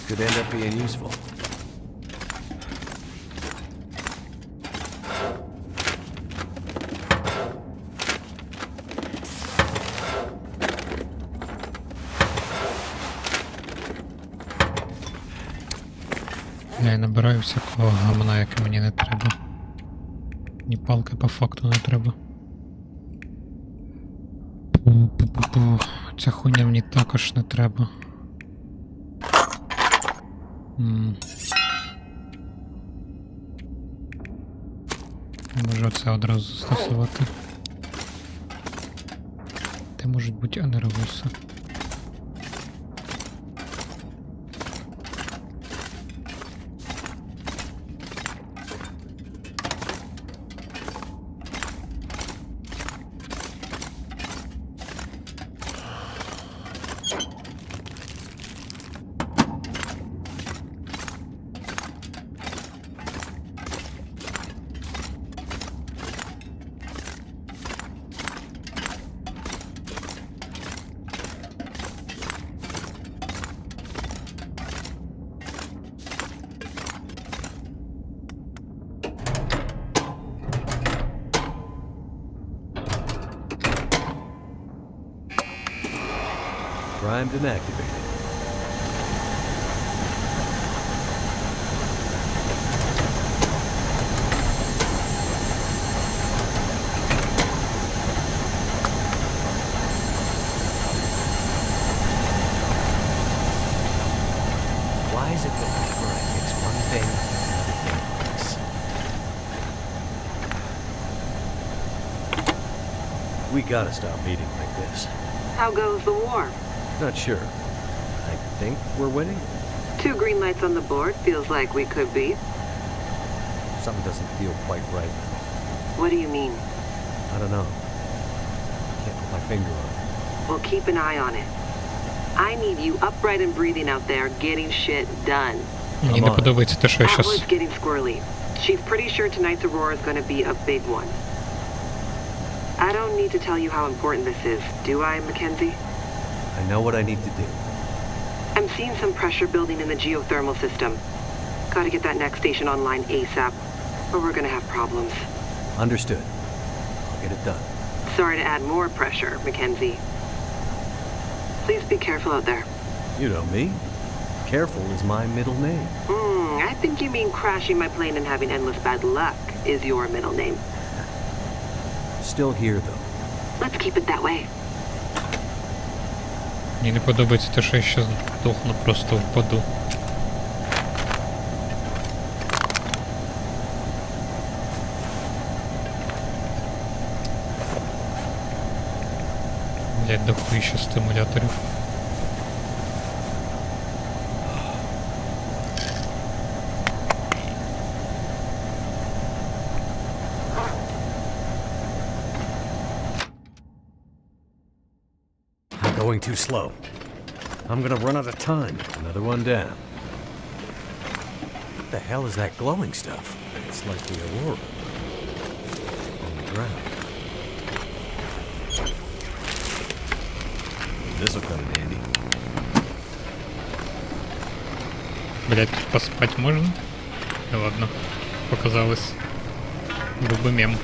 Could end up being useful. Я набираю всякого гамна, яке мені не треба. Ні палки по факту не треба. Пу-пу-пу-пу. Ця хуйня мені також не треба. Можу це одразу застосувати. Де можуть бути анеровуси? Primed and activated. Why is it that whenever I fix one thing, another thing breaks? We gotta stop meeting like this. How goes the war? Not sure. I think we're winning. 2 green lights on the board feels like we could be. Something doesn't feel quite right. What do you mean? I don't know. Can't put my finger on it. Well, keep an eye on it. I need you upright and breathing out there, getting shit done. Мені не подобається те, що я щас... Atwood's getting squirrely. She's pretty sure tonight's Aurora is going to be a big one. I don't need to tell you how important this is, do I, Mackenzie? I know what I need to do. I'm seeing some pressure building in the geothermal system. Gotta get that next station online ASAP, or we're gonna have problems. Understood. I'll get it done. Sorry to add more pressure, Mackenzie. Please be careful out there. You know me. Careful is my middle name. I think you mean crashing my plane and having endless bad luck is your middle name. Still here, though. Let's keep it that way. Мені не подобається те, що я щас вдохну, просто впаду. Блять, дохуїще стимуляторів. Going too slow. I'm gonna run out of time. Another one down. What the hell is that glowing stuff? It's like the Aurora. On the ground. This'll come in handy. Блять, тут поспать можно? Да ладно. Показалось. Был бы мем.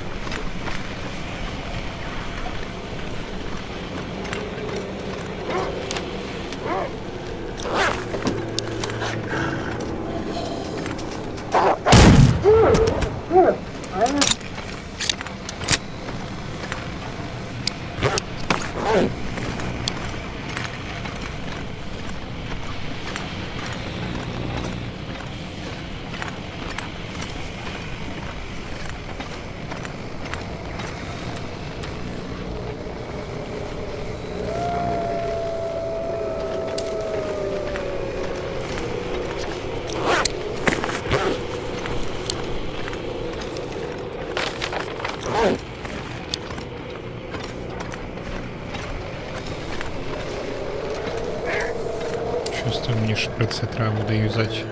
Чувствую, мені шприци треба буде юзати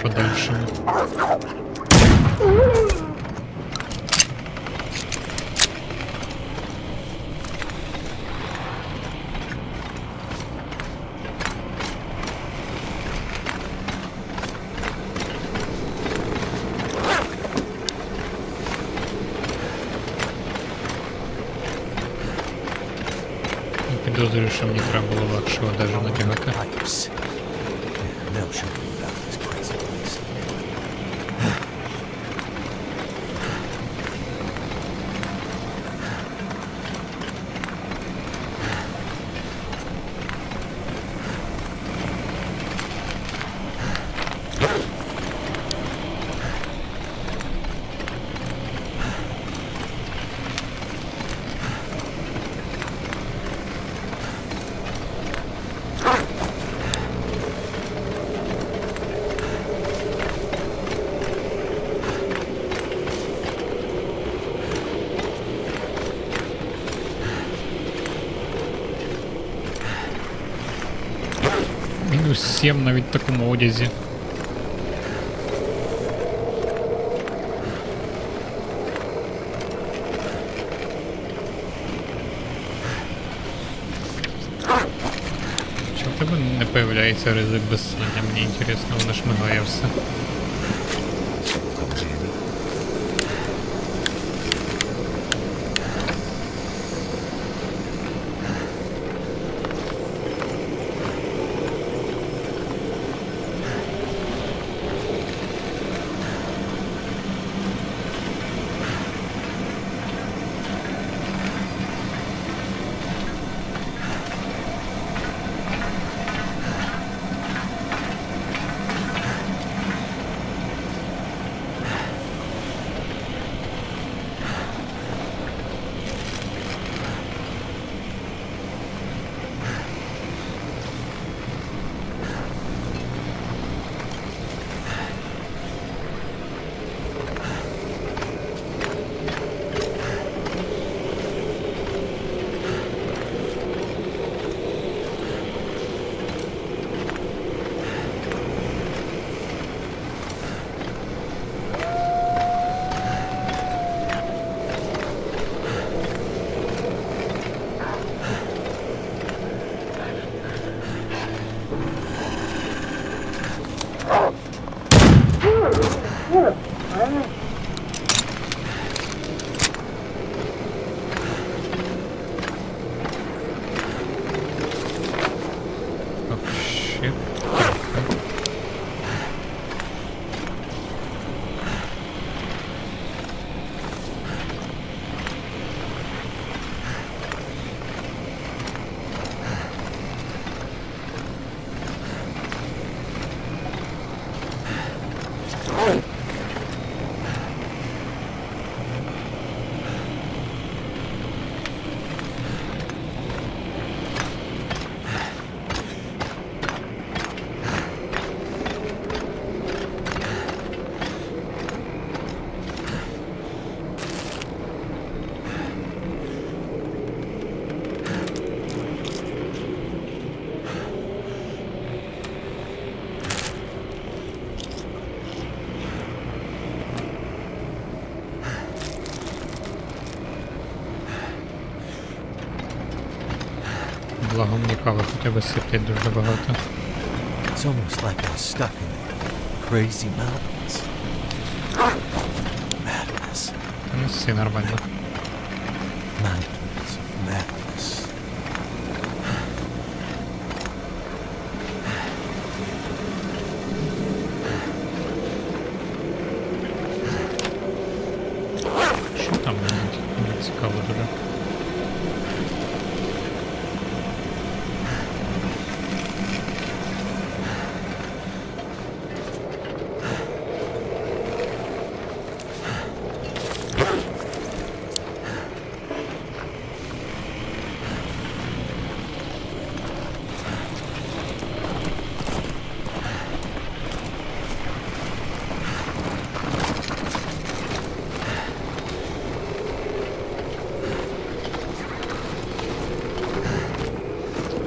подальшому. Підозрюю, що мені треба було легшого даже натягати. Now show me about this crazy place. Мінус 7 навіть в такому одязі. Чого в тебе не появляється ризик безсилля? Мені інтересно, воно шмигає все. Благо мені кави хоча б сиплять дуже багато. It's almost like I'm stuck in crazy mountains. Madness. Ну, все нормально. Mountains of madness. Що там мені цікаво туди?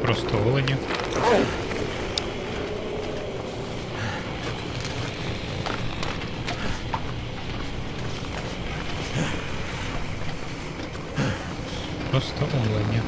Просто олені. Просто олені.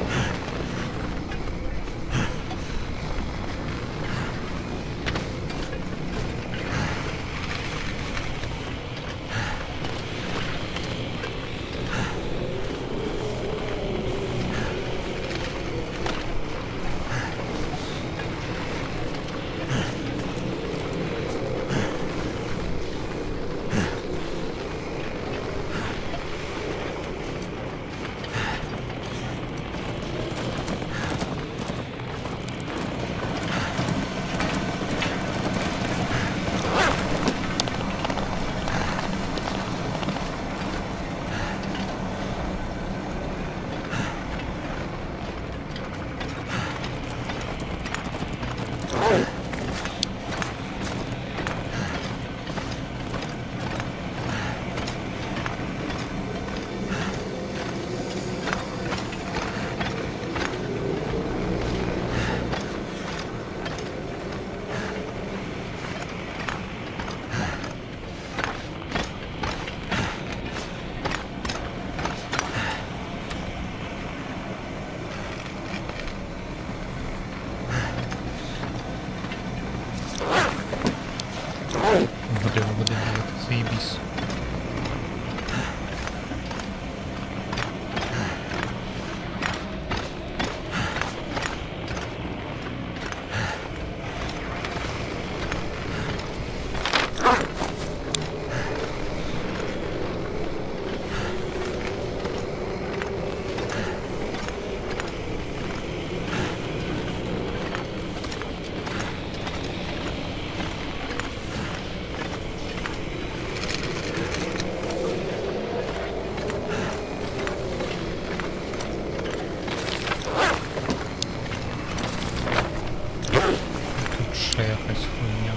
ще якась хуйня.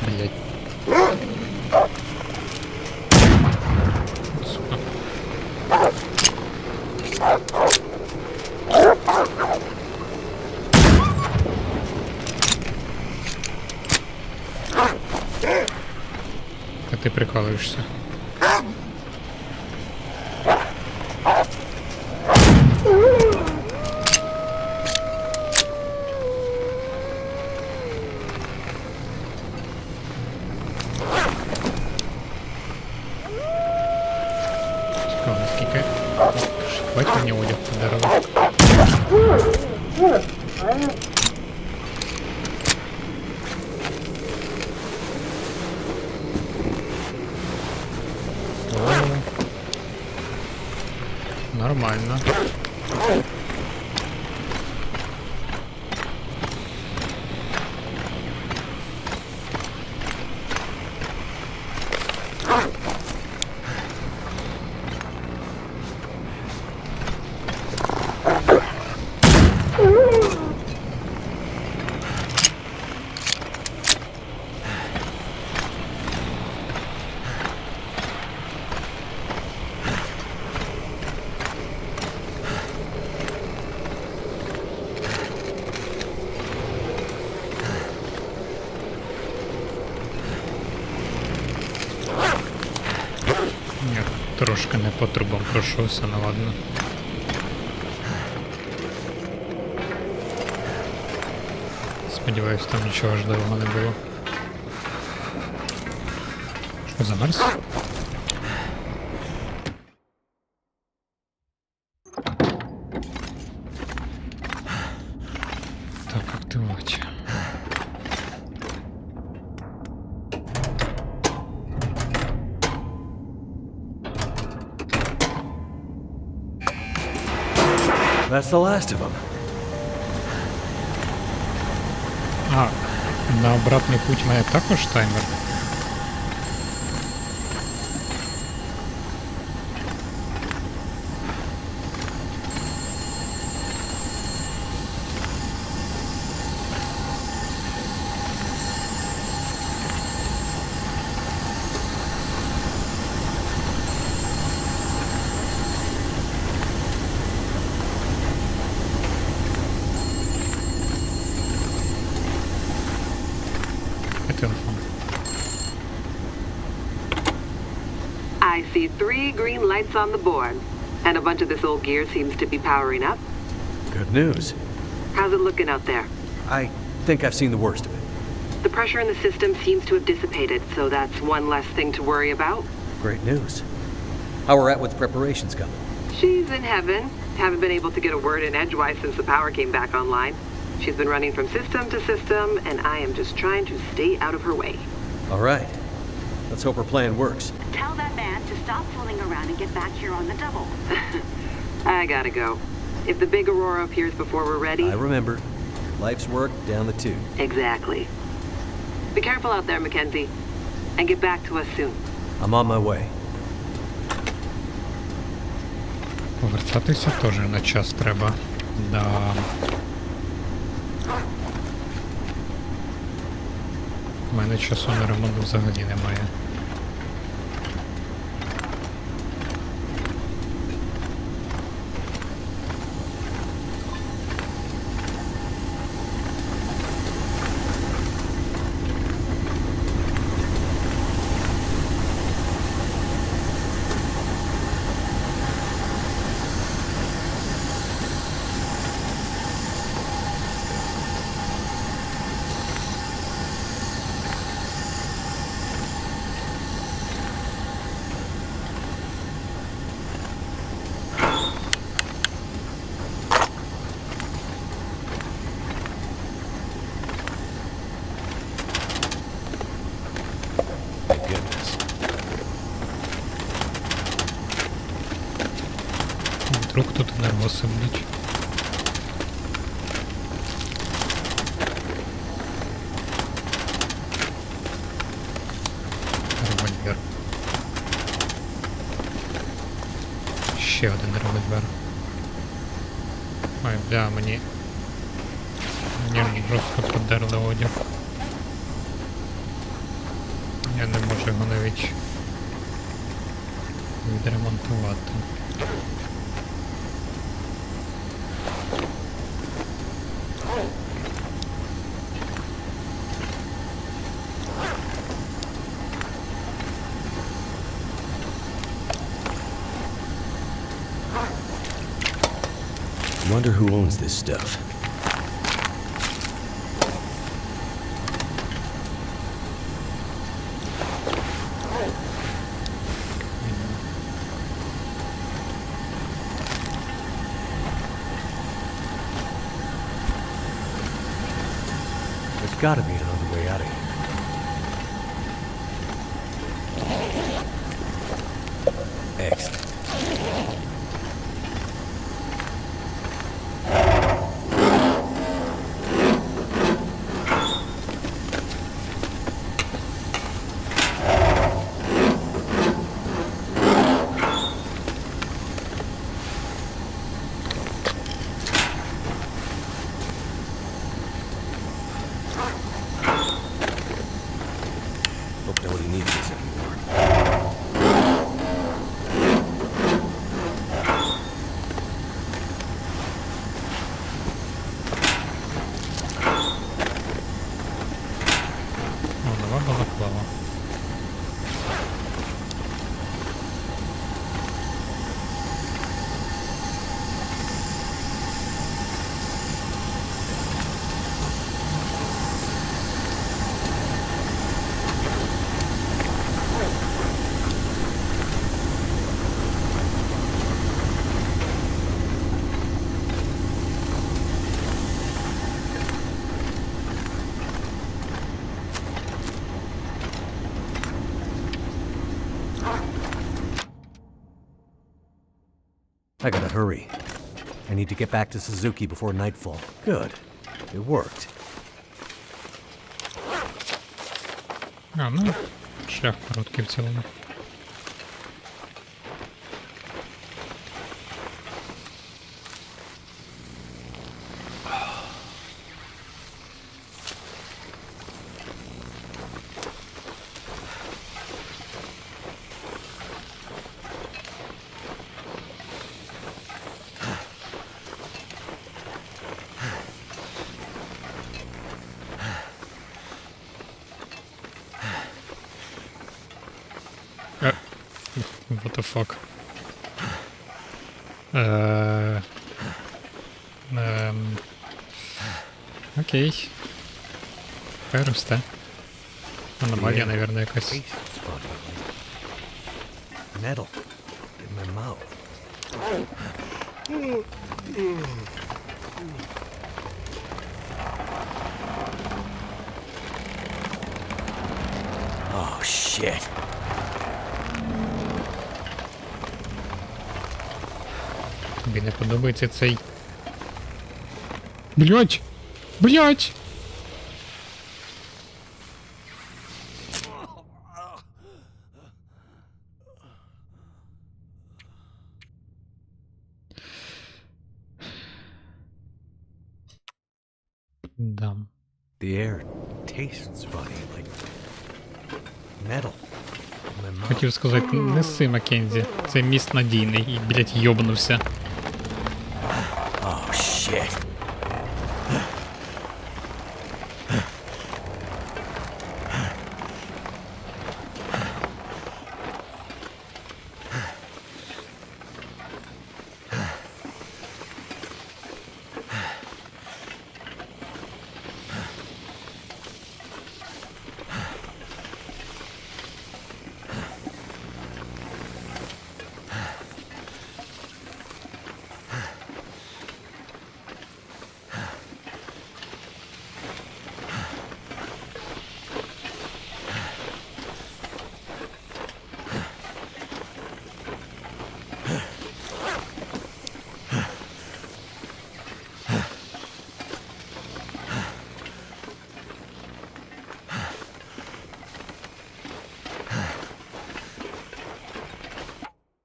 Блять. Сука. А ти прикалуєшся? Цікаво, наскільки... Хватить мені одяг подарувати. Нормально. Я трошки не по трубам пройшовся, ну ладно. Сподіваюсь, там нічого важливого не було. Що, замерз? Так, активувати. That's the last of them. А, на обратний путь в мене також таймер. Телефон. I see 3 green lights on the board, and a bunch of this old gear seems to be powering up. Good news. How's it looking out there? I think I've seen the worst of it. The pressure in the system seems to have dissipated, so that's one less thing to worry about. Great news. How we're at with preparations coming? She's in heaven. Haven't been able to get a word in edgewise since the power came back online. She's been running from system to system, and I am just trying to stay out of her way. All right. Let's hope her plan works. Tell that man to stop fooling around and get back here on the double. I gotta go. If the big Aurora appears before we're ready... I remember. Life's work down the tube. Exactly. Be careful out there, Mackenzie. And get back to us soon. I'm on my way. Повертатися теж на час треба. Да. У мене часу на ремонт взагалі немає. Вдруг тут енергоси будуть. Револьвер. Ще один револьвер. Ой, бля, мені жорстко подерли одяг. Я не можу його навіть відремонтувати. Wonder who owns this stuff. There's gotta be another way out of here. Excellent. Hope nobody needs this anymore. О, нова балаклава. I gotta hurry. I need to get back to Suzuki before nightfall. Good. It worked. А, ну, шлях короткий в цілому. What the fuck? Окей. Хай росте. Аномалія, наверное, якась. Metal in my mouth. Oh shit. Тобі не подобається цей. Блять! Блять! Да. The air tastes funny, like metal. in my mouth. Хотів сказати, неси, Маккензі. Це міст надійний і, блять, йобнувся. Oh shit.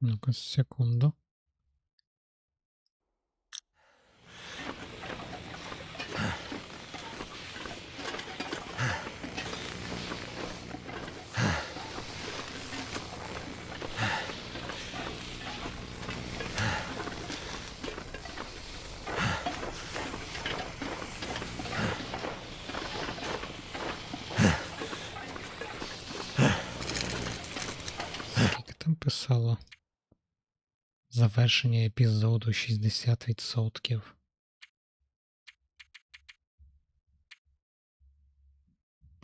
Ну-ка, секунду. завершення епізоду 60%.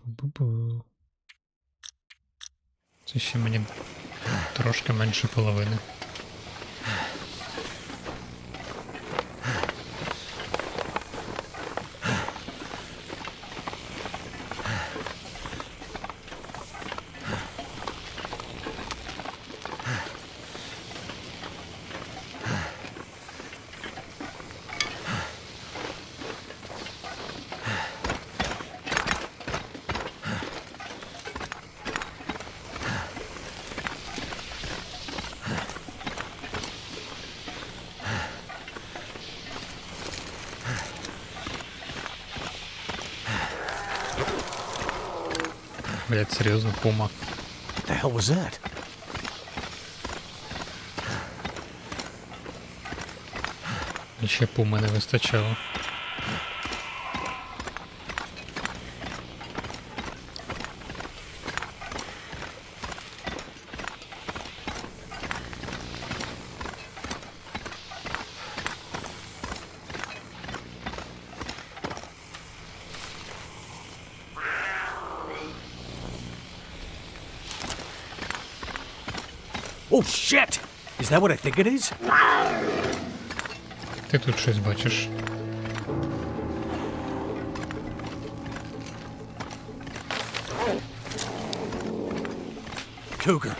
Бу-бу-бу. Це ще мені трошки менше половини. Блять, серйозно, пума. What the hell was that? І ще пуми не вистачало. Oh shit! Is that what I think it is? Ти тут щось бачиш? Cougar.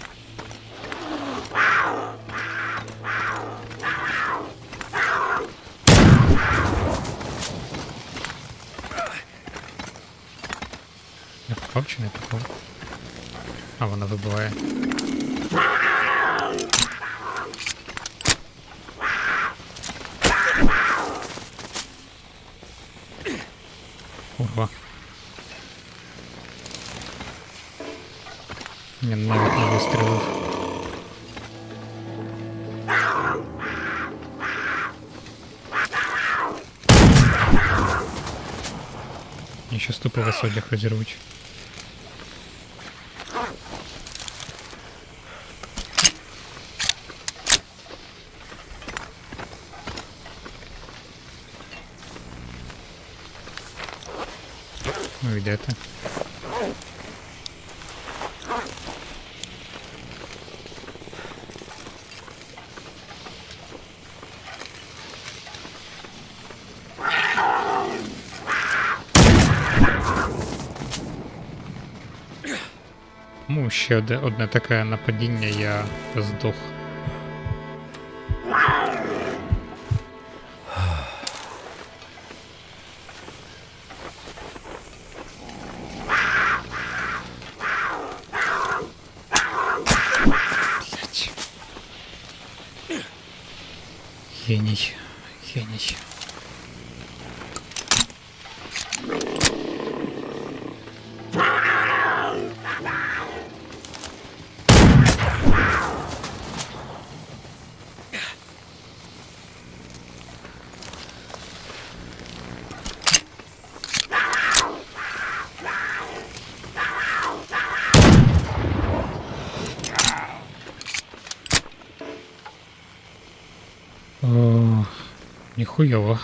Я попав чи не попав? А, вона вибиває. Курва. Я навіть не вистрілив. І ще ступи висодях розірвуть. Ну, йдете. Ну, ще одне таке нападіння, я здох. Геній. Геній. О, ніхуйово.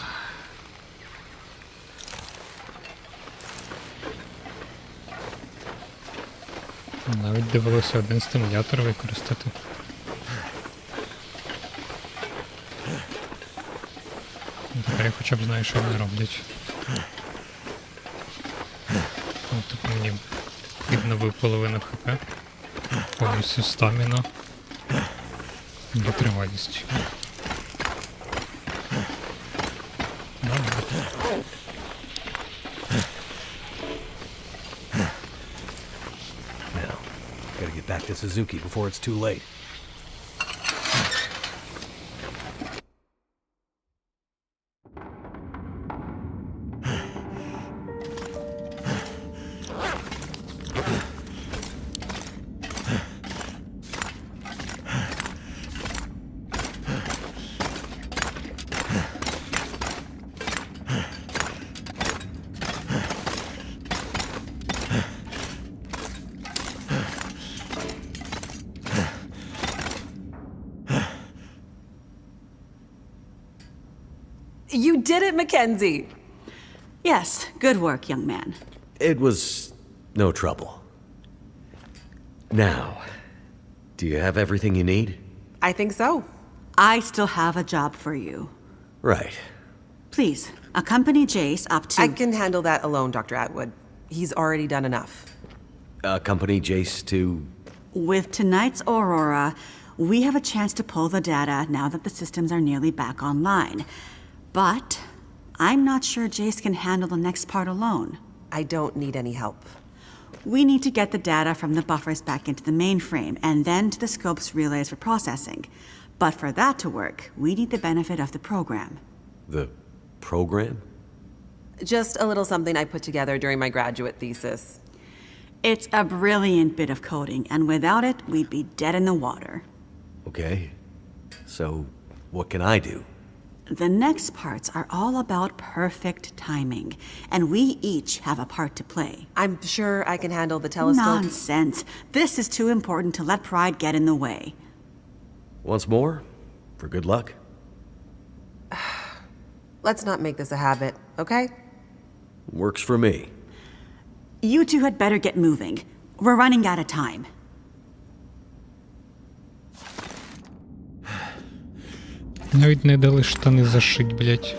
Навіть довелося один стимулятор використати. Тепер я хоча б знаю, що вони роблять. Тут мені відновив половину хп. Повністю стаміна. Витривалість. Now, gotta get back to Suzuki before it's too late. You did it, Mackenzie! Yes, good work, young man. It was no trouble. Now, do you have everything you need? I think so. I still have a job for you. Right. Please, accompany Jace up to... I can handle that alone, Dr. Atwood. He's already done enough. Accompany Jace to... With tonight's Aurora, we have a chance to pull the data now that the systems are nearly back online. But I'm not sure Jace can handle the next part alone. I don't need any help. We need to get the data from the buffers back into the mainframe, and then to the scope's relays for processing. But for that to work, we need the benefit of the program. The program? Just a little something I put together during my graduate thesis. It's a brilliant bit of coding, and without it, we'd be dead in the water. Okay. So, what can I do? The next parts are all about perfect timing, and we each have a part to play. I'm sure I can handle the telescope. Nonsense. This is too important to let pride get in the way. Once more, for good luck. Let's not make this a habit, okay? Works for me. You two had better get moving. We're running out of time. Навіть не дали штани зашить, блять.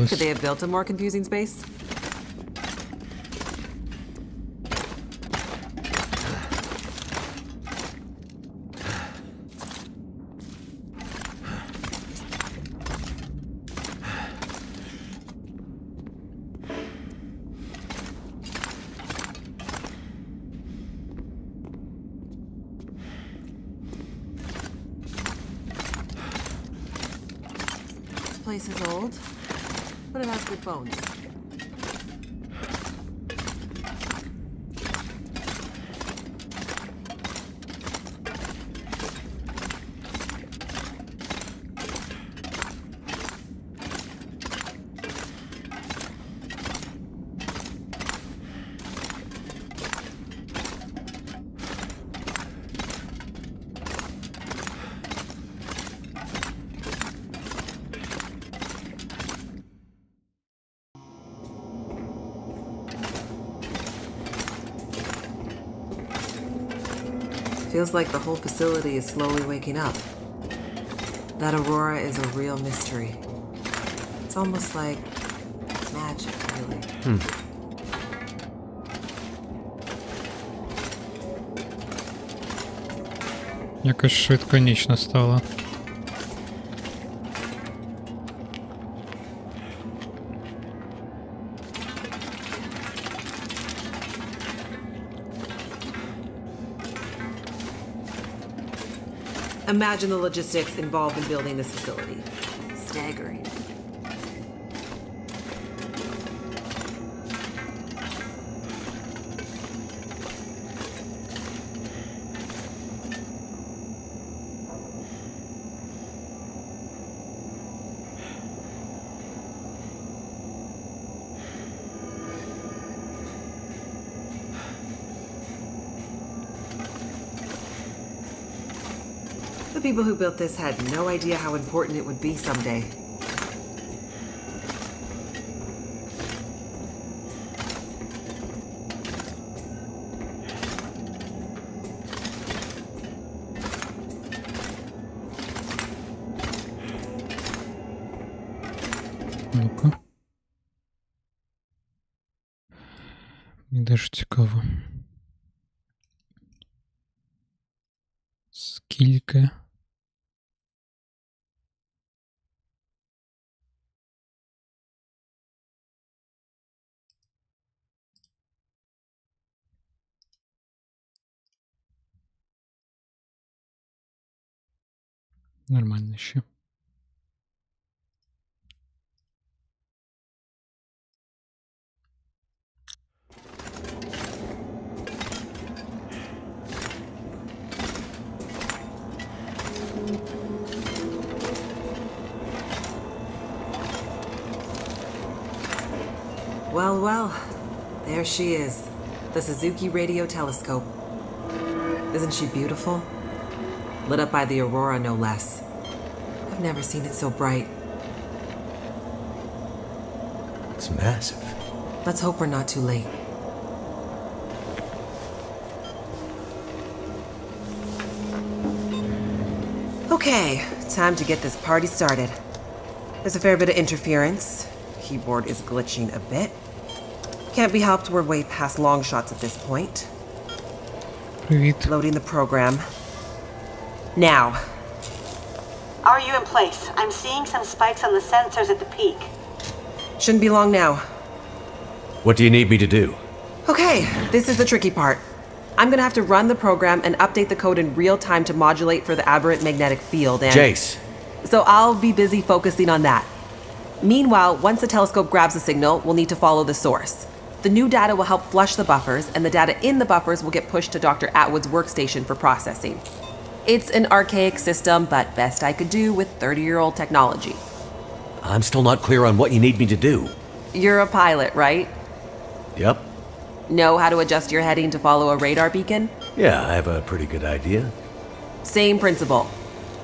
Could they have built a more confusing space? This place is old, but it has good bones. Feels like the whole facility is slowly waking up. That Aurora is a real mystery. It's almost like magic, really. Якось швидко ніч настала. Imagine the logistics involved in building this facility. Staggering. The people who built this had no idea how important it would be someday. Ну-ка. Мені даже цікаво. Скільки? Нормально ще. Well, well. There she is. The Suzuki Radio Telescope. Isn't she beautiful? Lit up by the aurora, no less. I've never seen it so bright. It's massive. Let's hope we're not too late. Okay, time to get this party started. There's a fair bit of interference. Keyboard is glitching a bit. Can't be helped, we're way past long shots at this point. Привіт. Loading the program. Now. Are you in place? I'm seeing some spikes on the sensors at the peak. Shouldn't be long now. What do you need me to do? Okay, this is the tricky part. I'm gonna have to run the program and update the code in real time to modulate for the aberrant magnetic field and... Jace. So I'll be busy focusing on that. Meanwhile, once the telescope grabs a signal, we'll need to follow the source. The new data will help flush the buffers, and the data in the buffers will get pushed to Dr. Atwood's workstation for processing. It's an archaic system, but best I could do with 30-year-old technology. I'm still not clear on what you need me to do. You're a pilot, right? Yep. Know how to adjust your heading to follow a radar beacon? Yeah, I have a pretty good idea. Same principle.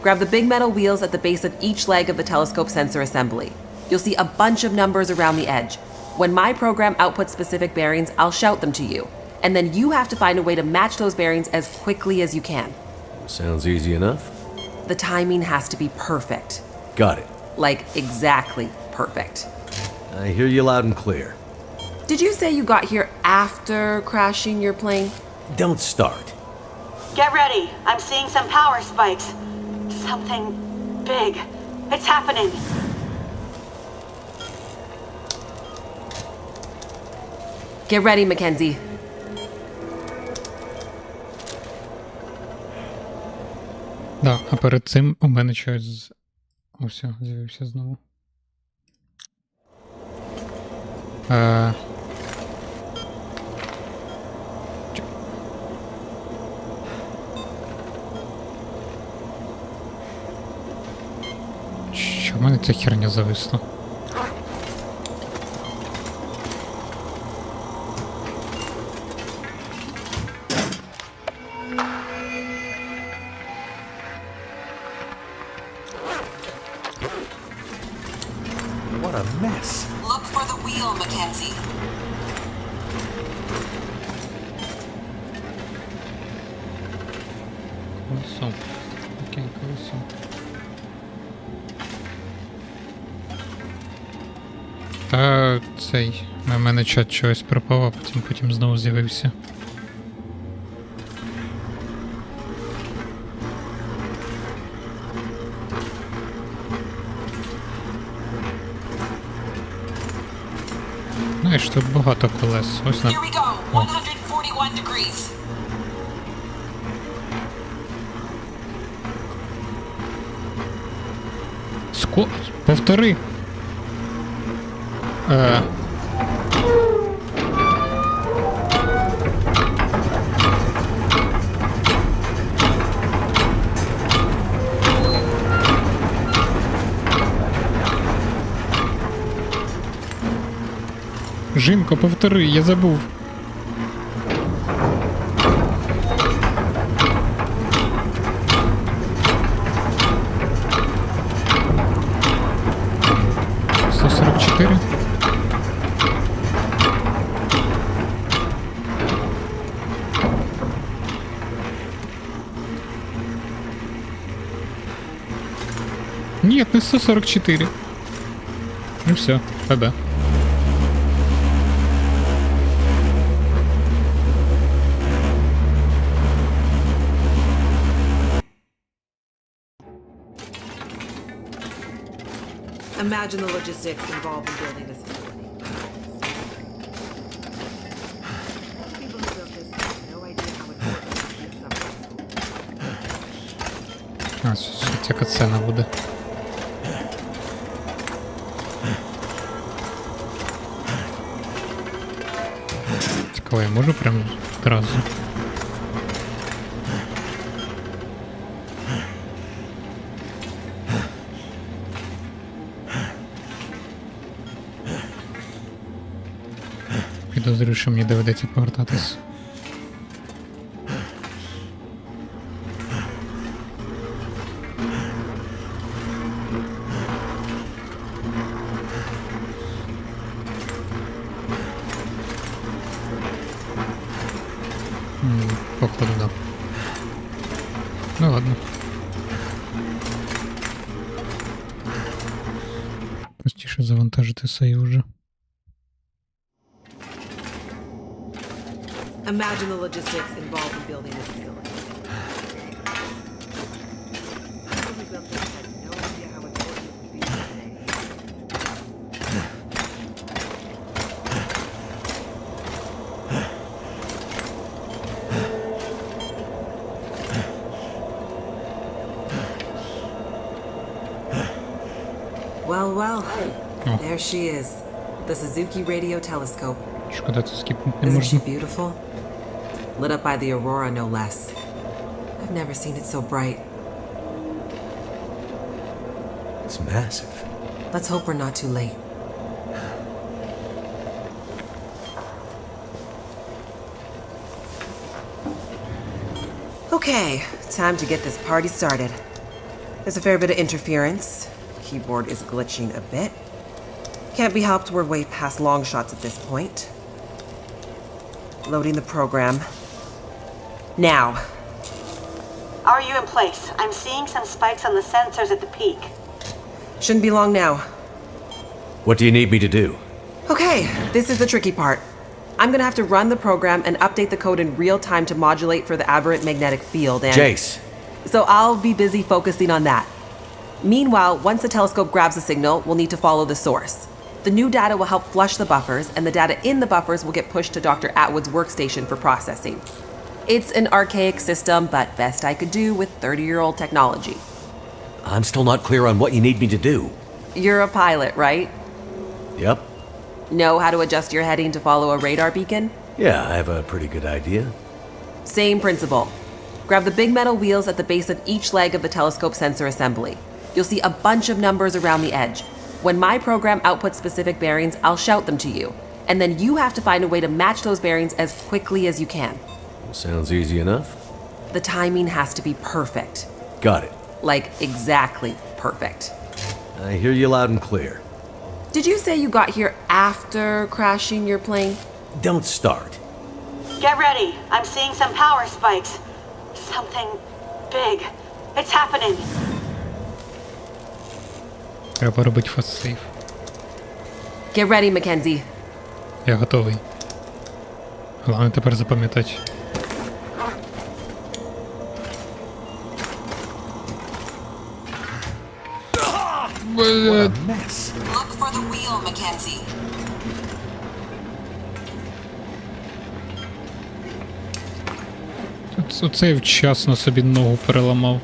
Grab the big metal wheels at the base of each leg of the telescope sensor assembly. You'll see a bunch of numbers around the edge. When my program outputs specific bearings, I'll shout them to you. And then you have to find a way to match those bearings as quickly as you can. Sounds easy enough. The timing has to be perfect. Got it. Like, exactly perfect. I hear you loud and clear. Did you say you got here after crashing your plane? Don't start. Get ready. I'm seeing some power spikes. Something big. It's happening. Get ready, Mackenzie. Да, а перед цим у мене щось... О, все, з'явився знову. Що в мене ця херня зависла? What a mess. Look for the wheel, Mackenzie. Колесо. Окей, колесо. Та цей... У мене чат чогось пропав, а потім знову з'явився. Знаєш, тут багато колес. Ось на... Here we go. 141 degrees. Повтори. Жінко, повтори, я забув. Нет, не 144. Ну все, тогда. Imagine the logistics involved in building this facility. People who built this have no idea how it works. А, що ця катсцена буде. Цікаво, я можу прямо одразу? Підозрюю, що мені доведеться повертатись. Походу, да. Ну ладно. Простіше завантажити союзу. Imagine the logistics involved in building this facility. Whoever built this had no idea how important it would be today. Well, there she is. The Suzuki radio telescope. Шкода, це скіпнути не Isn't she можна. beautiful? Lit up by the aurora, no less. I've never seen it so bright. It's massive. Let's hope we're not too late. Okay, time to get this party started. There's a fair bit of interference. Keyboard is glitching a bit. Can't be helped, we're way past long shots at this point. Loading the program. Now. Are you in place? I'm seeing some spikes on the sensors at the peak. Shouldn't be long now. What do you need me to do? Okay, this is the tricky part. I'm gonna have to run the program and update the code in real time to modulate for the aberrant magnetic field and... Jace. So I'll be busy focusing on that. Meanwhile, once the telescope grabs a signal, we'll need to follow the source. The new data will help flush the buffers, and the data in the buffers will get pushed to Dr. Atwood's workstation for processing. It's an archaic system, but best I could do with 30-year-old technology. I'm still not clear on what you need me to do. You're a pilot, right? Yep. Know how to adjust your heading to follow a radar beacon? Yeah, I have a pretty good idea. Same principle. Grab the big metal wheels at the base of each leg of the telescope sensor assembly. You'll see a bunch of numbers around the edge. When my program outputs specific bearings, I'll shout them to you. And then you have to find a way to match those bearings as quickly as you can. Sounds easy enough. The timing has to be perfect. Got it. Like, exactly perfect. I hear you loud and clear. Did you say you got here after crashing your plane? Don't start. Get ready. I'm seeing some power spikes. Something big. It's happening. Треба робити фастсейв. Get ready, Mackenzie. Я готовий. Головне тепер запам'ятати. What a mess. Look for the wheel, Mackenzie. Оцей вчасно собі ногу переламав.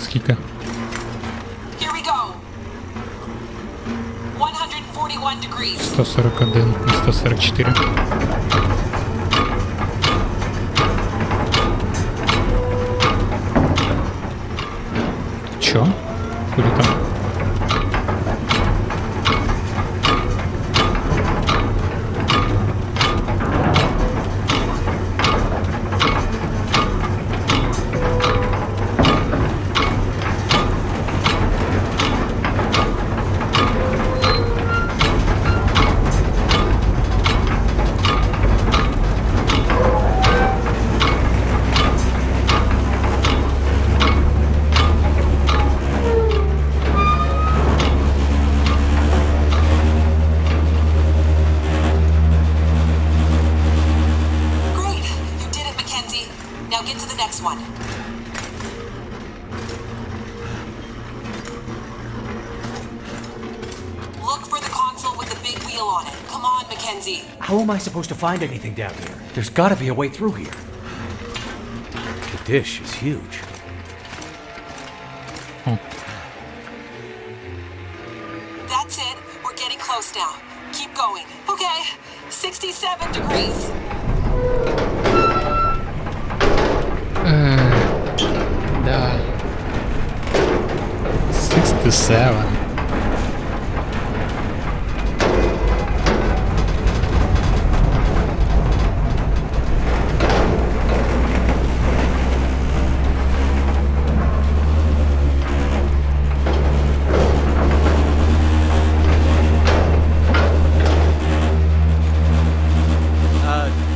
Скільки? Here we go. 141 degrees. 141 і 144. Чо? Куди там? Now get to the next one. Look for the console with the big wheel on it. Come on, Mackenzie. How am I supposed to find anything down here? There's gotta be a way through here. The dish is huge. That's it. We're getting close now. Keep going. Okay. 67 degrees. Да. 67.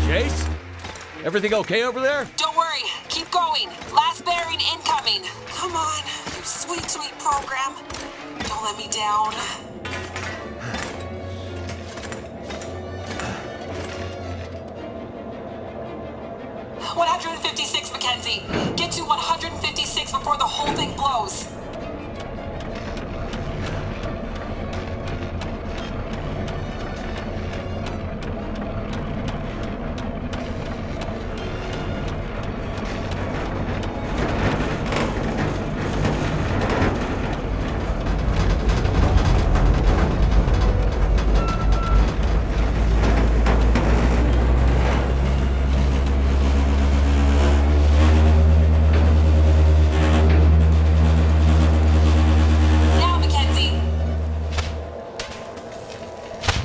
Jace? Everything okay over there? Don't worry. Keep going. Last bearing incoming. Come on, you sweet, sweet program. Don't let me down. $156, Mackenzie. Get to 156 before the whole thing blows.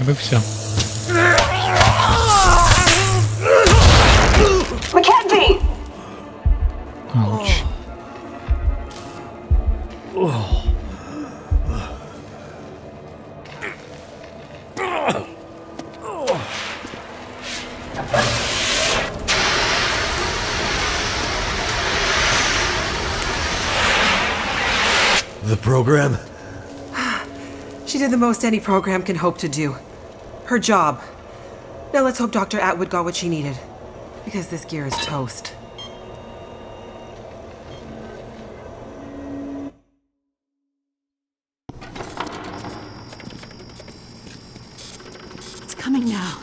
Бы все. Mackenzie! Ouch. The program? She did the most any program can hope to do. Her job. Now let's hope Dr. Atwood got what she needed. Because this gear is toast. It's coming now.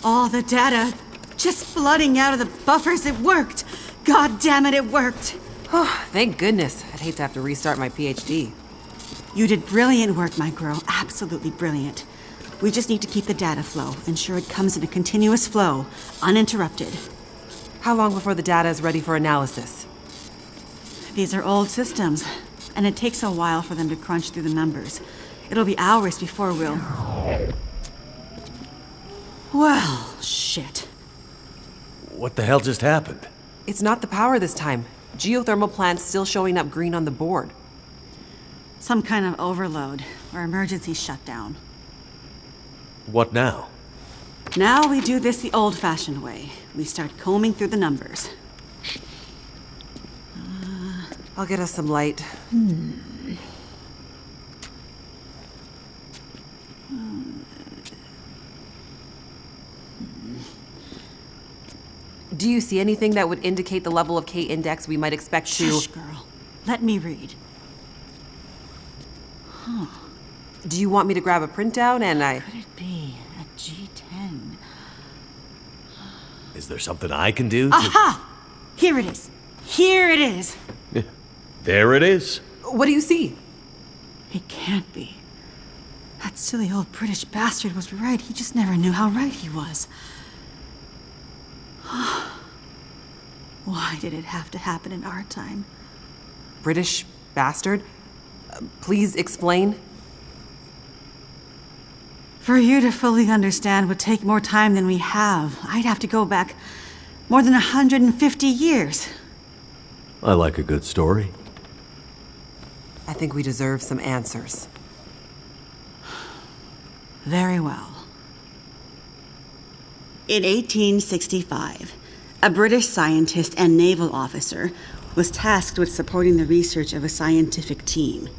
All the data just flooding out of the buffers. It worked. God damn it, it worked. Oh, thank goodness. I'd hate to have to restart my PhD. You did brilliant work, my girl. Absolutely brilliant. We just need to keep the data flow, ensure it comes in a continuous flow, uninterrupted. How long before the data is ready for analysis? These are old systems, and it takes a while for them to crunch through the numbers. It'll be hours before we'll... Well, shit. What the hell just happened? It's not the power this time. Geothermal plant's still showing up green on the board. Some kind of overload or emergency shutdown. What now? Now we do this the old-fashioned way. We start combing through the numbers. I'll get us some light. Do you see anything that would indicate the level of K-index we might expect to... Shush, girl. Let me read. Huh. Do you want me to grab a printout and Could it be a G10? Is there something I can do to... Aha! Here it is. Here it is. There it is. What do you see? It can't be. That silly old British bastard was right. He just never knew how right he was. Why did it have to happen in our time? British bastard? Please explain. For you to fully understand would take more time than we have. I'd have to go back more than 150 years. I like a good story. I think we deserve some answers. Very well. In 1865, a British scientist and naval officer was tasked with supporting the research of a scientific team,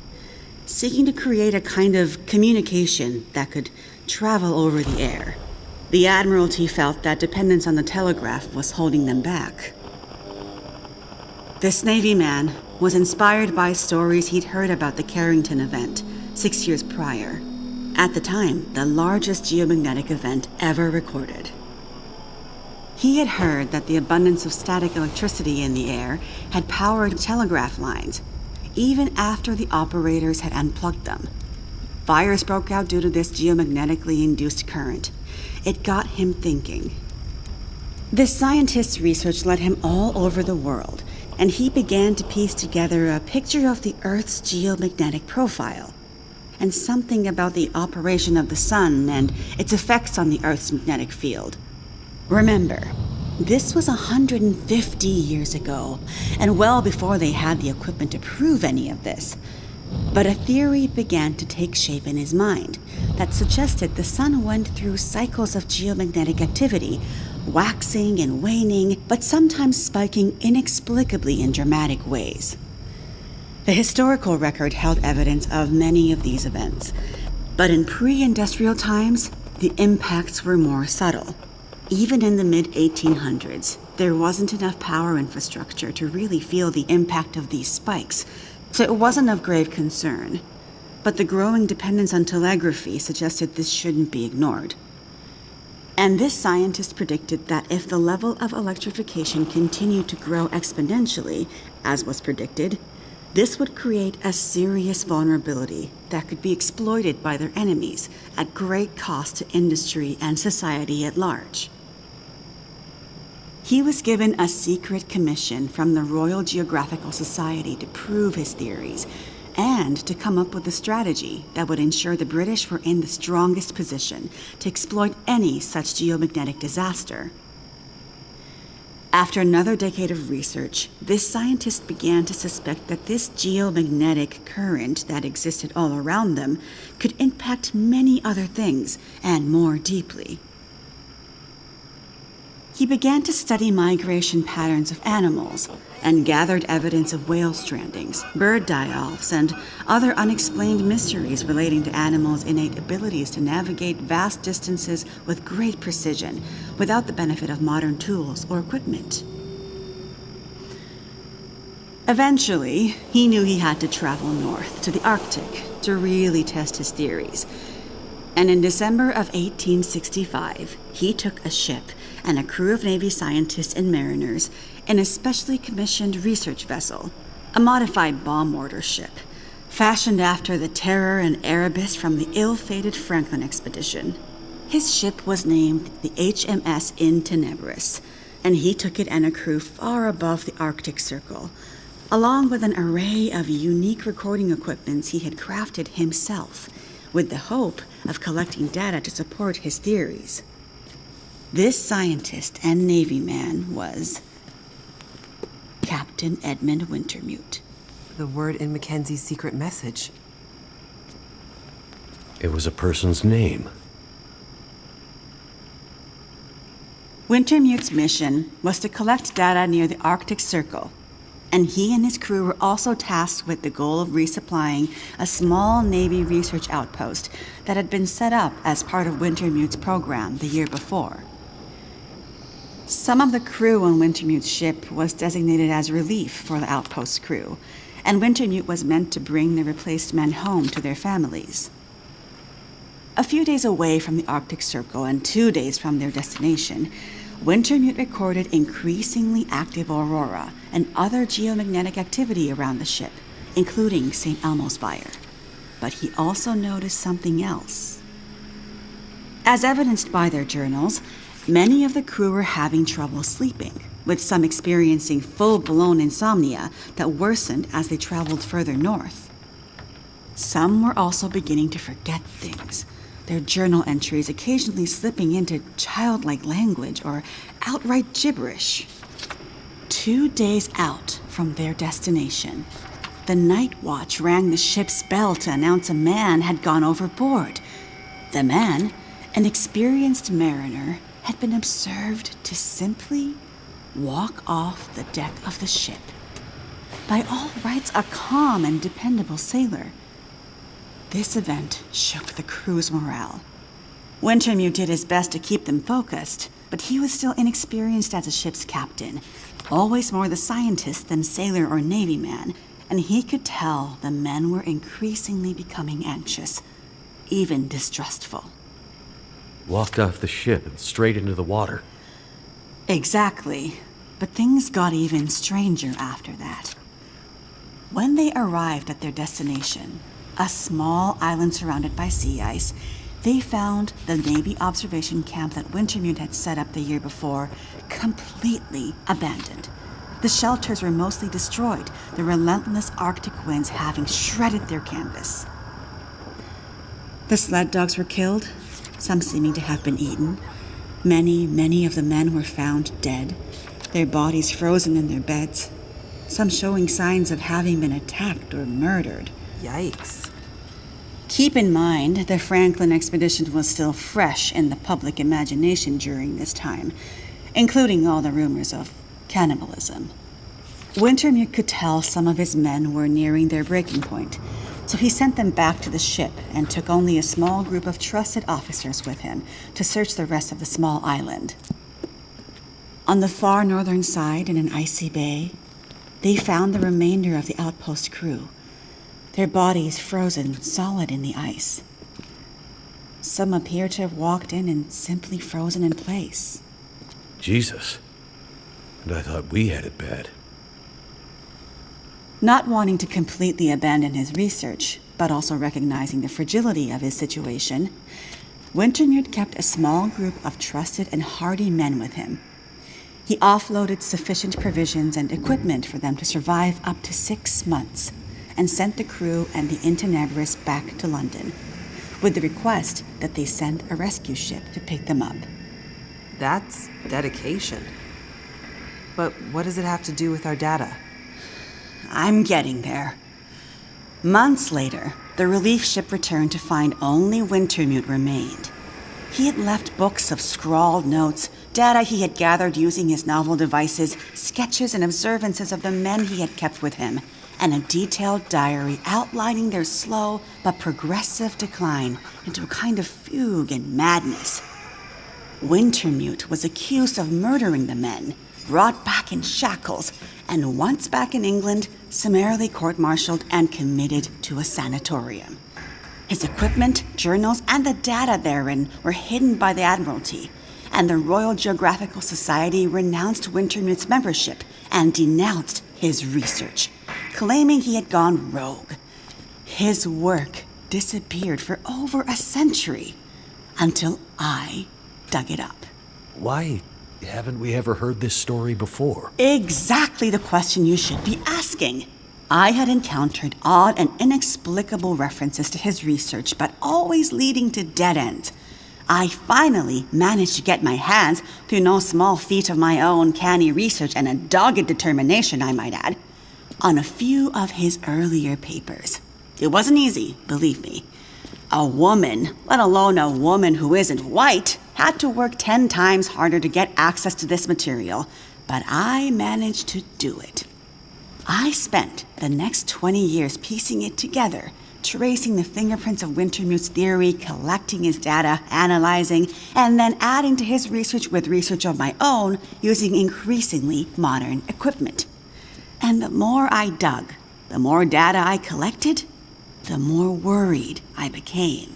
seeking to create a kind of communication that could travel over the air. The Admiralty felt that dependence on the telegraph was holding them back. This Navy man was inspired by stories he'd heard about the Carrington event 6 years prior. At the time, the largest geomagnetic event ever recorded. He had heard that the abundance of static electricity in the air had powered telegraph lines, even after the operators had unplugged them. Fires broke out due to this geomagnetically induced current. It got him thinking. This scientist's research led him all over the world, and he began to piece together a picture of the Earth's geomagnetic profile, and something about the operation of the sun and its effects on the Earth's magnetic field. Remember, this was 150 years ago, and well before they had the equipment to prove any of this. But a theory began to take shape in his mind that suggested the sun went through cycles of geomagnetic activity, waxing and waning, but sometimes spiking inexplicably in dramatic ways. The historical record held evidence of many of these events, but in pre-industrial times, the impacts were more subtle. Even in the mid-1800s, there wasn't enough power infrastructure to really feel the impact of these spikes, so it wasn't of grave concern. But the growing dependence on telegraphy suggested this shouldn't be ignored. And this scientist predicted that if the level of electrification continued to grow exponentially, as was predicted, this would create a serious vulnerability that could be exploited by their enemies at great cost to industry and society at large. He was given a secret commission from the Royal Geographical Society to prove his theories and to come up with a strategy that would ensure the British were in the strongest position to exploit any such geomagnetic disaster. After another decade of research, this scientist began to suspect that this geomagnetic current that existed all around them could impact many other things, and more deeply. He began to study migration patterns of animals and gathered evidence of whale strandings, bird die-offs, and other unexplained mysteries relating to animals' innate abilities to navigate vast distances with great precision without the benefit of modern tools or equipment. Eventually, he knew he had to travel north to the Arctic to really test his theories. And in December of 1865, he took a ship and a crew of Navy scientists and mariners in a specially commissioned research vessel, a modified bomb mortar ship, fashioned after the Terror and Erebus from the ill-fated Franklin expedition. His ship was named the HMS In Tenebris, and he took it and a crew far above the Arctic Circle, along with an array of unique recording equipments he had crafted himself, with the hope of collecting data to support his theories. This scientist and Navy man was Captain Edmund Wintermute. The word in Mackenzie's secret message. It was a person's name. Wintermute's mission was to collect data near the Arctic Circle, and he and his crew were also tasked with the goal of resupplying a small Navy research outpost that had been set up as part of Wintermute's program the year before. Some of the crew on Wintermute's ship was designated as relief for the outpost crew, and Wintermute was meant to bring the replaced men home to their families. A few days away from the Arctic Circle and 2 days from their destination, Wintermute recorded increasingly active aurora and other geomagnetic activity around the ship, including St. Elmo's fire. But he also noticed something else. As evidenced by their journals, many of the crew were having trouble sleeping, with some experiencing full-blown insomnia that worsened as they traveled further north. Some were also beginning to forget things, their journal entries occasionally slipping into childlike language or outright gibberish. 2 days out from their destination, the night watch rang the ship's bell to announce a man had gone overboard. The man, an experienced mariner, had been observed to simply walk off the deck of the ship. By all rights, a calm and dependable sailor. This event shook the crew's morale. Wintermute did his best to keep them focused, but he was still inexperienced as a ship's captain, always more the scientist than sailor or Navy man, and he could tell the men were increasingly becoming anxious, even distrustful. Walked off the ship and straight into the water. Exactly, but things got even stranger after that. When they arrived at their destination, a small island surrounded by sea ice, they found the Navy observation camp that Wintermute had set up the year before completely abandoned. The shelters were mostly destroyed, the relentless Arctic winds having shredded their canvas. The sled dogs were killed, some seeming to have been eaten. Many of the men were found dead, their bodies frozen in their beds, some showing signs of having been attacked or murdered. Yikes. Keep in mind, the Franklin expedition was still fresh in the public imagination during this time, including all the rumors of cannibalism. Wintermute could tell some of his men were nearing their breaking point, so he sent them back to the ship and took only a small group of trusted officers with him to search the rest of the small island. On the far northern side, in an icy bay, they found the remainder of the outpost crew, their bodies frozen solid in the ice. Some appear to have walked in and simply frozen in place. Jesus. And I thought we had it bad. Not wanting to completely abandon his research, but also recognizing the fragility of his situation, Wintermute kept a small group of trusted and hardy men with him. He offloaded sufficient provisions and equipment for them to survive up to 6 months, and sent the crew and the Intenebris back to London, with the request that they send a rescue ship to pick them up. That's dedication. But what does it have to do with our data? I'm getting there. Months later, the relief ship returned to find only Wintermute remained. He had left books of scrawled notes, data he had gathered using his novel devices, sketches and observances of the men he had kept with him, and a detailed diary outlining their slow but progressive decline into a kind of fugue and madness. Wintermute was accused of murdering the men, brought back in shackles, and once back in England, summarily court-martialed and committed to a sanatorium. His equipment, journals, and the data therein were hidden by the Admiralty, and the Royal Geographical Society renounced Wintermute's membership and denounced his research, claiming he had gone rogue. His work disappeared for over a century, until I dug it up. Why haven't we ever heard this story before? Exactly the question you should be asking. I had encountered odd and inexplicable references to his research, but always leading to dead ends. I finally managed to get my hands, through no small feat of my own canny research and a dogged determination, I might add, on a few of his earlier papers. It wasn't easy, believe me. A woman, let alone a woman who isn't white, had to work 10 times harder to get access to this material, but I managed to do it. I spent the next 20 years piecing it together, tracing the fingerprints of Wintermute's theory, collecting his data, analyzing, and then adding to his research with research of my own using increasingly modern equipment. And the more I dug, the more data I collected, the more worried I became.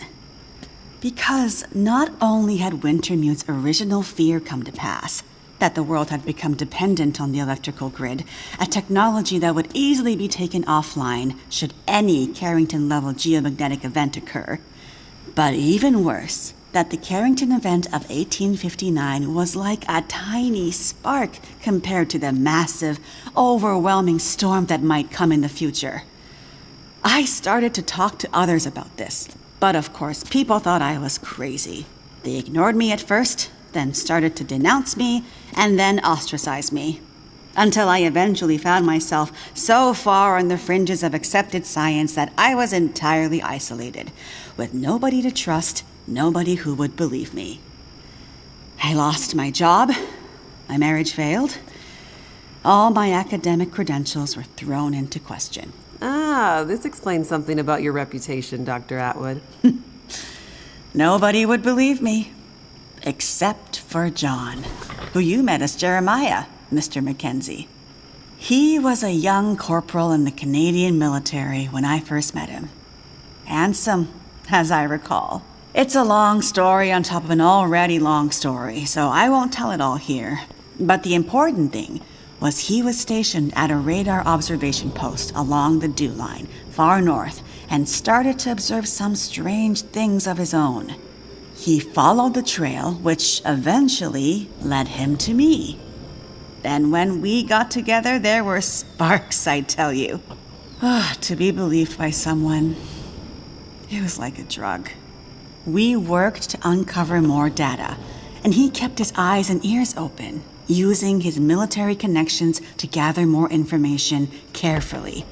Because not only had Wintermute's original fear come to pass, that the world had become dependent on the electrical grid, a technology that would easily be taken offline should any Carrington-level geomagnetic event occur, but even worse, that the Carrington event of 1859 was like a tiny spark compared to the massive, overwhelming storm that might come in the future. I started to talk to others about this, but of course, people thought I was crazy. They ignored me at first, then started to denounce me, and then ostracize me. Until I eventually found myself so far on the fringes of accepted science that I was entirely isolated, with nobody to trust, nobody who would believe me. I lost my job, my marriage failed, all my academic credentials were thrown into question. Ah, this explains something about your reputation, Dr. Atwood. Nobody would believe me. Except for John, who you met as Jeremiah, Mr. Mackenzie. He was a young corporal in the Canadian military when I first met him. Handsome, as I recall. It's a long story on top of an already long story, so I won't tell it all here. But the important thing was he was stationed at a radar observation post along the Dew Line, far north, and started to observe some strange things of his own. He followed the trail, which eventually led him to me. Then when we got together, there were sparks, I tell you. To be believed by someone, it was like a drug. We worked to uncover more data, and he kept his eyes and ears open, using his military connections to gather more information carefully.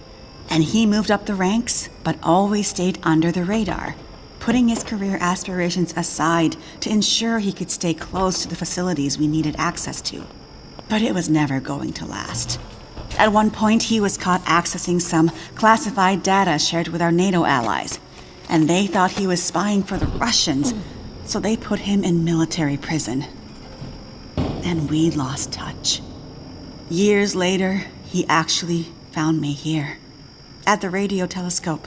And he moved up the ranks, but always stayed under the radar, putting his career aspirations aside to ensure he could stay close to the facilities we needed access to. But it was never going to last. At one point, he was caught accessing some classified data shared with our NATO allies, and they thought he was spying for the Russians, so they put him in military prison. And we lost touch. Years later, he actually found me here, at the radio telescope.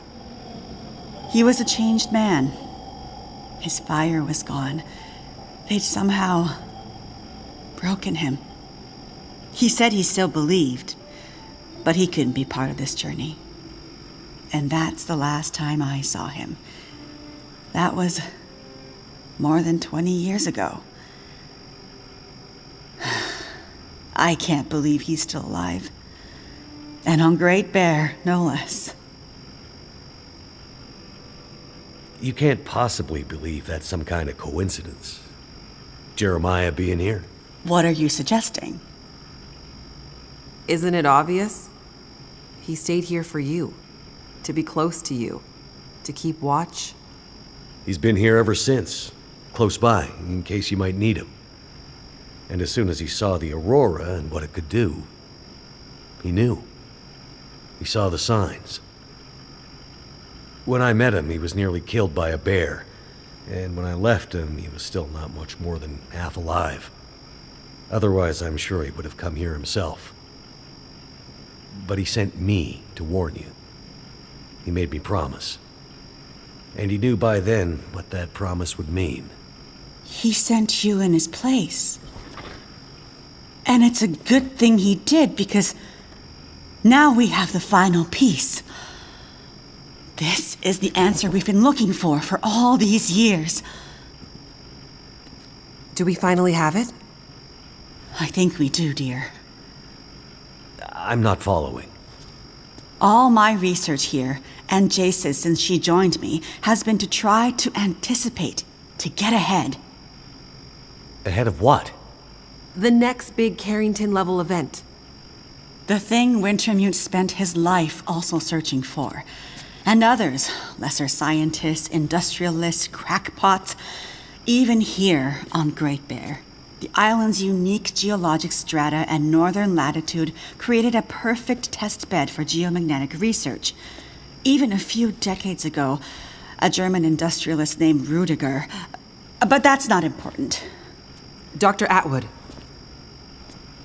He was a changed man. His fire was gone. They'd somehow broken him. He said he still believed, but he couldn't be part of this journey. And that's the last time I saw him. That was more than 20 years ago. I can't believe he's still alive. And on Great Bear, no less. You can't possibly believe that's some kind of coincidence. Jeremiah being here. What are you suggesting? Isn't it obvious? He stayed here for you, to be close to you, to keep watch. He's been here ever since, close by, in case you might need him. And as soon as he saw the Aurora and what it could do, he knew. He saw the signs. When I met him, he was nearly killed by a bear, and when I left him, he was still not much more than half alive. Otherwise, I'm sure he would have come here himself. But he sent me to warn you. He made me promise. And he knew by then what that promise would mean. He sent you in his place. And it's a good thing he did, because now we have the final piece. This is the answer we've been looking for all these years. Do we finally have it? I think we do, dear. I'm not following. All my research here, and Jace's since she joined me, has been to try to anticipate, to get ahead. Ahead of what? The next big Carrington-level event. The thing Wintermute spent his life also searching for. And others, lesser scientists, industrialists, crackpots, even here on Great Bear. The island's unique geologic strata and northern latitude created a perfect test bed for geomagnetic research. Even a few decades ago, a German industrialist named Rudiger. But that's not important. Dr. Atwood,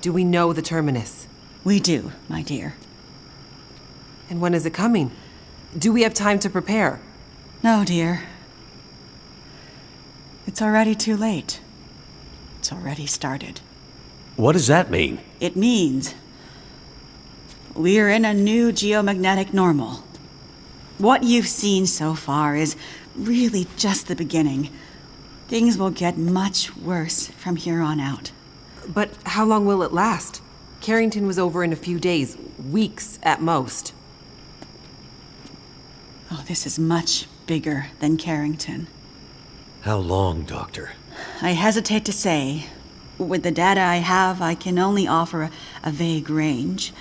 do we know the terminus? We do, my dear. And when is it coming? Do we have time to prepare? No, dear. It's already too late. It's already started. What does that mean? It means we're in a new geomagnetic normal. What you've seen so far is really just the beginning. Things will get much worse from here on out. But how long will it last? Carrington was over in a few days, weeks at most. Oh, this is much bigger than Carrington. How long, Doctor? I hesitate to say. With the data I have, I can only offer a vague range.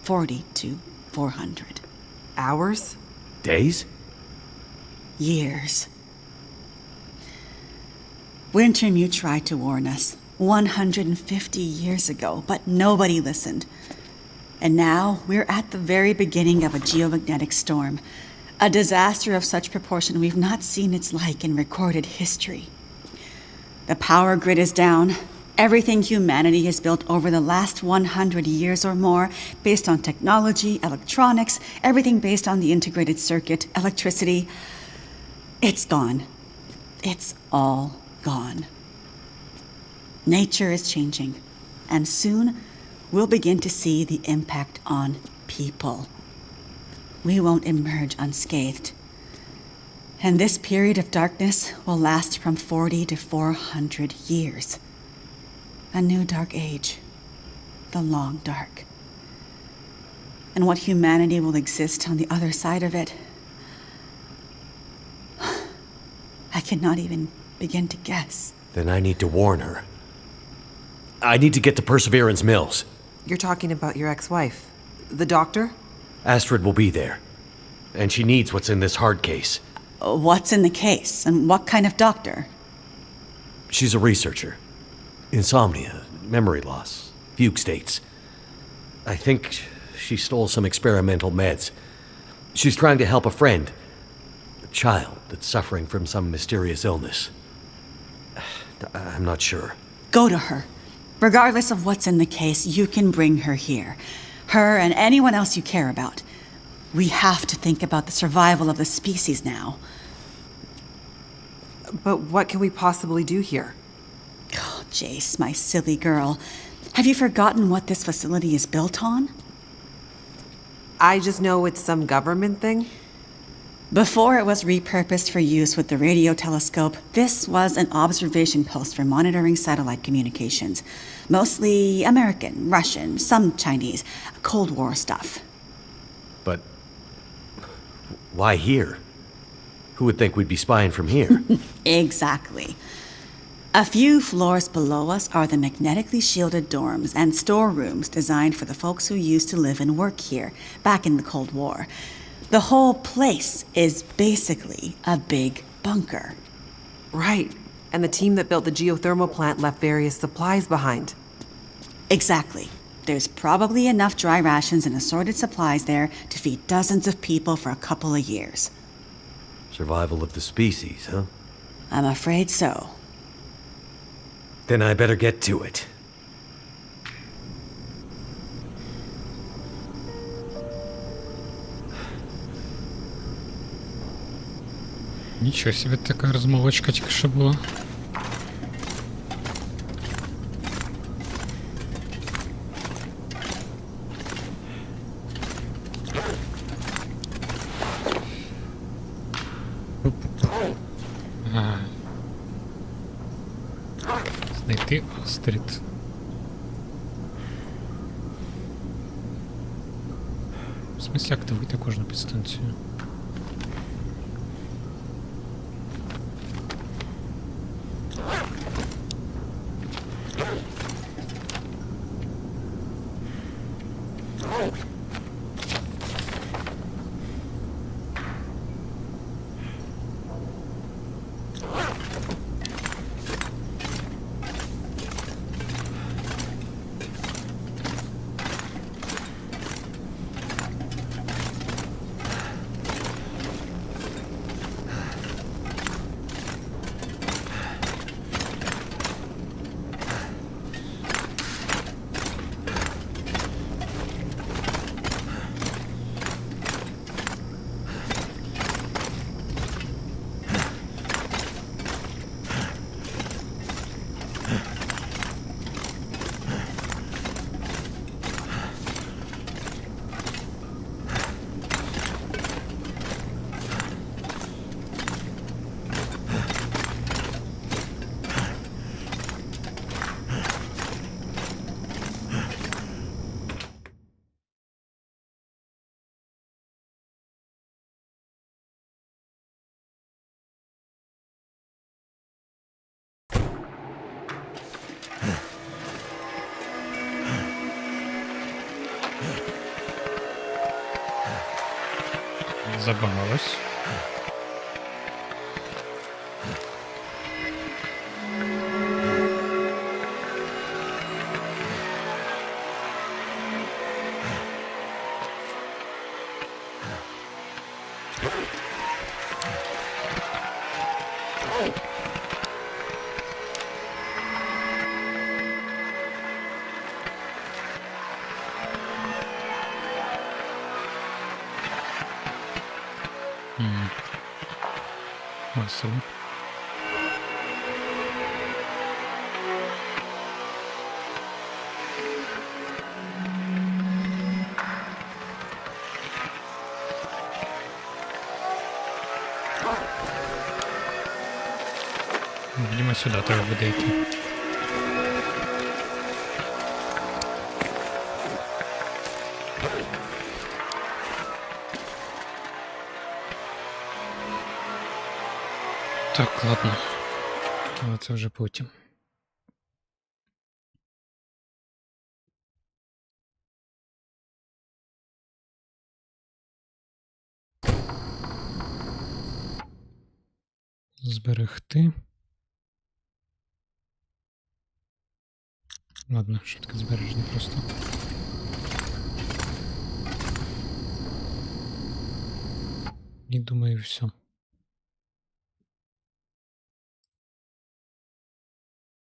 40 to 400. Hours? Days? Years. Wintermute tried to warn us 150 years ago, but nobody listened. And now we're at the very beginning of a geomagnetic storm. A disaster of such proportion we've not seen its like in recorded history. The power grid is down. Everything humanity has built over the last 100 years or more, based on technology, electronics, everything based on the integrated circuit, electricity, it's gone. It's all gone. Nature is changing, and soon we'll begin to see the impact on people. We won't emerge unscathed. And this period of darkness will last from 40 to 400 years. A new dark age. The long dark. And what humanity will exist on the other side of it, I cannot even begin to guess. Then I need to warn her. I need to get to Perseverance Mills. You're talking about your ex-wife, the doctor? Astrid will be there. And she needs what's in this hard case. What's in the case? And what kind of doctor? She's a researcher. Insomnia, memory loss, fugue states. I think she stole some experimental meds. She's trying to help a friend. A child that's suffering from some mysterious illness. I'm not sure. Go to her. Regardless of what's in the case, you can bring her here. Her and anyone else you care about. We have to think about the survival of the species now. But what can we possibly do here? Oh, Jace, my silly girl. Have you forgotten what this facility is built on? I just know it's some government thing. Before it was repurposed for use with the radio telescope, this was an observation post for monitoring satellite communications. Mostly American, Russian, some Chinese, Cold War stuff. But why here? Who would think we'd be spying from here? Exactly. A few floors below us are the magnetically shielded dorms and storerooms designed for the folks who used to live and work here, back in the Cold War. The whole place is basically a big bunker. Right. And the team that built the geothermal plant left various supplies behind. Exactly. There's probably enough dry rations and assorted supplies there to feed dozens of people for a couple of years. Survival of the species, huh? I'm afraid so. Then I better get to it. Нічого себе, така розмовочка тільки що була. Ага. Знайти Астрід. В смысле активуйте кожну підстанцію? Забагалась. Весело. Видимо, сюди треба буде йти. Так, ладно. Але це вже потім. Зберегти. Ладно, що таке збереження просто. І думаю, все.